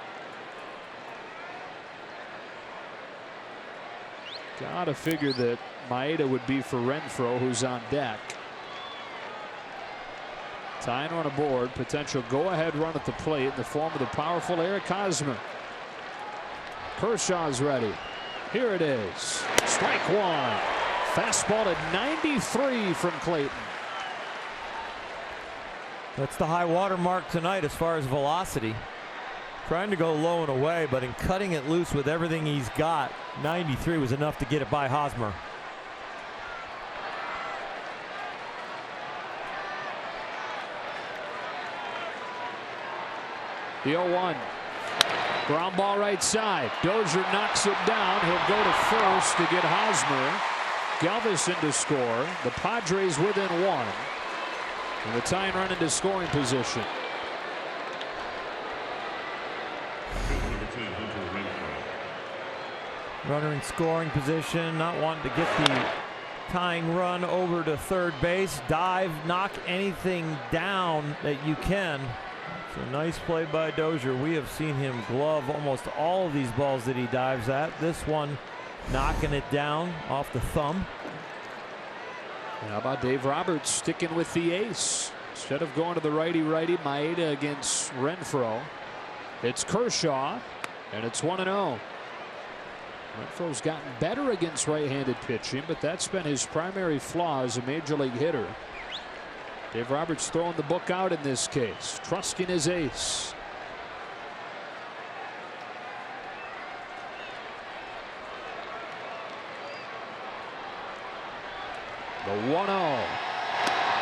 Gotta figure that Maeda would be for Renfroe, who's on deck. Tying on a board, potential go-ahead run at the plate in the form of the powerful Eric Hosmer. Kershaw's ready. Here it is. Strike one. Fastball at 93 from Clayton.
That's the high water mark tonight as far as velocity. Trying to go low and away, but in cutting it loose with everything he's got, 93 was enough to get it by Hosmer.
The 0-1. Ground ball right side. Dozier knocks it down. He'll go to first to get Hosmer. Galvis in to score. The Padres within one. And the tying run into scoring position.
Runner in scoring position, not wanting to get the tying run over to third base. Dive, knock anything down that you can. It's a nice play by Dozier. We have seen him glove almost all of these balls that he dives at. This one knocking it down off the thumb.
How about Dave Roberts sticking with the ace? Instead of going to the righty-righty, Maeda against Renfroe. It's Kershaw, and it's 1-0. Renfroe's gotten better against right-handed pitching, but that's been his primary flaw as a major league hitter. Dave Roberts throwing the book out in this case, trusting his ace. The 1-0.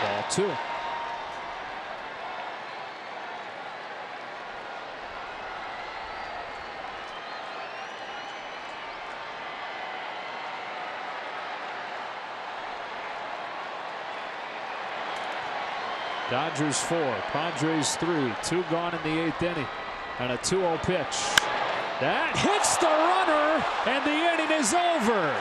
Ball two. Dodgers 4, Padres 3, 2 gone in the 8th inning, and a 2-0 pitch. That hits the runner, and the inning is over.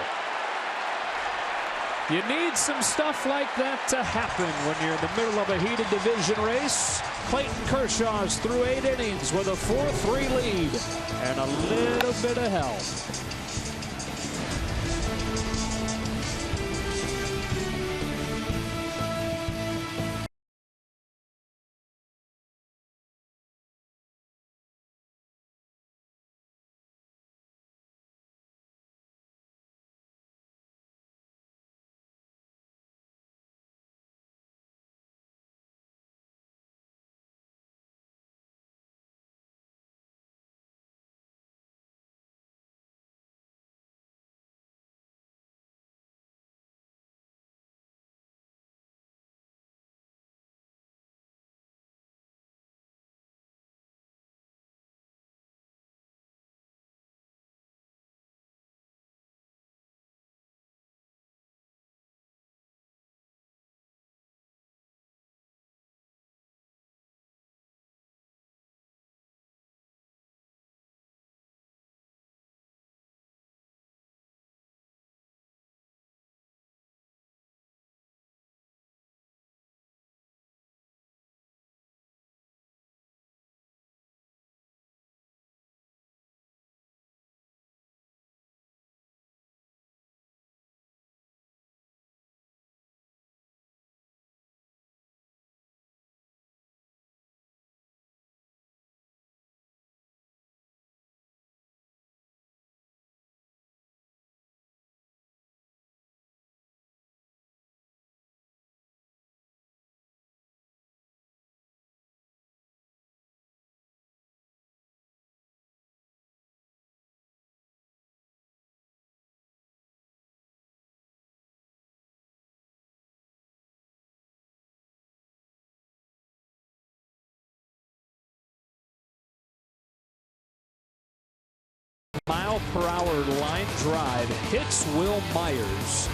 You need some stuff like that to happen when you're in the middle of a heated division race. Clayton Kershaw's through 8 innings with a 4-3 lead and a little bit of help. mile-per-hour line drive hits Will Myers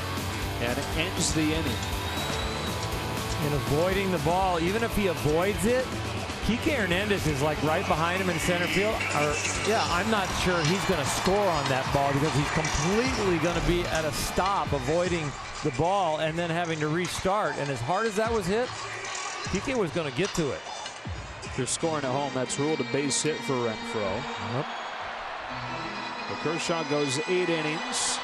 and ends the inning.
In avoiding the ball, even if he avoids it, Kike Hernandez is like right behind him in center field. I'm not sure he's going to score on that ball because he's completely going to be at a stop avoiding the ball and then having to restart. And as hard as that was hit, Kike was going to get to it.
If you're scoring at home, that's ruled a base hit for Renfroe.
Yep.
But Kershaw goes 8 innings.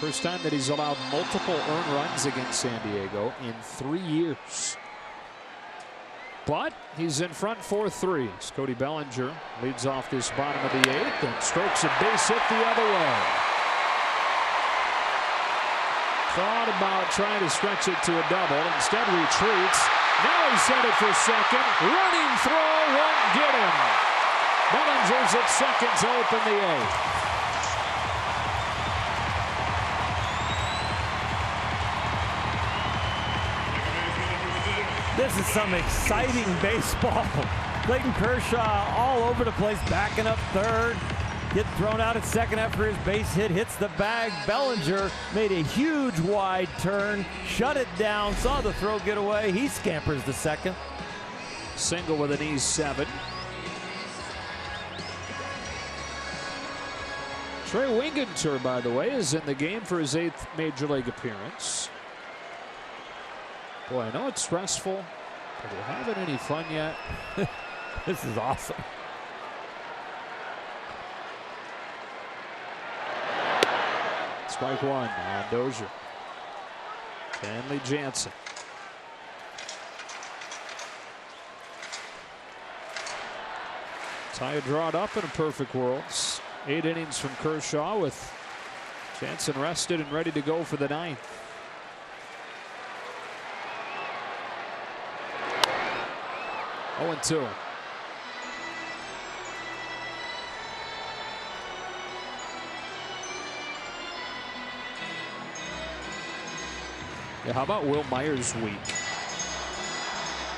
First time that he's allowed multiple earned runs against San Diego in 3 years. But he's in front 4-3. Cody Bellinger leads off this bottom of the 8th and strokes a base hit the other way. Thought about trying to stretch it to a double. Instead retreats. Now he's headed for second. Running throw won't get him. Bellinger's at second to open the 8th.
This is some exciting baseball. Clayton Kershaw all over the place, backing up third. Get thrown out at second after his base hit hits the bag. Bellinger made a huge wide turn, shut it down, saw the throw get away. He scampers to second.
Single with an E7. Trey Wingentur, by the way, is in the game for his 8th Major League appearance. Boy, I know it's stressful, but we're having any fun yet.
This is awesome.
Strike one on Dozier. Kenley Jansen. Tie drawn up in a perfect world. 8 innings from Kershaw with Jansen rested and ready to go for the 9th. Oh, 2. Yeah, how about Will Myers' week?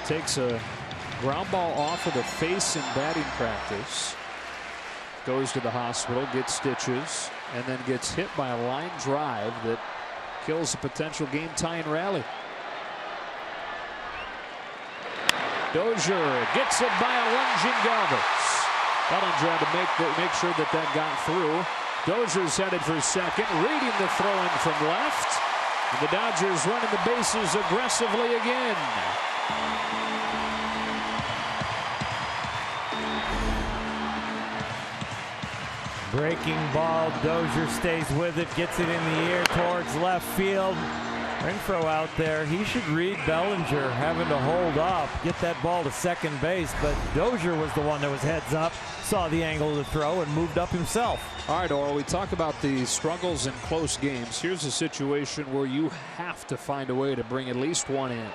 Takes a ground ball off of the face in batting practice. Goes to the hospital, gets stitches, and then gets hit by a line drive that kills a potential game-tying rally. Dozier gets it by a lunging Galvis. Bellinger had to make sure that got through. Dozier's headed for second, reading the throw-in from left. And the Dodgers running the bases aggressively again.
Breaking ball, Dozier stays with it, gets it in the air towards left field. Renfroe out there, he should read Bellinger having to hold up, get that ball to second base, but Dozier was the one that was heads up, saw the angle of the throw, and moved up himself.
All right, Oral, we talk about the struggles in close games. Here's a situation where you have to find a way to bring at least one in.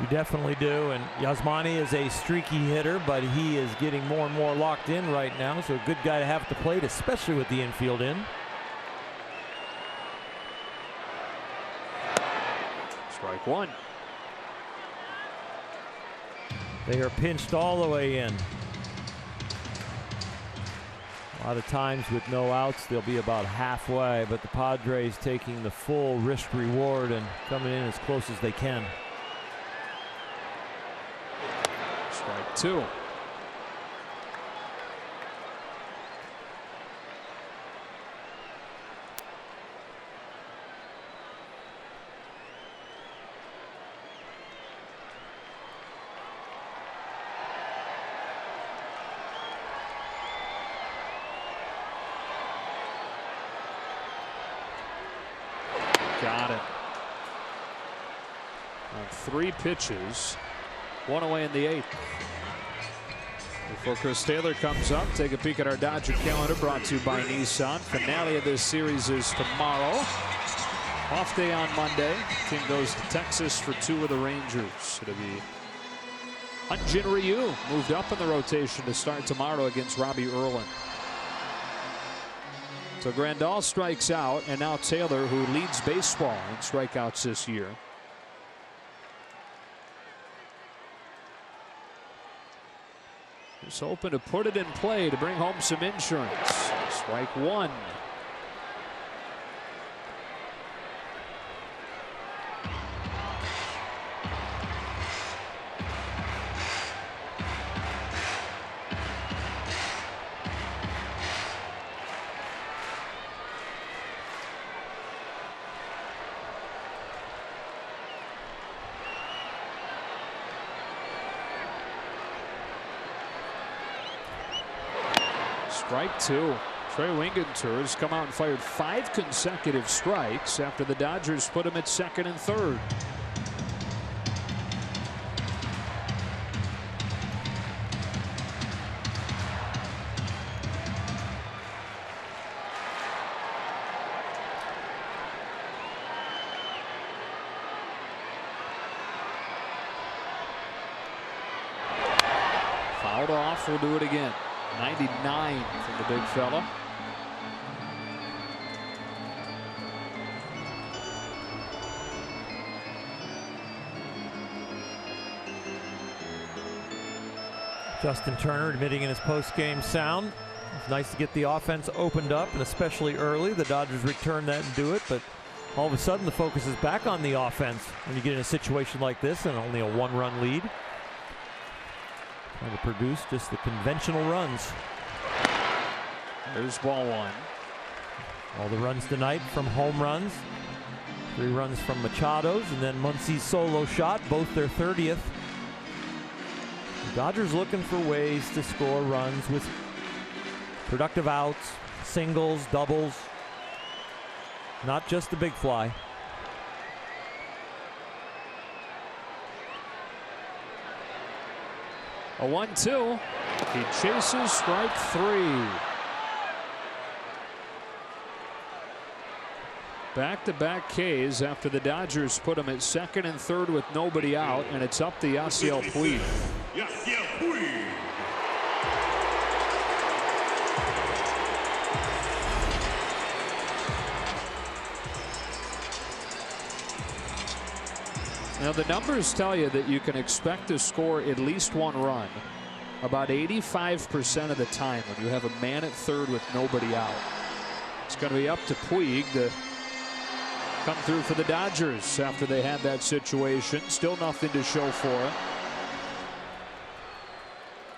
You definitely do, and Yasmani is a streaky hitter, but he is getting more and more locked in right now, so a good guy to have at the plate, especially with the infield in.
Strike one.
They are pinched all the way in. A lot of times with no outs, they'll be about halfway, but the Padres taking the full risk reward and coming in as close as they can.
Strike two. Got it. On 3 pitches, 1 away in the 8th. Before Chris Taylor comes up, take a peek at our Dodger calendar brought to you by Nissan. Finale of this series is tomorrow. Off day on Monday. Team goes to Texas for 2 of the Rangers. It'll be Hyun-Jin Ryu moved up in the rotation to start tomorrow against Robbie Erlin. So Grandal strikes out, and now Taylor, who leads baseball in strikeouts this year. Just hoping to put it in play to bring home some insurance. Strike one. Strike two. Trey Wingenter has come out and fired 5 consecutive strikes after the Dodgers put him at second and third. Fouled off. We'll do it again. 99 from the big fella.
Justin Turner admitting in his post-game sound, it's nice to get the offense opened up, and especially early. The Dodgers return that and do it, but all of a sudden the focus is back on the offense when you get in a situation like this and only a 1-run lead. Trying to produce just the conventional runs.
There's ball one.
All the runs tonight from home runs. 3 runs from Machado's, and then Muncie's solo shot, both their 30th. The Dodgers looking for ways to score runs with productive outs, singles, doubles. Not just the big fly.
A 1-2. He chases strike 3. Back-to-back Ks after the Dodgers put him at second and third with nobody out, and it's up to Yasiel Puig.
Yasiel Puig.
Now the numbers tell you that you can expect to score at least 1 run about 85% of the time when you have a man at third with nobody out. It's going to be up to Puig to come through for the Dodgers after they had that situation. Still nothing to show for it.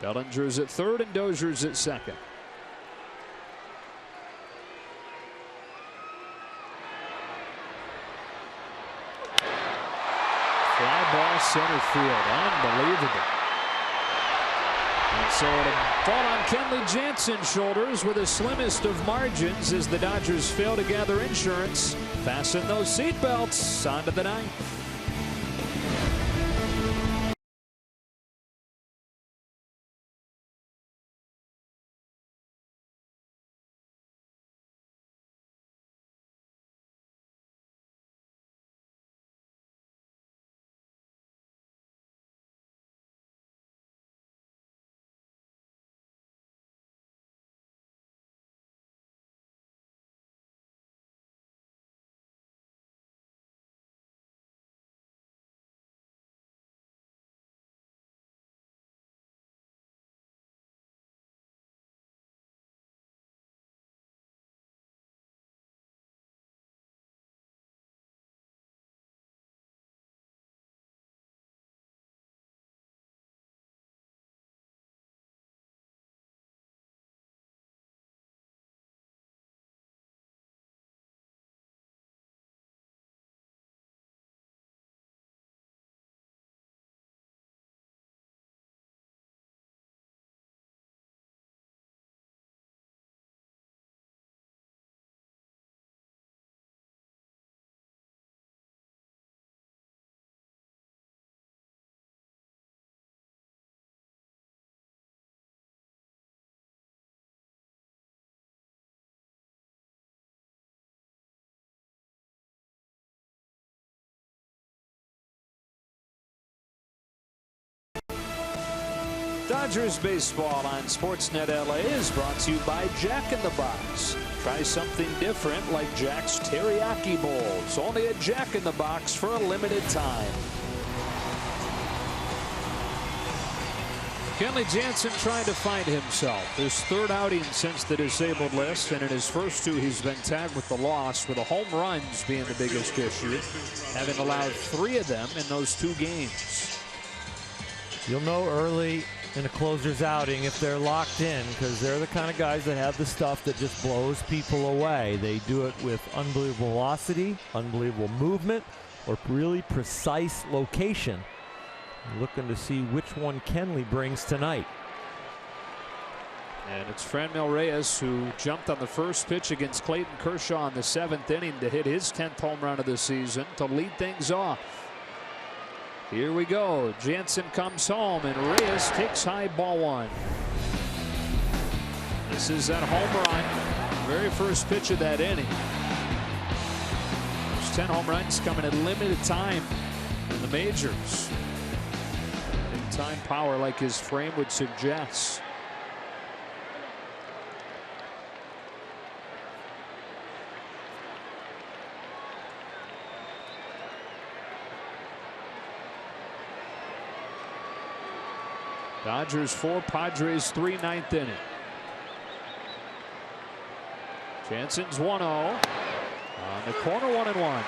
Bellinger's at third and Dozier's at second. Fly ball center field. Unbelievable. And so it'll fall on Kenley Jansen's shoulders with the slimmest of margins as the Dodgers fail to gather insurance. Fasten those seatbelts. On to the ninth. Dodgers baseball on Sportsnet LA is brought to you by Jack in the Box. Try something different like Jack's Teriyaki Bowls. Only at Jack in the Box for a limited time. Kenley Jansen trying to find himself. His third outing since the disabled list, and in his first two he's been tagged with the loss, with the home runs being the biggest issue, having allowed 3 of them in those 2 games.
You'll know early in a closer's outing if they're locked in, because they're the kind of guys that have the stuff that just blows people away. They do it with unbelievable velocity, unbelievable movement, or really precise location. Looking to see which one Kenley brings tonight.
And it's Franmil Reyes who jumped on the first pitch against Clayton Kershaw in the 7th inning to hit his 10th home run of the season to lead things off. Here we go. Jansen comes home and Reyes takes high, ball 1. This is that home run. Very first pitch of that inning. There's 10 home runs coming at limited time in the majors. Time power like his frame would suggest. Dodgers 4, Padres 3, 9th inning. Jansen's 1-0 on the corner, 1-1.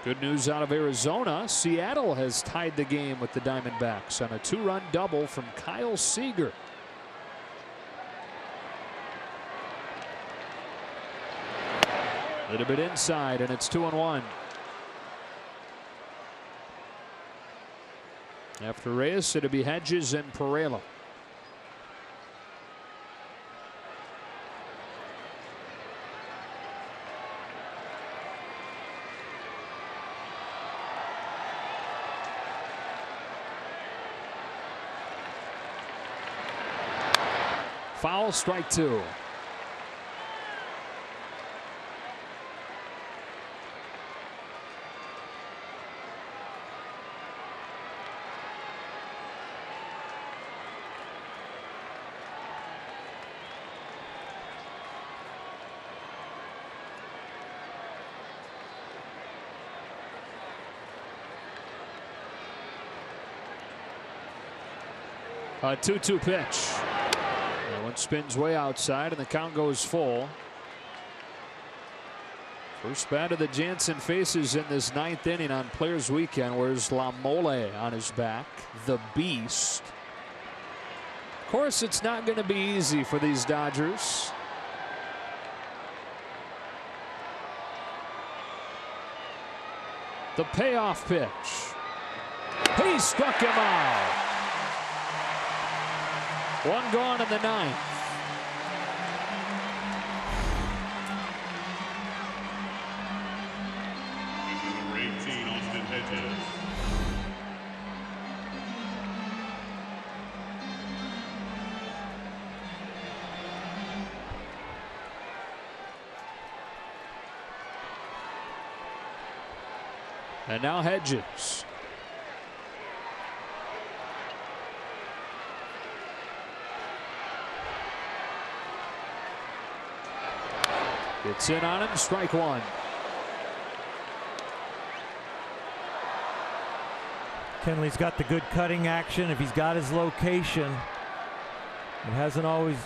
Good news out of Arizona. Seattle has tied the game with the Diamondbacks on a 2-run double from Kyle Seager. A little bit inside, and it's 2-1. After Reyes, it'll be Hedges and Pereira. Foul, strike 2. A 2-2 pitch. That one spins way outside, and the count goes full. First batter that Jansen faces in this 9th inning on Players Weekend wears La Mole on his back, the Beast. Of course, it's not going to be easy for these Dodgers. The payoff pitch. He struck him out. One gone in the 9th.
Number 18, Austin Hedges.
And now Hedges. It's in on him, strike 1.
Kenley's got the good cutting action. If he's got his location, it hasn't always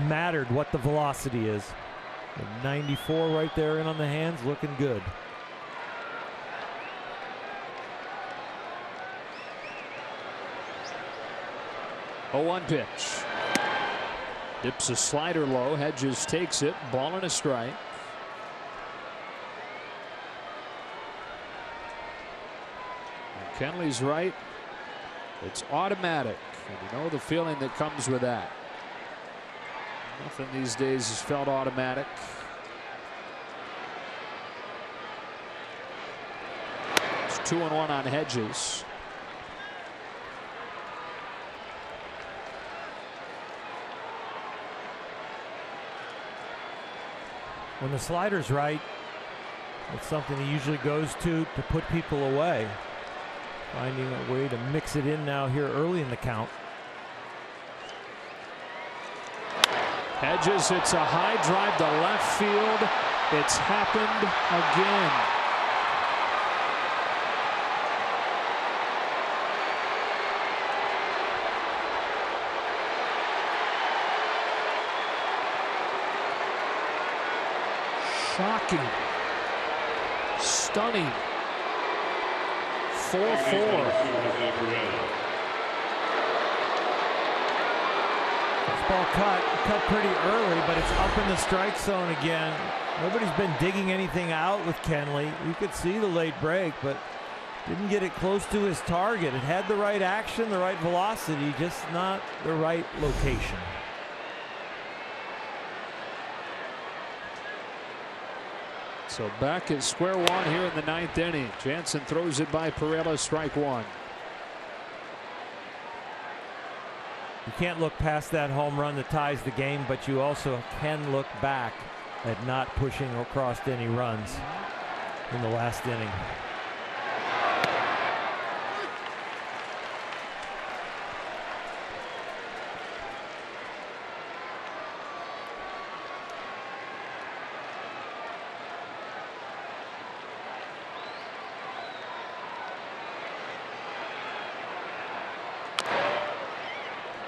mattered what the velocity is. The 94 right there in on the hands, looking good.
Oh, 1 pitch. Dips a slider low. Hedges takes it. Ball and a strike. And Kenley's right. It's automatic. And you know the feeling that comes with that. Nothing these days is felt automatic. It's 2-1 on Hedges.
When the slider's right, it's something he usually goes to put people away. Finding a way to mix it in now here early in the count.
Hedges hits a high drive to left field. It's happened again. Shocking. Stunning. 4-4.
Ball cut pretty early, but it's up in the strike zone again. Nobody's been digging anything out with Kenley. You could see the late break, but didn't get it close to his target. It had the right action, the right velocity, just not the right location.
So back at square one here in the 9th inning. Jansen throws it by Perella, strike one.
You can't look past that home run that ties the game, but you also can look back at not pushing across any runs in the last inning.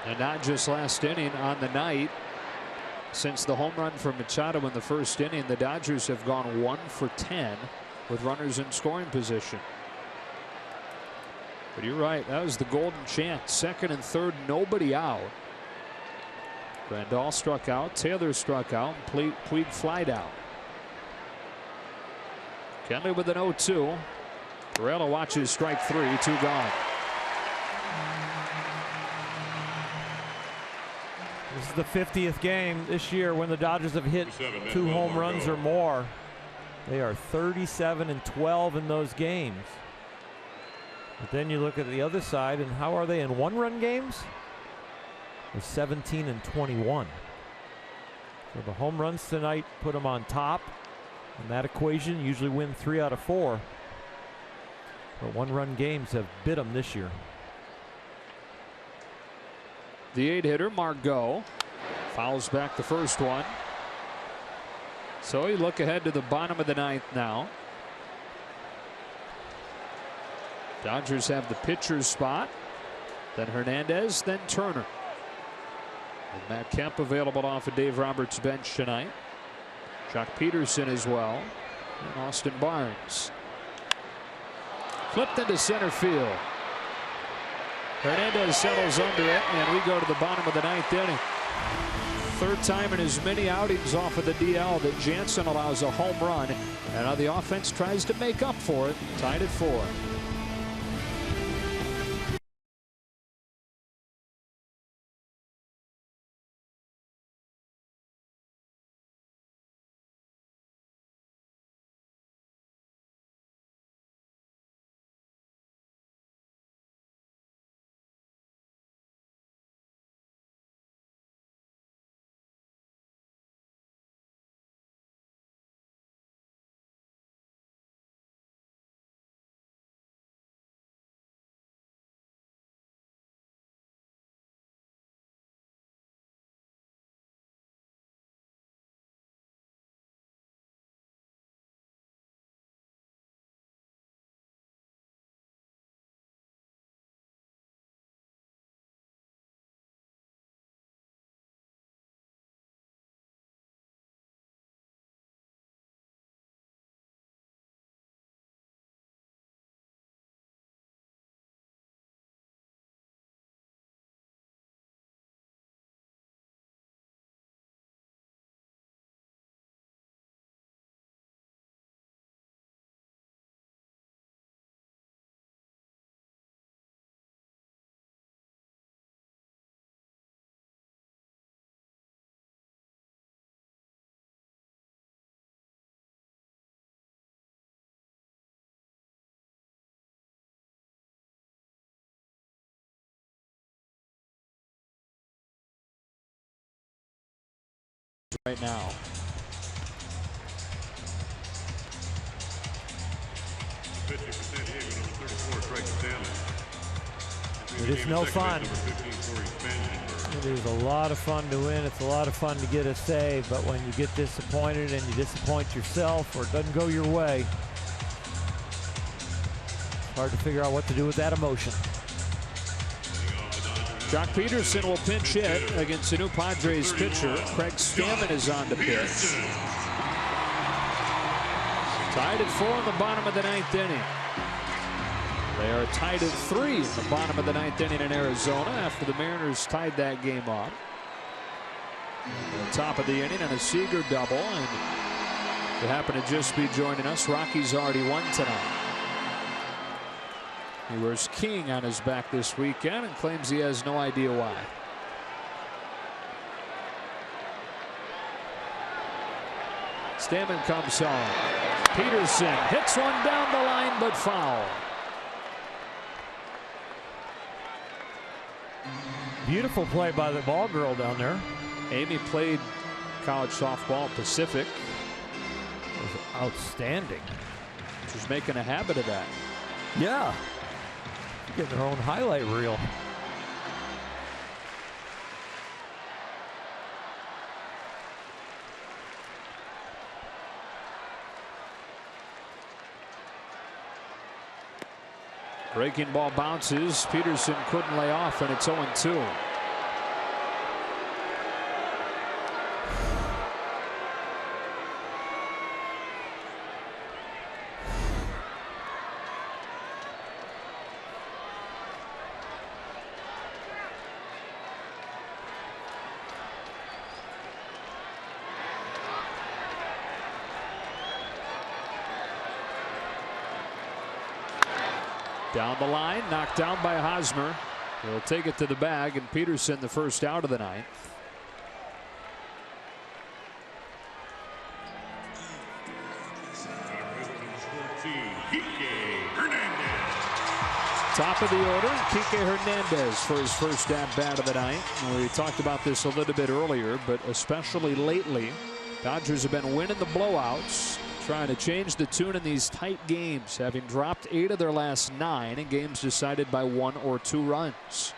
And not just last inning, on the night. Since the home run from Machado in the first inning, the Dodgers have gone 1 for 10 with runners in scoring position. But you're right, that was the golden chance. Second and third, nobody out. Grandal struck out, Taylor struck out, and Puig flied out. Kenley with an 0-2. Perella watches strike three, 2 gone.
This is the 50th game this year when the Dodgers have hit 2 home runs or more. They are 37-12 in those games. But then you look at the other side, and how are they in 1-run games? They're 17-21. So the home runs tonight put them on top. In that equation, usually win 3 out of 4. But 1-run games have bit them this year.
The 8-hitter, Margot, fouls back the first one. So you look ahead to the bottom of the 9th now. Dodgers have the pitcher's spot, then Hernandez, then Turner. And Matt Kemp available off of Dave Roberts' bench tonight. Jock Peterson as well, and Austin Barnes. Flipped into center field. Hernandez settles under it, and we go to the bottom of the 9th inning. Third time in as many outings off of the DL that Jansen allows a home run, and now the offense tries to make up for it, tied at 4. Right now.
It is no fun. It is a lot of fun to win. It's a lot of fun to get a save, but when you get disappointed and you disappoint yourself or it doesn't go your way, it's hard to figure out what to do with that emotion.
Jock Peterson will pinch hit against the new Padres pitcher. Craig Stammen is on the pitch. Tied at 4 in the bottom of the 9th inning. They are tied at 3 in the bottom of the 9th inning in Arizona after the Mariners tied that game up. The top of the inning and a Seager double. And if you happen to just be joining us, Rocky's already won tonight. He wears King on his back this weekend and claims he has no idea why. Stammen comes home. Peterson hits one down the line, but foul.
Beautiful play by the ball girl down there.
Amy played college softball at Pacific.
It was outstanding.
She's making a habit of that.
Yeah. Getting her own highlight reel.
Breaking ball bounces. Peterson couldn't lay off, and it's 0-2. Down the line, knocked down by Hosmer. He'll take it to the bag, and Peterson the first out of the 9th. Top of the order, Kike Hernandez for his first at-bat of the night. We talked about this a little bit earlier, but especially lately, Dodgers have been winning the blowouts, trying to change the tune in these tight games, having dropped 8 of their last 9 in games decided by 1 or 2 runs.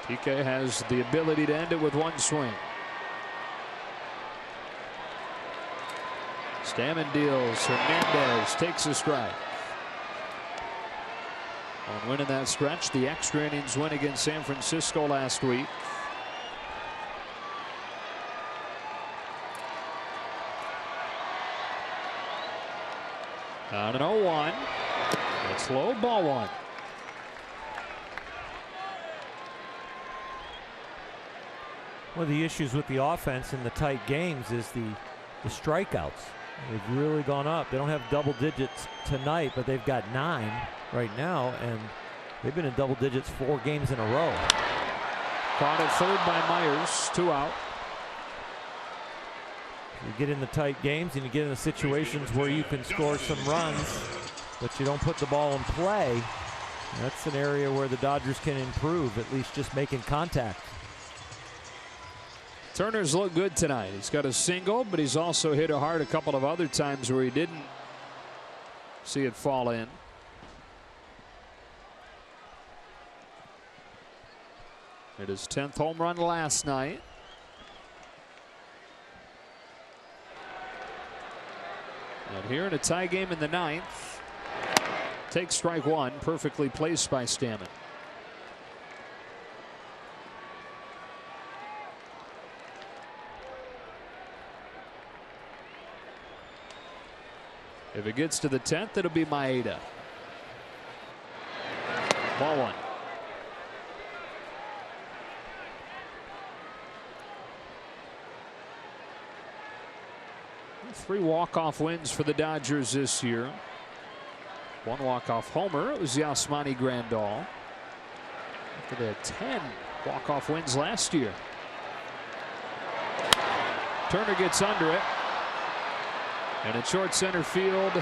TK has the ability to end it with one swing. Stammen deals. Hernandez takes a strike. On winning that stretch, the extra innings win against San Francisco last week. On an 0-1. It's low, ball 1.
One of the issues with the offense in the tight games is the strikeouts. They've really gone up. They don't have double digits tonight, but they've got 9 right now, and they've been in double digits 4 games in a row.
Caught at third by Myers, 2 out.
You get in the tight games and you get in the situations where you can score some runs, but you don't put the ball in play. That's an area where the Dodgers can improve, at least just making contact.
Turner's looked good tonight. He's got a single, but he's also hit it hard a couple of other times where he didn't see it fall in. It is 10th home run last night. And here in a tie game in the 9th, takes strike 1, perfectly placed by Stammen. If it gets to the 10th, it'll be Maeda. Ball 1. Three walk-off wins for the Dodgers this year. 1 walk-off homer. It was Yasmani Grandal. After they had 10 walk-off wins last year. Turner gets under it. And at short center field,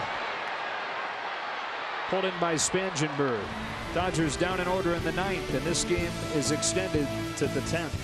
pulled in by Spangenberg. Dodgers down in order in the 9th, and this game is extended to the 10th.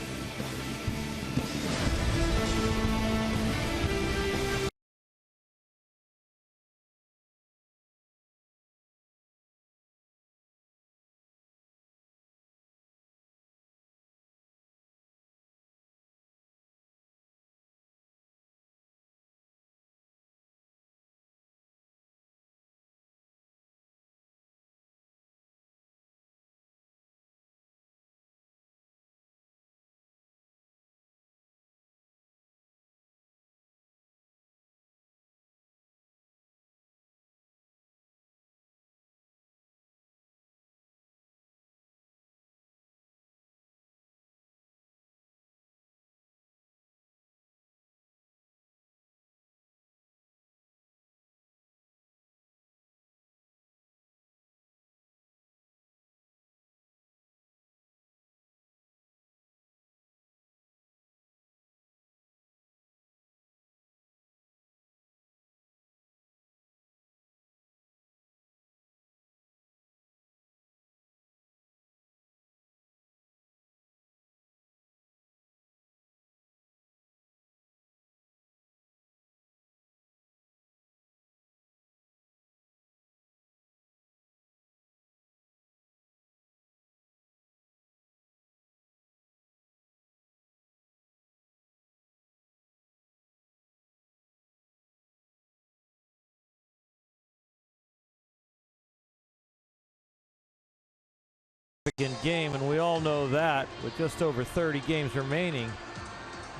significant game, and we all know that with just over 30 games remaining,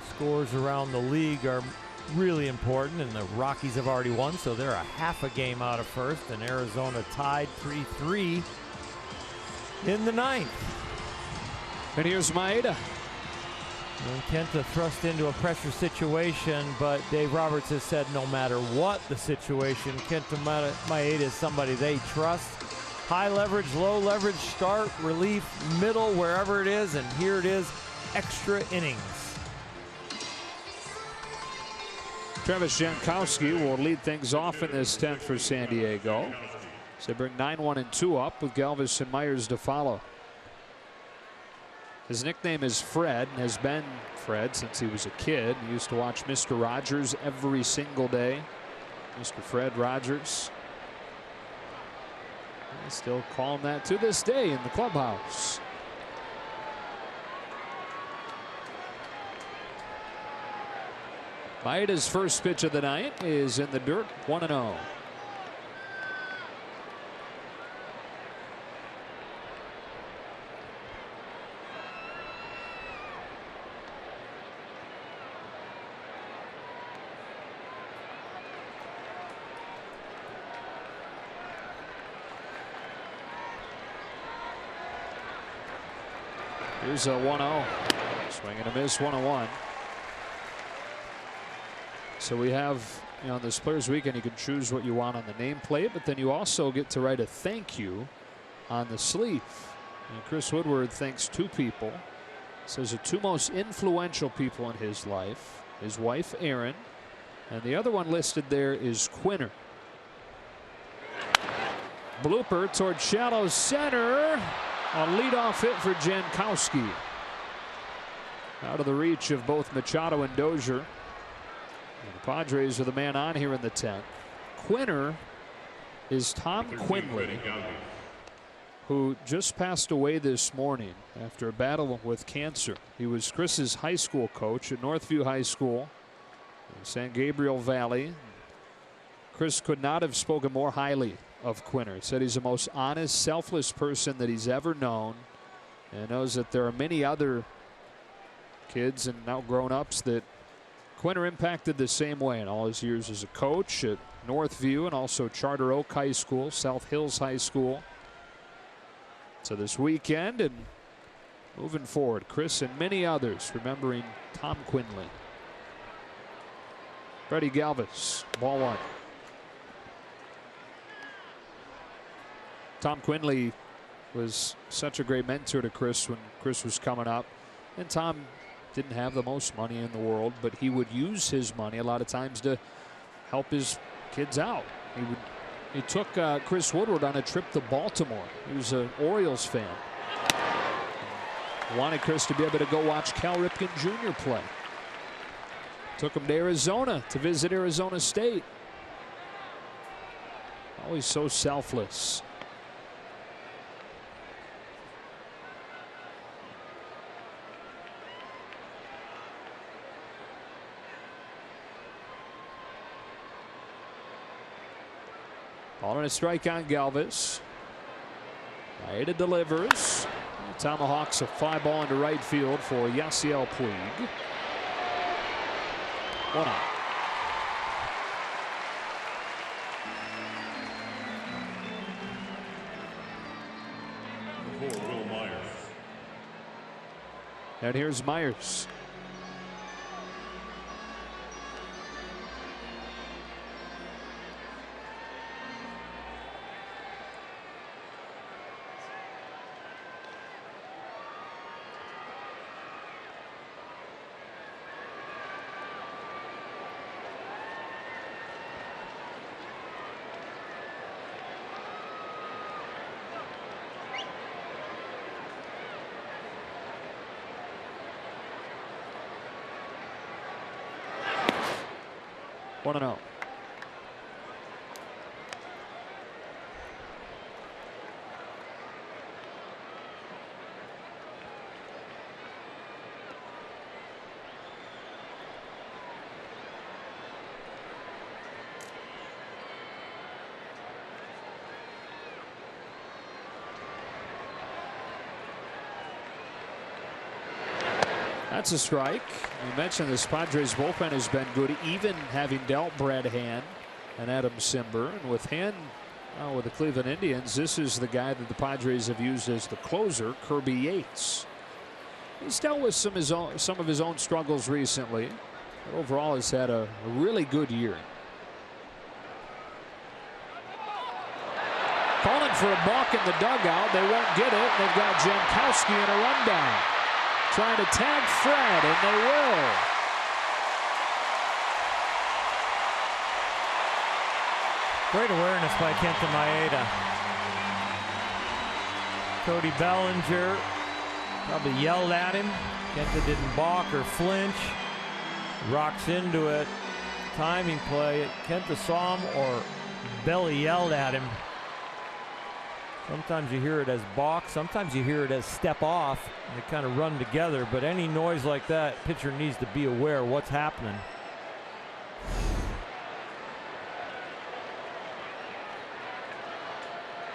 scores around the league are really important, and the Rockies have already won, so they're a half a game out of first, and Arizona tied 3-3 in the ninth.
And here's Maeda.
Intent to thrust into a pressure situation, but Dave Roberts has said no matter what the situation, Kenta Maeda is somebody they trust. High leverage, low leverage, start, relief, middle, wherever it is, and here it is, extra innings.
Travis Jankowski will lead things off in this 10th for San Diego. So they bring 9-1 and 2 up with Galvis and Myers to follow. His nickname is Fred and has been Fred since he was a kid. He used to watch Mr. Rogers every single day. Mr. Fred Rogers. They still call him that to this day in the clubhouse. Maeda's first pitch of the night is in the dirt, 1-0. Here's a 1-0. Swing and a miss, 1-1. So we have, on this Players Weekend, you can choose what you want on the nameplate, but then you also get to write a thank you on the sleeve. And Chris Woodward thanks two people. Says the two most influential people in his life, his wife Erin, and the other one listed there is Quinner. Blooper toward shallow center. A leadoff hit for Jankowski. Out of the reach of both Machado and Dozier. And the Padres are the man on here in the 10th. Quinner is Tom Quinley, who just passed away this morning after a battle with cancer. He was Chris's high school coach at Northview High School in San Gabriel Valley. Chris could not have spoken more highly of Quinner. He said he's the most honest, selfless person that he's ever known, and knows that there are many other kids and now grown-ups that Quinner impacted the same way in all his years as a coach at Northview and also Charter Oak High School, South Hills High School. So this weekend and moving forward, Chris and many others remembering Tom Quinley. Freddie Galvis, ball one. Tom Quinley was such a great mentor to Chris when Chris was coming up. And Tom didn't have the most money in the world, but he would use his money a lot of times to help his kids out. He took Chris Woodward on a trip to Baltimore. He was an Orioles fan. Wanted Chris to be able to go watch Cal Ripken Jr. play. Took him to Arizona to visit Arizona State. Always so selfless. Ball and a strike on Galvis. Maeda delivers. Tomahawks a fly ball into right field for Yasiel Puig. 1 out.
Will Myers.
And here's Myers. One and 0. That's a strike. You mentioned this Padres bullpen has been good, even having dealt Brad Hand and Adam Simber. And with Hand with the Cleveland Indians, this is the guy that the Padres have used as the closer, Kirby Yates. He's dealt with some of his own struggles recently, but overall has had a really good year. Calling for a balk in the dugout. They won't get it. They've got Jankowski in a rundown. Trying to tag Fred, and they will.
Great awareness by Kenta Maeda. Cody Bellinger probably yelled at him. Kenta didn't balk or flinch. Rocks into it. Timing play. Kenta saw him, or Belly yelled at him. Sometimes you hear it as balk, sometimes you hear it as step off, and they kind of run together. But any noise like that, pitcher needs to be aware of what's happening.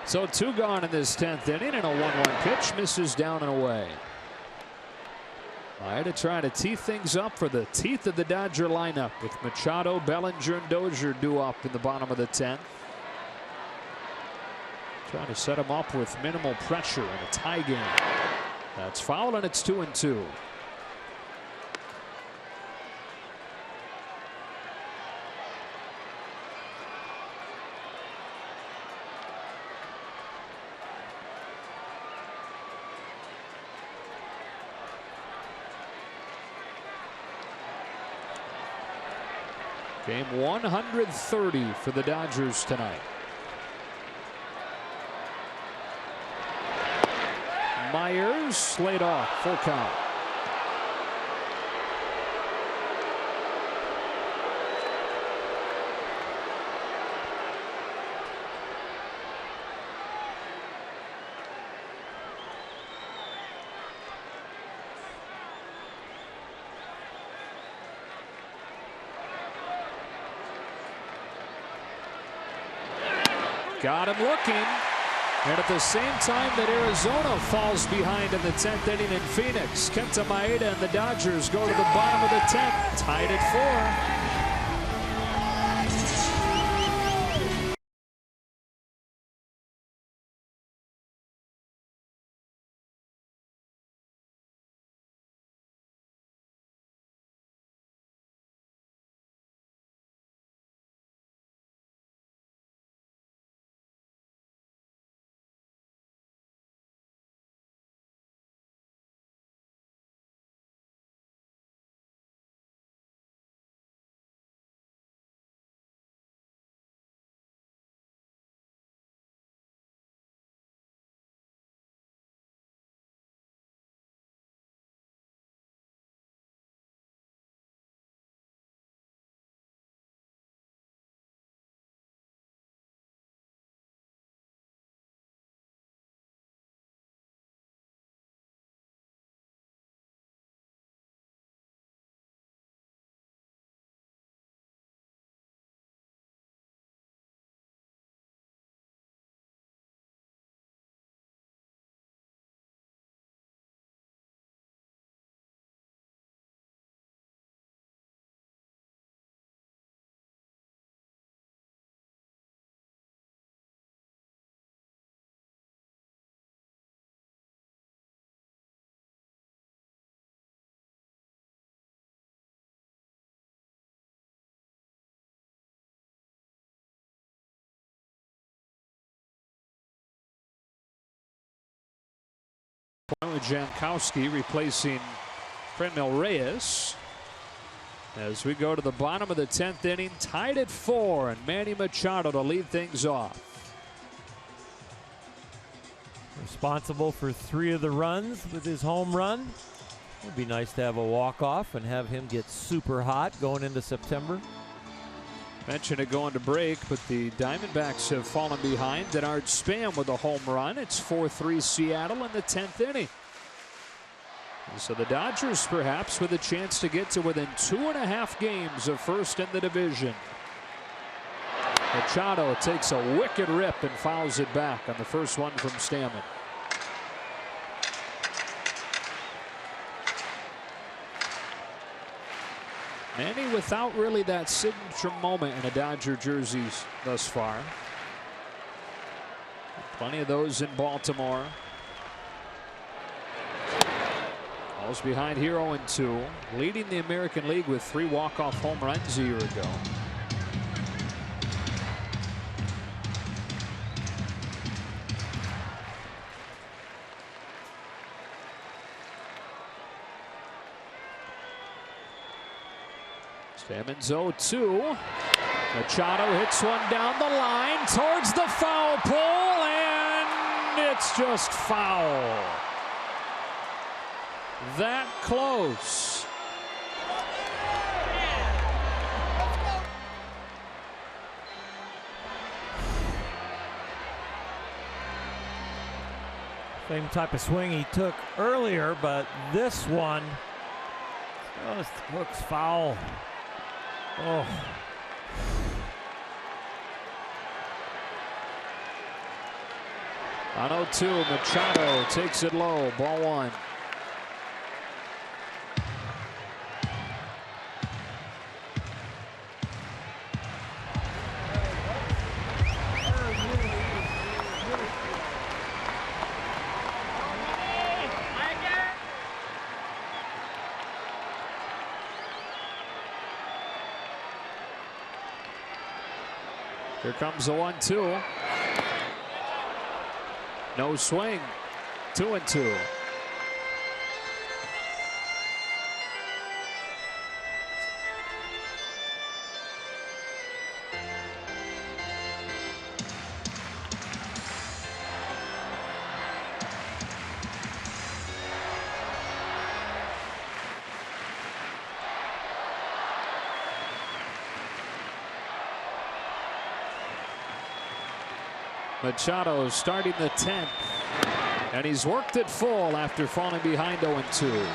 So 2 gone in this 10th inning, and a 1-1 pitch misses down and away. Maeda trying to tee things up for the teeth of the Dodger lineup with Machado, Bellinger, and Dozier due up in the bottom of the 10th. Trying to set him up with minimal pressure in a tie game. That's foul, and it's 2-2. Game 130 for the Dodgers tonight. Myers laid off, full count. Got him looking. And at the same time that Arizona falls behind in the 10th inning in Phoenix, Kenta Maeda and the Dodgers go to the bottom of the 10th, tied at 4. Jankowski replacing Franmil Reyes as we go to the bottom of the 10th inning, tied at 4, and Manny Machado to lead things off.
Responsible for 3 of the runs with his home run. It'd be nice to have a walk-off and have him get super hot going into September.
Mentioned it going to break, but the Diamondbacks have fallen behind. Denard Spam with a home run. It's 4-3 Seattle in the 10th inning. And so the Dodgers perhaps with a chance to get to within 2.5 games of first in the division. Machado takes a wicked rip and fouls it back on the first one from Stammen. Many without really that signature moment in a Dodger jerseys thus far. Plenty of those in Baltimore. Falls behind here 0-2, leading the American League with 3 walk-off home runs a year ago. Stammen's 0-2. Machado hits one down the line towards the foul pole, and it's just foul. That close.
Same type of swing he took earlier, but this one just looks foul. Oh.
On 0-2, Machado takes it low, ball 1. Here comes the 1-2. No swing. 2-2. Machado starting the 10th, and he's worked it full after falling behind 0-2.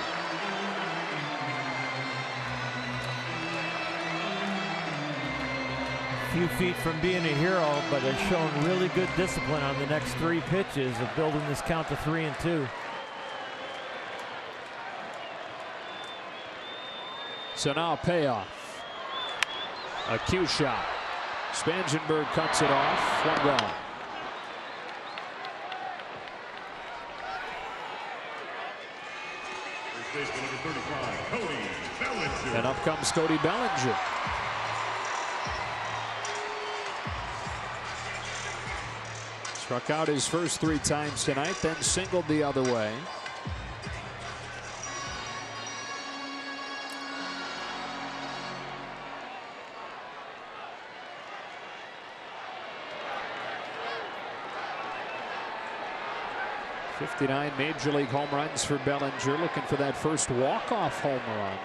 Few feet from being a hero, but has shown really good discipline on the next 3 pitches of building this count to 3-2.
So now a payoff. A cue shot. Spangenberg cuts it off. 1 gone. And up comes Cody Bellinger. Struck out his first 3 times tonight, then singled the other way. '59 Major League home runs for Bellinger, looking for that first walk-off home run.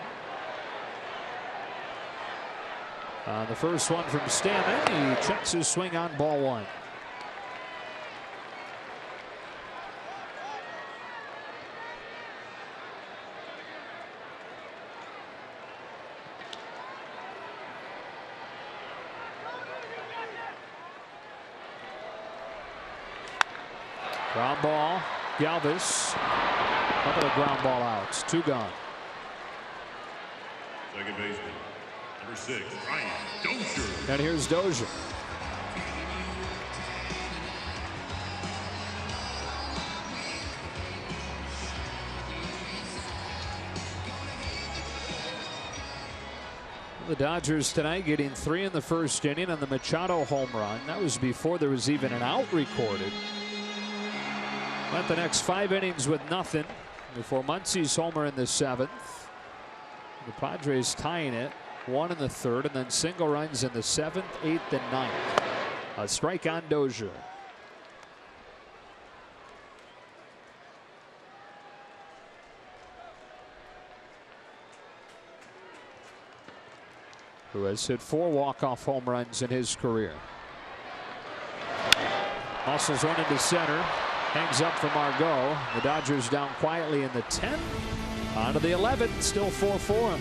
The first one from Stammen, he checks his swing on ball 1. Ground ball, Galvis. Couple of ground ball outs, 2 gone.
Second baseman, number 6, Ryan Dozier.
And here's Dozier. The Dodgers tonight getting 3 in the first inning on the Machado home run. That was before there was even an out recorded. Went the next 5 innings with nothing before Muncie's homer in the 7th. The Padres tying it, 1 in the 3rd, and then single runs in the 7th, 8th, and 9th. A strike on Dozier. Who has hit 4 walk-off home runs in his career. Muscles one into center. Hangs up for Margot. The Dodgers down quietly in the 10th. On to the 11th. Still 4-4.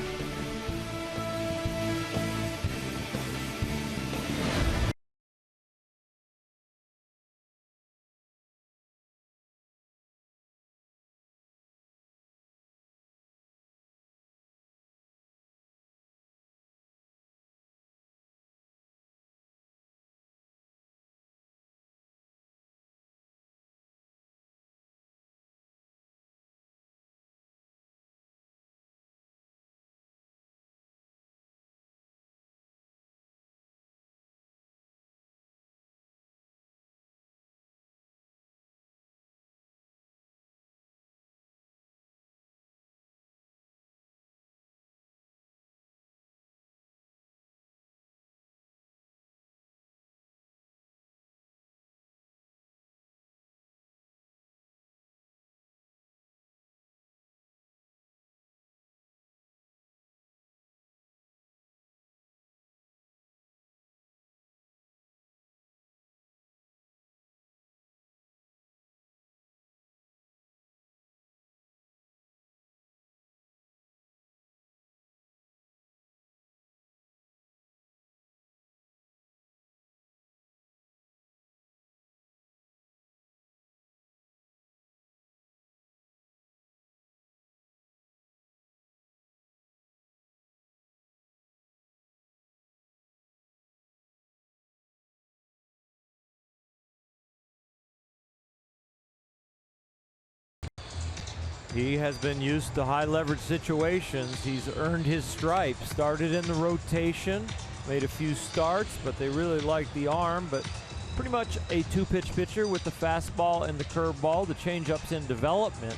He has been used to high leverage situations. He's earned his stripes. Started in the rotation, made a few starts, but they really like the arm. But pretty much a two-pitch pitcher with the fastball and the curveball. The changeup's in development.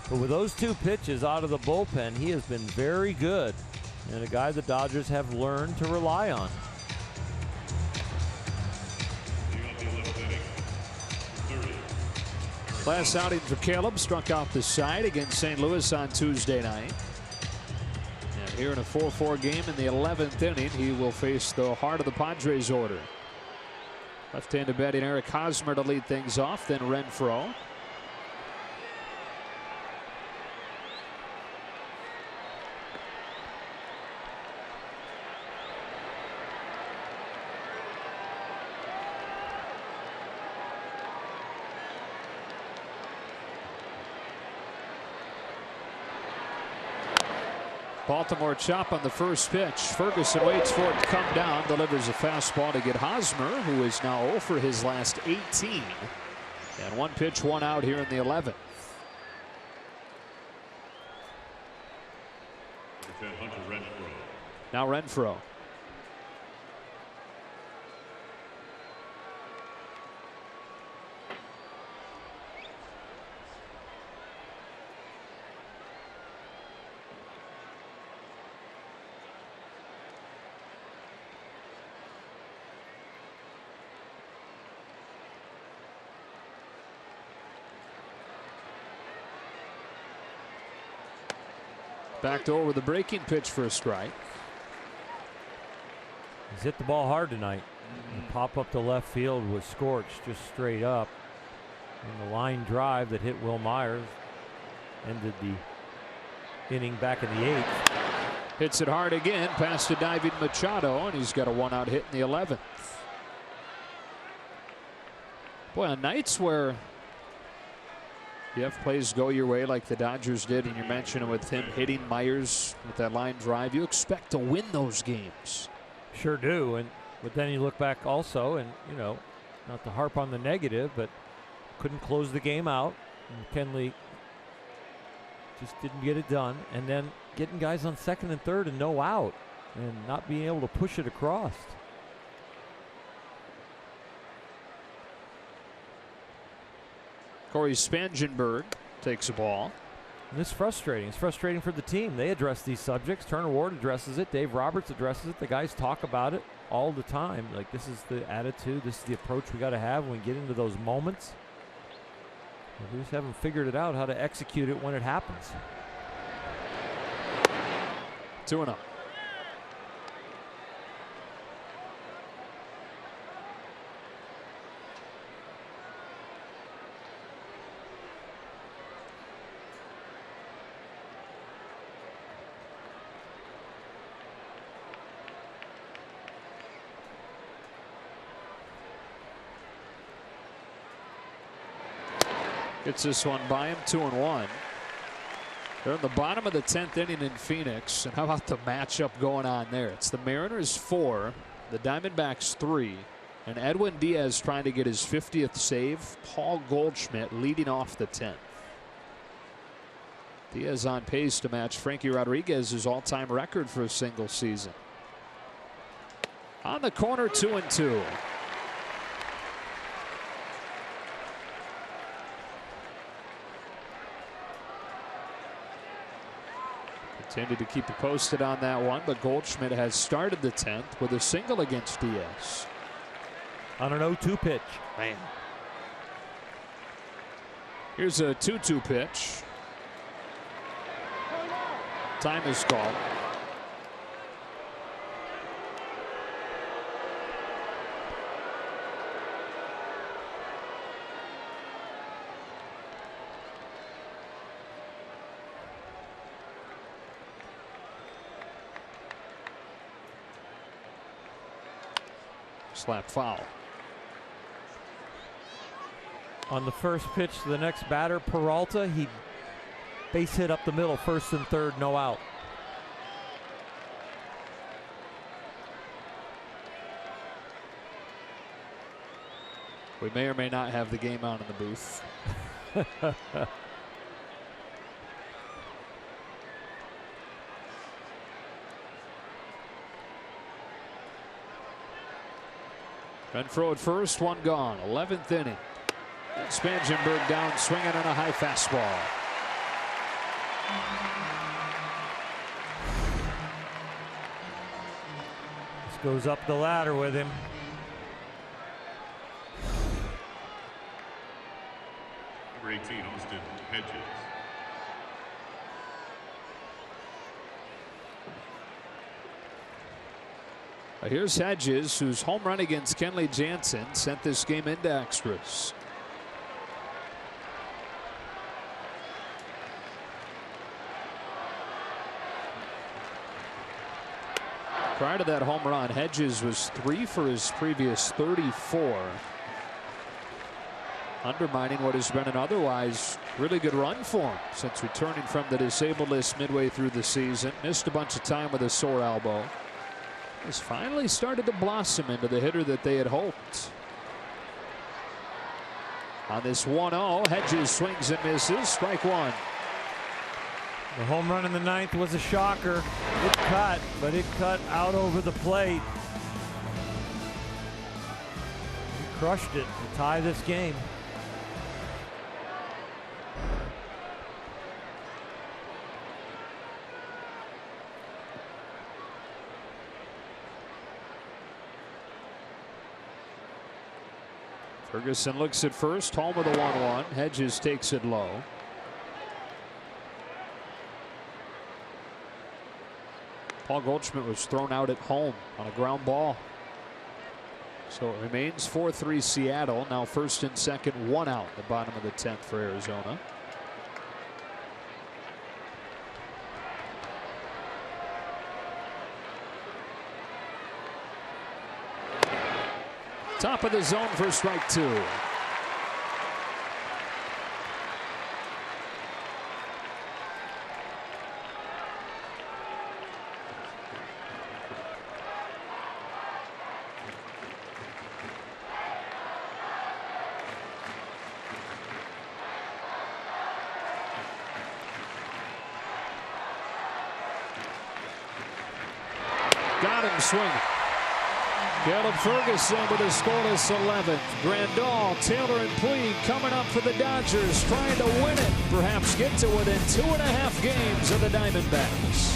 But with those two pitches out of the bullpen, he has been very good. And a guy the Dodgers have learned to rely on.
Last outing for Caleb, struck out the side against St. Louis on Tuesday night. And here in a 4-4 game in the 11th inning, he will face the heart of the Padres order. Left-handed batting Eric Hosmer to lead things off, then Renfroe. Baltimore chop on the first pitch. Ferguson waits for it to come down, delivers a fastball to get Hosmer, who is now 0 for his last 18. And 1 pitch, 1 out here in the 11th. Now Renfroe. Backed over with a breaking pitch for a strike.
He's hit the ball hard tonight. The pop up to left field was scorched just straight up. And the line drive that hit Will Myers ended the inning back in the 8th.
Hits it hard again past a diving Machado, and he's got a 1-out hit in the 11th. Boy, on nights where you have plays go your way like the Dodgers did, and you mentioned it with him hitting Myers with that line drive, you expect to win those games.
Sure do. But then you look back also, and you know, not to harp on the negative, but couldn't close the game out. And Kenley just didn't get it done. And then getting guys on second and third and no out, and not being able to push it across.
Corey Spangenberg takes a ball.
And it's frustrating. It's frustrating for the team. They address these subjects. Turner Ward addresses it. Dave Roberts addresses it. The guys talk about it all the time. Like, this is the attitude. This is the approach we got to have when we get into those moments. We just haven't figured it out how to execute it when it happens.
2-0. Gets this one by him, 2-1. They're in the bottom of the 10th inning in Phoenix. And how about the matchup going on there? It's the Mariners 4, the Diamondbacks 3, and Edwin Diaz trying to get his 50th save. Paul Goldschmidt leading off the 10th. Diaz on pace to match Frankie Rodriguez's all-time record for a single season. On the corner, 2-2. Continue to keep you posted on that one, but Goldschmidt has started the 10th with a single against Diaz.
On an 0-2 pitch.
Man. Here's a 2-2 pitch. Time is called. Slap foul.
On the first pitch to the next batter, Peralta, he base hit up the middle, first and third, no out.
We may or may not have the game on in the booth. Renfroe at first, one gone. 11th inning. Spangenberg down swinging on a high fastball.
This goes up the ladder with him.
Number 18, Austin Hedges.
Here's Hedges, whose home run against Kenley Jansen sent this game into extras. Prior to that home run, Hedges was 3 for his previous 34. Undermining what has been an otherwise really good run for him since returning from the disabled list midway through the season. Missed a bunch of time with a sore elbow. Has finally started to blossom into the hitter that they had hoped. On this 1-0, Hedges swings and misses. Strike one.
The home run in the 9th was a shocker. It cut, but it cut out over the plate. He crushed it to tie this game.
Ferguson looks at first, home with a 1-1. Hedges takes it low. Paul Goldschmidt was thrown out at home on a ground ball. So it remains 4-3 Seattle. Now first and second, 1 out at the bottom of the 10th for Arizona. Top of the zone for strike two. Got him swinging. Caleb Ferguson with a scoreless 11th. Grandal, Taylor, and Puig coming up for the Dodgers, trying to win it. Perhaps get to within 2.5 games of the Diamondbacks.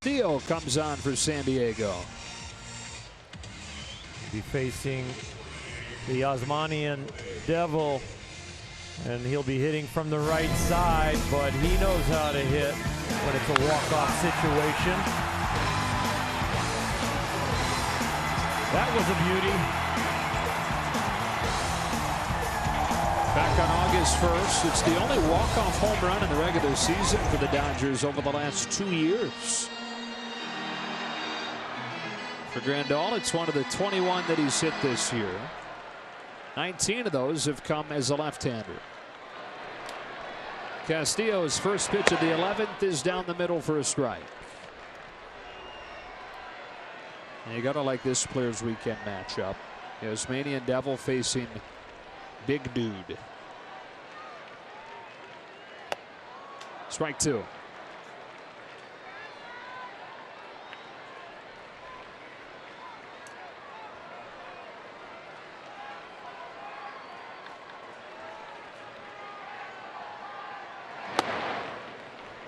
Steele comes on for San Diego.
Be facing the Osmanian Devil, and he'll be hitting from the right side, but he knows how to hit when it's a walk-off situation. That was a beauty.
Back on August 1st, it's the only walk-off home run in the regular season for the Dodgers over the last 2 years. For Grandal, it's one of the 21 that he's hit this year. 19 of those have come as a left-hander. Castillo's first pitch of the 11th is down the middle for a strike. And you got to like this Players Weekend matchup. Tasmanian Devil facing Big Dude. Strike two.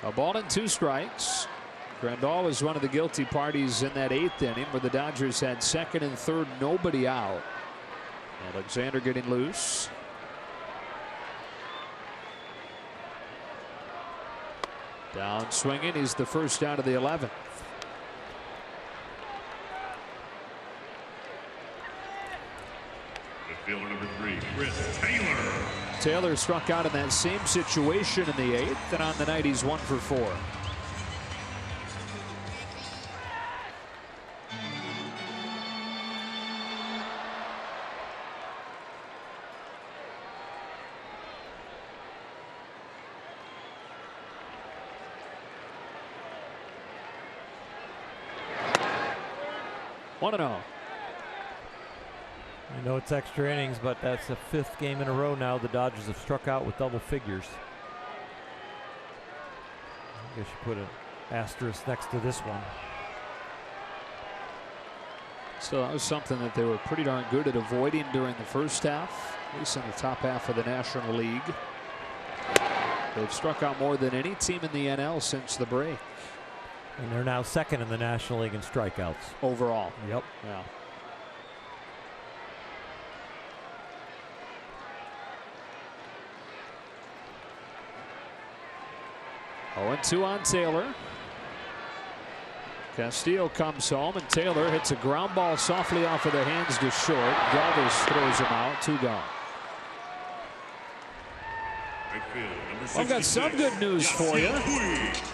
A ball and 2 strikes. Grandal was one of the guilty parties in that 8th inning where the Dodgers had second and third, nobody out. Alexander getting loose. Down swinging. He's the first out of the 11th.
Fielder number 3, Chris Taylor.
Taylor struck out in that same situation in the 8th, and on the night he's 1 for 4. One and oh.
I know it's extra innings, but that's the 5th game in a row now the Dodgers have struck out with double figures. I guess you put an asterisk next to this one.
So that was something that they were pretty darn good at avoiding during the first half, at least in the top half of the National League. They've struck out more than any team in the NL since the break.
And they're now second in the National League in strikeouts.
Overall.
Yep.
Yeah. Oh, 0-2 on Taylor. Castillo comes home, and Taylor hits a ground ball softly off of the hands to short. Galvis throws him out. 2 gone. I've got some good news for you.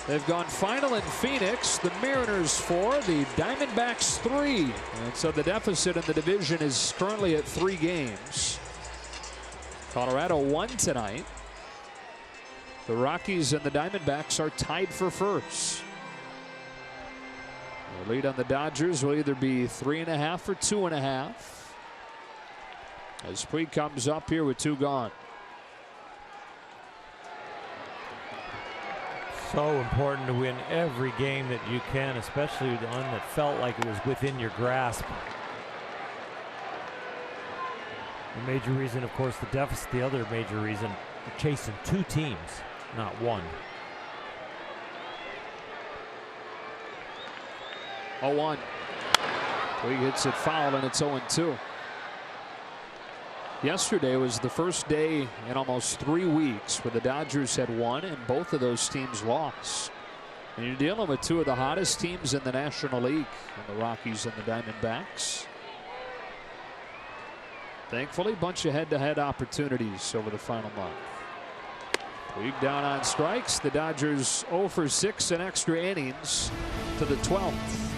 They've gone final in Phoenix. The Mariners 4, the Diamondbacks 3. And so the deficit in the division is currently at 3 games. Colorado won tonight. The Rockies and the Diamondbacks are tied for first. The lead on the Dodgers will either be 3.5 or 2.5. As Puig comes up here with 2 gone.
So important to win every game that you can, especially the one that felt like it was within your grasp. The major reason, of course, the deficit. The other major reason, you're chasing 2 teams, not 1.
0-1. Puig hits it foul, and it's 0-2. Yesterday was the first day in almost 3 weeks where the Dodgers had won and both of those teams lost. And you're dealing with 2 of the hottest teams in the National League, in the Rockies and the Diamondbacks. Thankfully, a bunch of head-to-head opportunities over the final month. Puig down on strikes. The Dodgers 0 for 6 in extra innings to the 12th.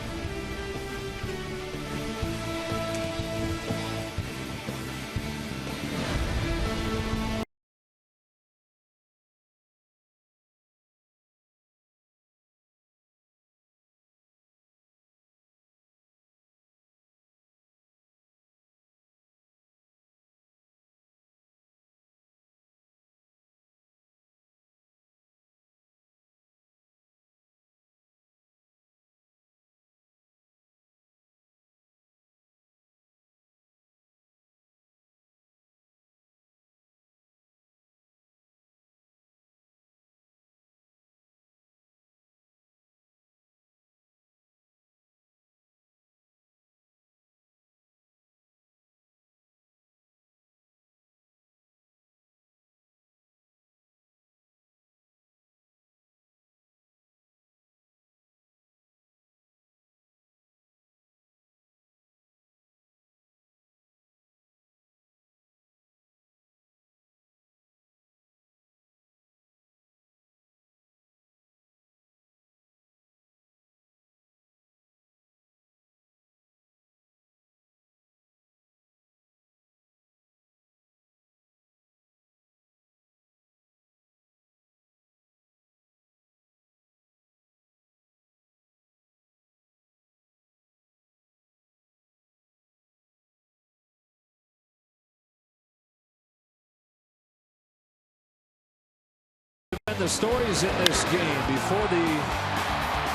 And the stories in this game before the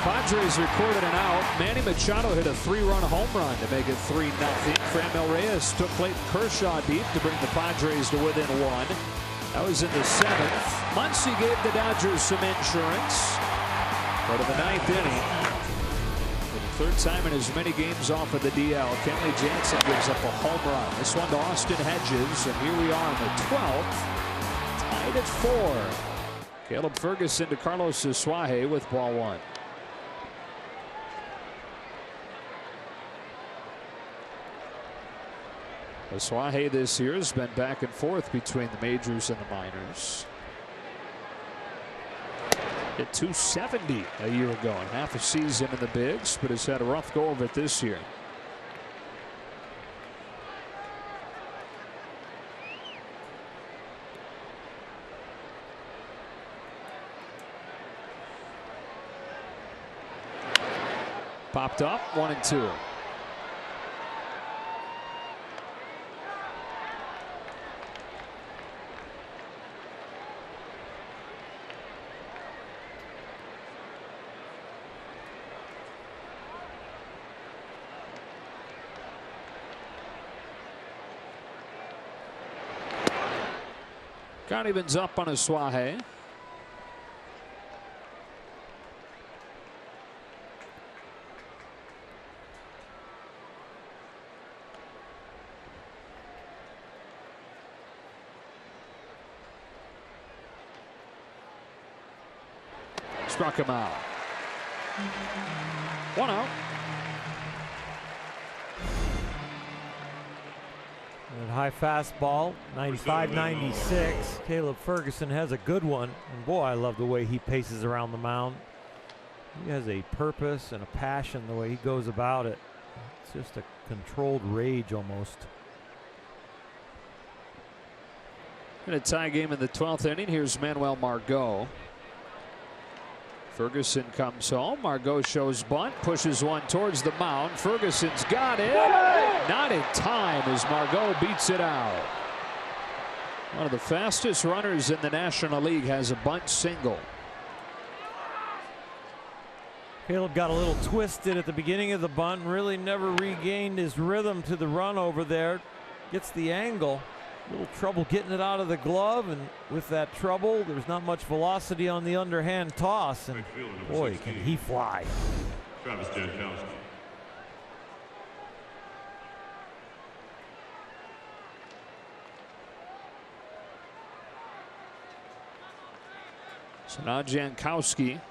Padres recorded an out. Manny Machado hit a 3-run home run to make it 3-0. Franmil Reyes took Clayton Kershaw deep to bring the Padres to within 1. That was in the 7th. Muncie gave the Dodgers some insurance. But in the 9th inning, for the 3rd time in as many games off of the DL, Kenley Jansen gives up a home run. This one to Austin Hedges, and here we are in the 12th, tied at 4. Caleb Ferguson to Carlos Asuaje with ball 1. Asuaje this year has been back and forth between the majors and the minors. Hit 270 a year ago and half a season in the bigs, but has had a rough go of it this year. Popped up, 1-2. Carnivan's up on Asuaje. Struck him out. 1 out.
And high fastball, 95-96. Caleb Ferguson has a good one. And boy, I love the way he paces around the mound. He has a purpose and a passion the way he goes about it. It's just a controlled rage almost.
In a tie game in the 12th inning, here's Manuel Margot. Ferguson comes home. Margot shows bunt, pushes one towards the mound. Ferguson's got it. Not in time as Margot beats it out. One of the fastest runners in the National League has a bunt single.
Caleb got a little twisted at the beginning of the bunt, really never regained his rhythm to the run over there. Gets the angle. A little trouble getting it out of the glove, and with that trouble, there's not much velocity on the underhand toss, and boy, can he fly.
Travis Jankowski.
So now Jankowski.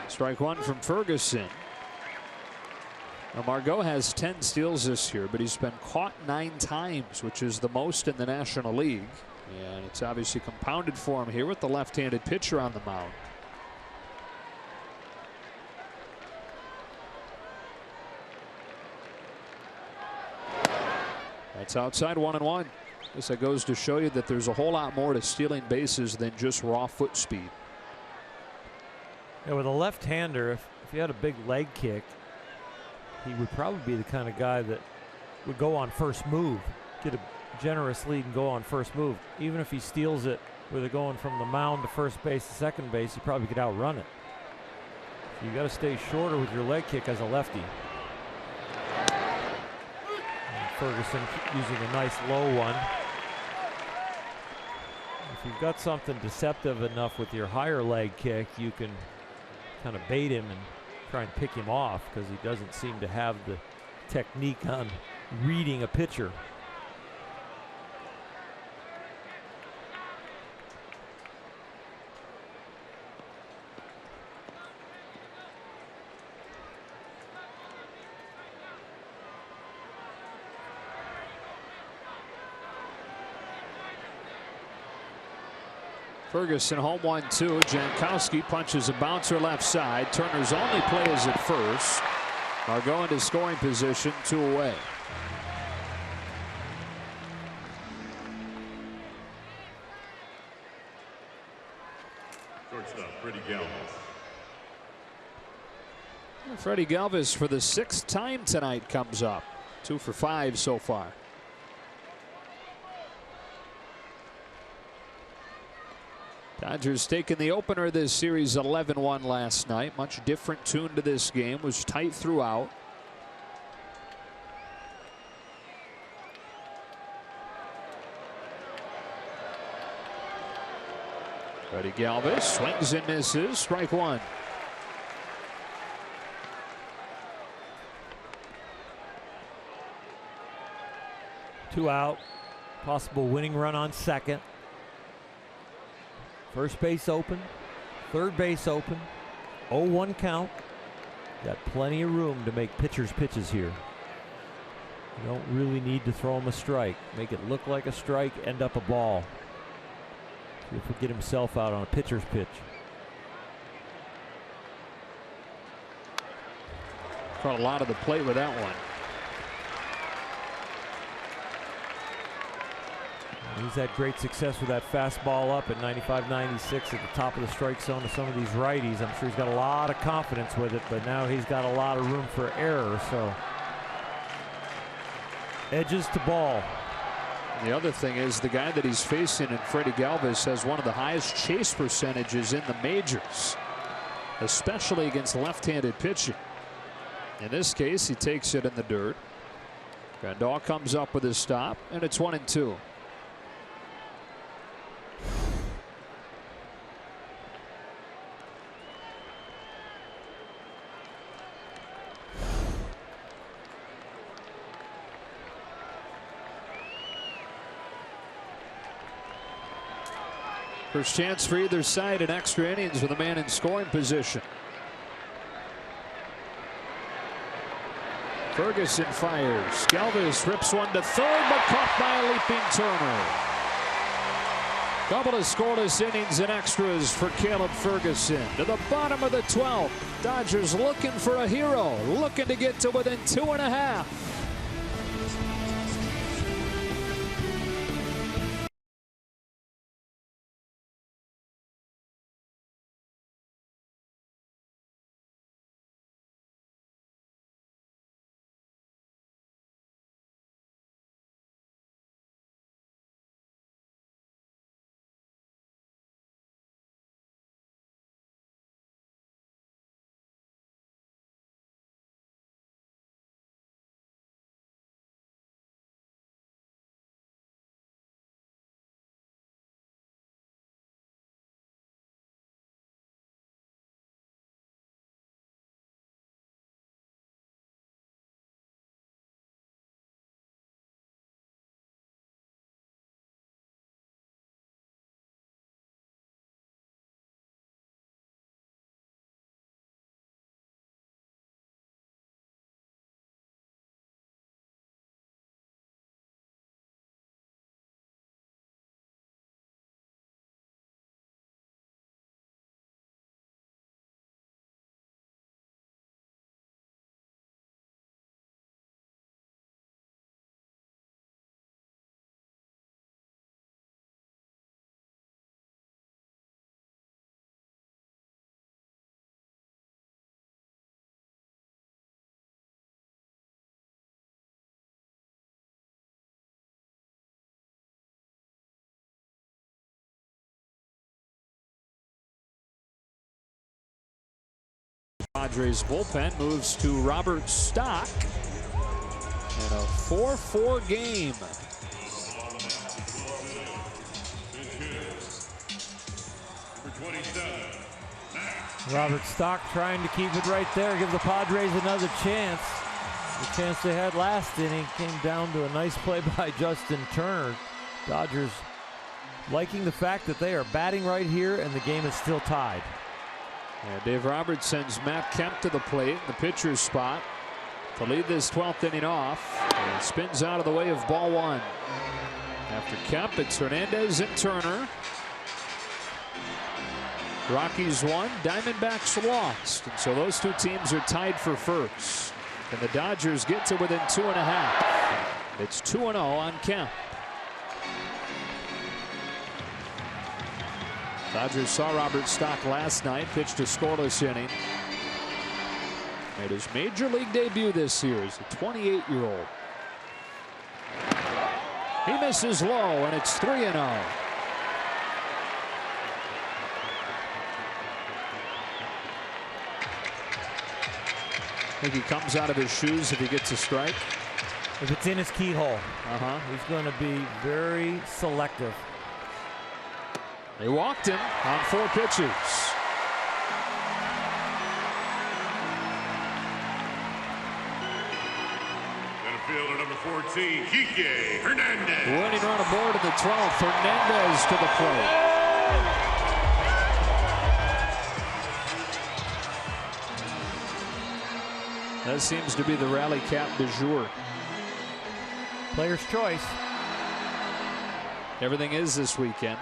Strike one from Ferguson. Now Margot has 10 steals this year, but he's been caught 9 times, which is the most in the National League. And it's obviously compounded for him here with the left-handed pitcher on the mound. That's outside, 1-1. This goes to show you that there's a whole lot more to stealing bases than just raw foot speed.
Yeah, with a left-hander, if he had a big leg kick, he would probably be the kind of guy that would go on first move, get a generous lead and go on first move. Even if he steals it with it going from the mound to first base to second base, he probably could outrun it. So you got to stay shorter with your leg kick as a lefty. And Ferguson using a nice low one. If you've got something deceptive enough with your higher leg kick, you can kind of bait him and try and pick him off, because he doesn't seem to have the technique on reading a pitcher.
Ferguson home 1-2. Jankowski punches a bouncer left side. Turner's only play is at first. Margot into scoring position, 2 away.
Shortstop, Freddie Galvis.
Freddie Galvis for the 6th time tonight comes up. 2 for 5 so far. Dodgers taking the opener this series 11-1 last night. Much different tune to this game. Was tight throughout. Freddie Galvis swings and misses. Strike 1.
Two out. Possible winning run on second. First base open. Third base open. 0-1 count. Got plenty of room to make pitchers pitches here. You don't really need to throw him a strike. Make it look like a strike, end up a ball. See if he'll get himself out on a pitcher's pitch.
Caught a lot of the plate with that one.
He's had great success with that fastball up at 95, 96 at the top of the strike zone to some of these righties. I'm sure he's got a lot of confidence with it, but now he's got a lot of room for error. So edges to ball.
The other thing is the guy that he's facing in Freddie Galvis has one of the highest chase percentages in the majors, especially against left-handed pitching. In this case, he takes it in the dirt. Grandal comes up with his stop, and it's 1-2. First chance for either side in extra innings with a man in scoring position. Ferguson fires. Galvis rips one to third, but caught by a leaping Turner. Couple of scoreless innings and extras for Caleb Ferguson. To the bottom of the 12th. Dodgers looking for a hero, looking to get to within 2.5. Padres bullpen moves to Robert Stock in a 4-4 game.
Robert Stock trying to keep it right there, give the Padres another chance. The chance they had last inning came down to a nice play by Justin Turner. Dodgers liking the fact that they are batting right here and the game is still tied.
And Dave Roberts sends Matt Kemp to the plate, the pitcher's spot, to lead this 12th inning off. And spins out of the way of ball 1. After Kemp, it's Hernandez and Turner. Rockies won, Diamondbacks lost. And so those two teams are tied for first. And the Dodgers get to within 2.5. It's 2-0 on Kemp. Dodgers saw Robert Stock last night, pitched a scoreless inning. Made his major league debut this year as a 28-year-old. He misses low, and it's 3-0. I think he comes out of his shoes if he gets a strike.
If it's in his keyhole, he's going to be very selective.
They walked him on 4 pitches.
Fielder number 14, Kike Hernandez.
Winning run aboard in the 12th. Hernandez to the plate. That seems to be the rally cap du jour.
Player's choice.
Everything is this weekend.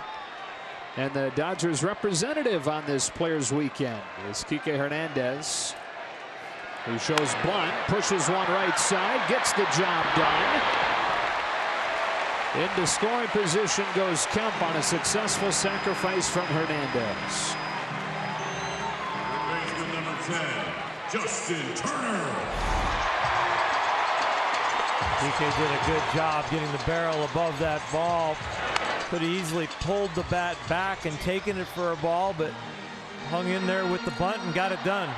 And the Dodgers representative on this Players Weekend is Kike Hernandez, who shows bunt, pushes one right side, gets the job done. Into scoring position goes Kemp on a successful sacrifice from Hernandez.
Baseman number 10, Justin Turner.
DK did a good job getting the barrel above that ball. Could have easily pulled the bat back and taken it for a ball, but hung in there with the bunt and got it done.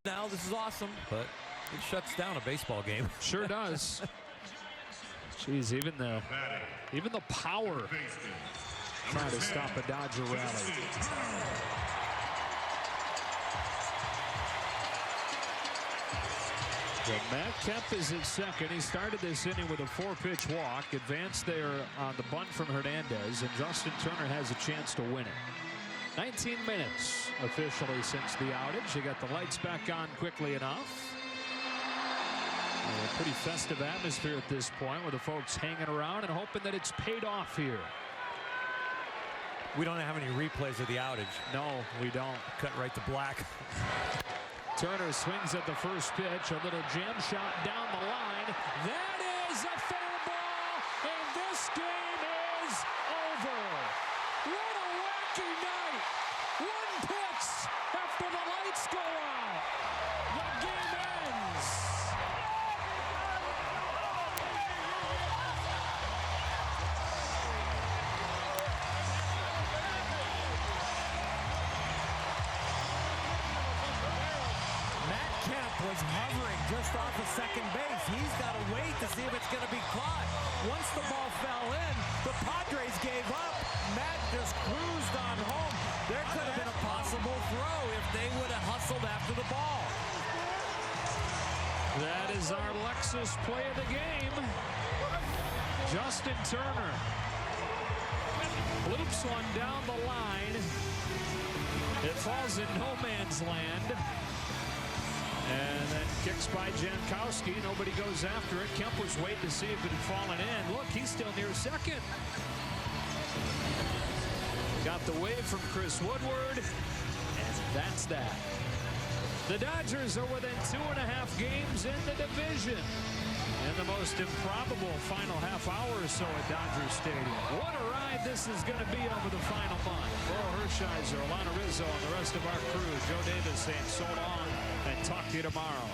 now. This is awesome, but it shuts down a baseball game.
Sure does. Jeez, even the power trying to stop a Dodger rally. Well, Matt Kemp is at second. He started this inning with a 4-pitch walk, advanced there on the bunt from Hernandez, and Justin Turner has a chance to win it. 19 minutes officially since the outage. They got the lights back on quickly enough. A pretty festive atmosphere at this point with the folks hanging around and hoping that it's paid off here.
We don't have any replays of the outage.
No, we don't.
Cut right to black.
Turner swings at the first pitch. A little jam shot down the line. That is a fair ball, and this game is over. What a wacky night. One pitch after the lights go out. The game ends.
Was hovering just off of second base. He's got to wait to see if it's going to be caught. Once the ball fell in, the Padres gave up. Matt just cruised on home. There could have been a possible throw if they would have hustled after the ball.
That is our Lexus play of the game. Justin Turner loops one down the line. It falls in no man's land. And then kicks by Jankowski. Nobody goes after it. Kemp was waiting to see if it had fallen in. Look, he's still near second. Got the wave from Chris Woodward. And that's that. The Dodgers are within 2.5 games in the division. And the most improbable final half hour or so at Dodger Stadium. What a ride this is going to be over the final month. Laurel Hershiser, Alana Rizzo, and the rest of our crew. Joe Davis saying so long and talk to you tomorrow.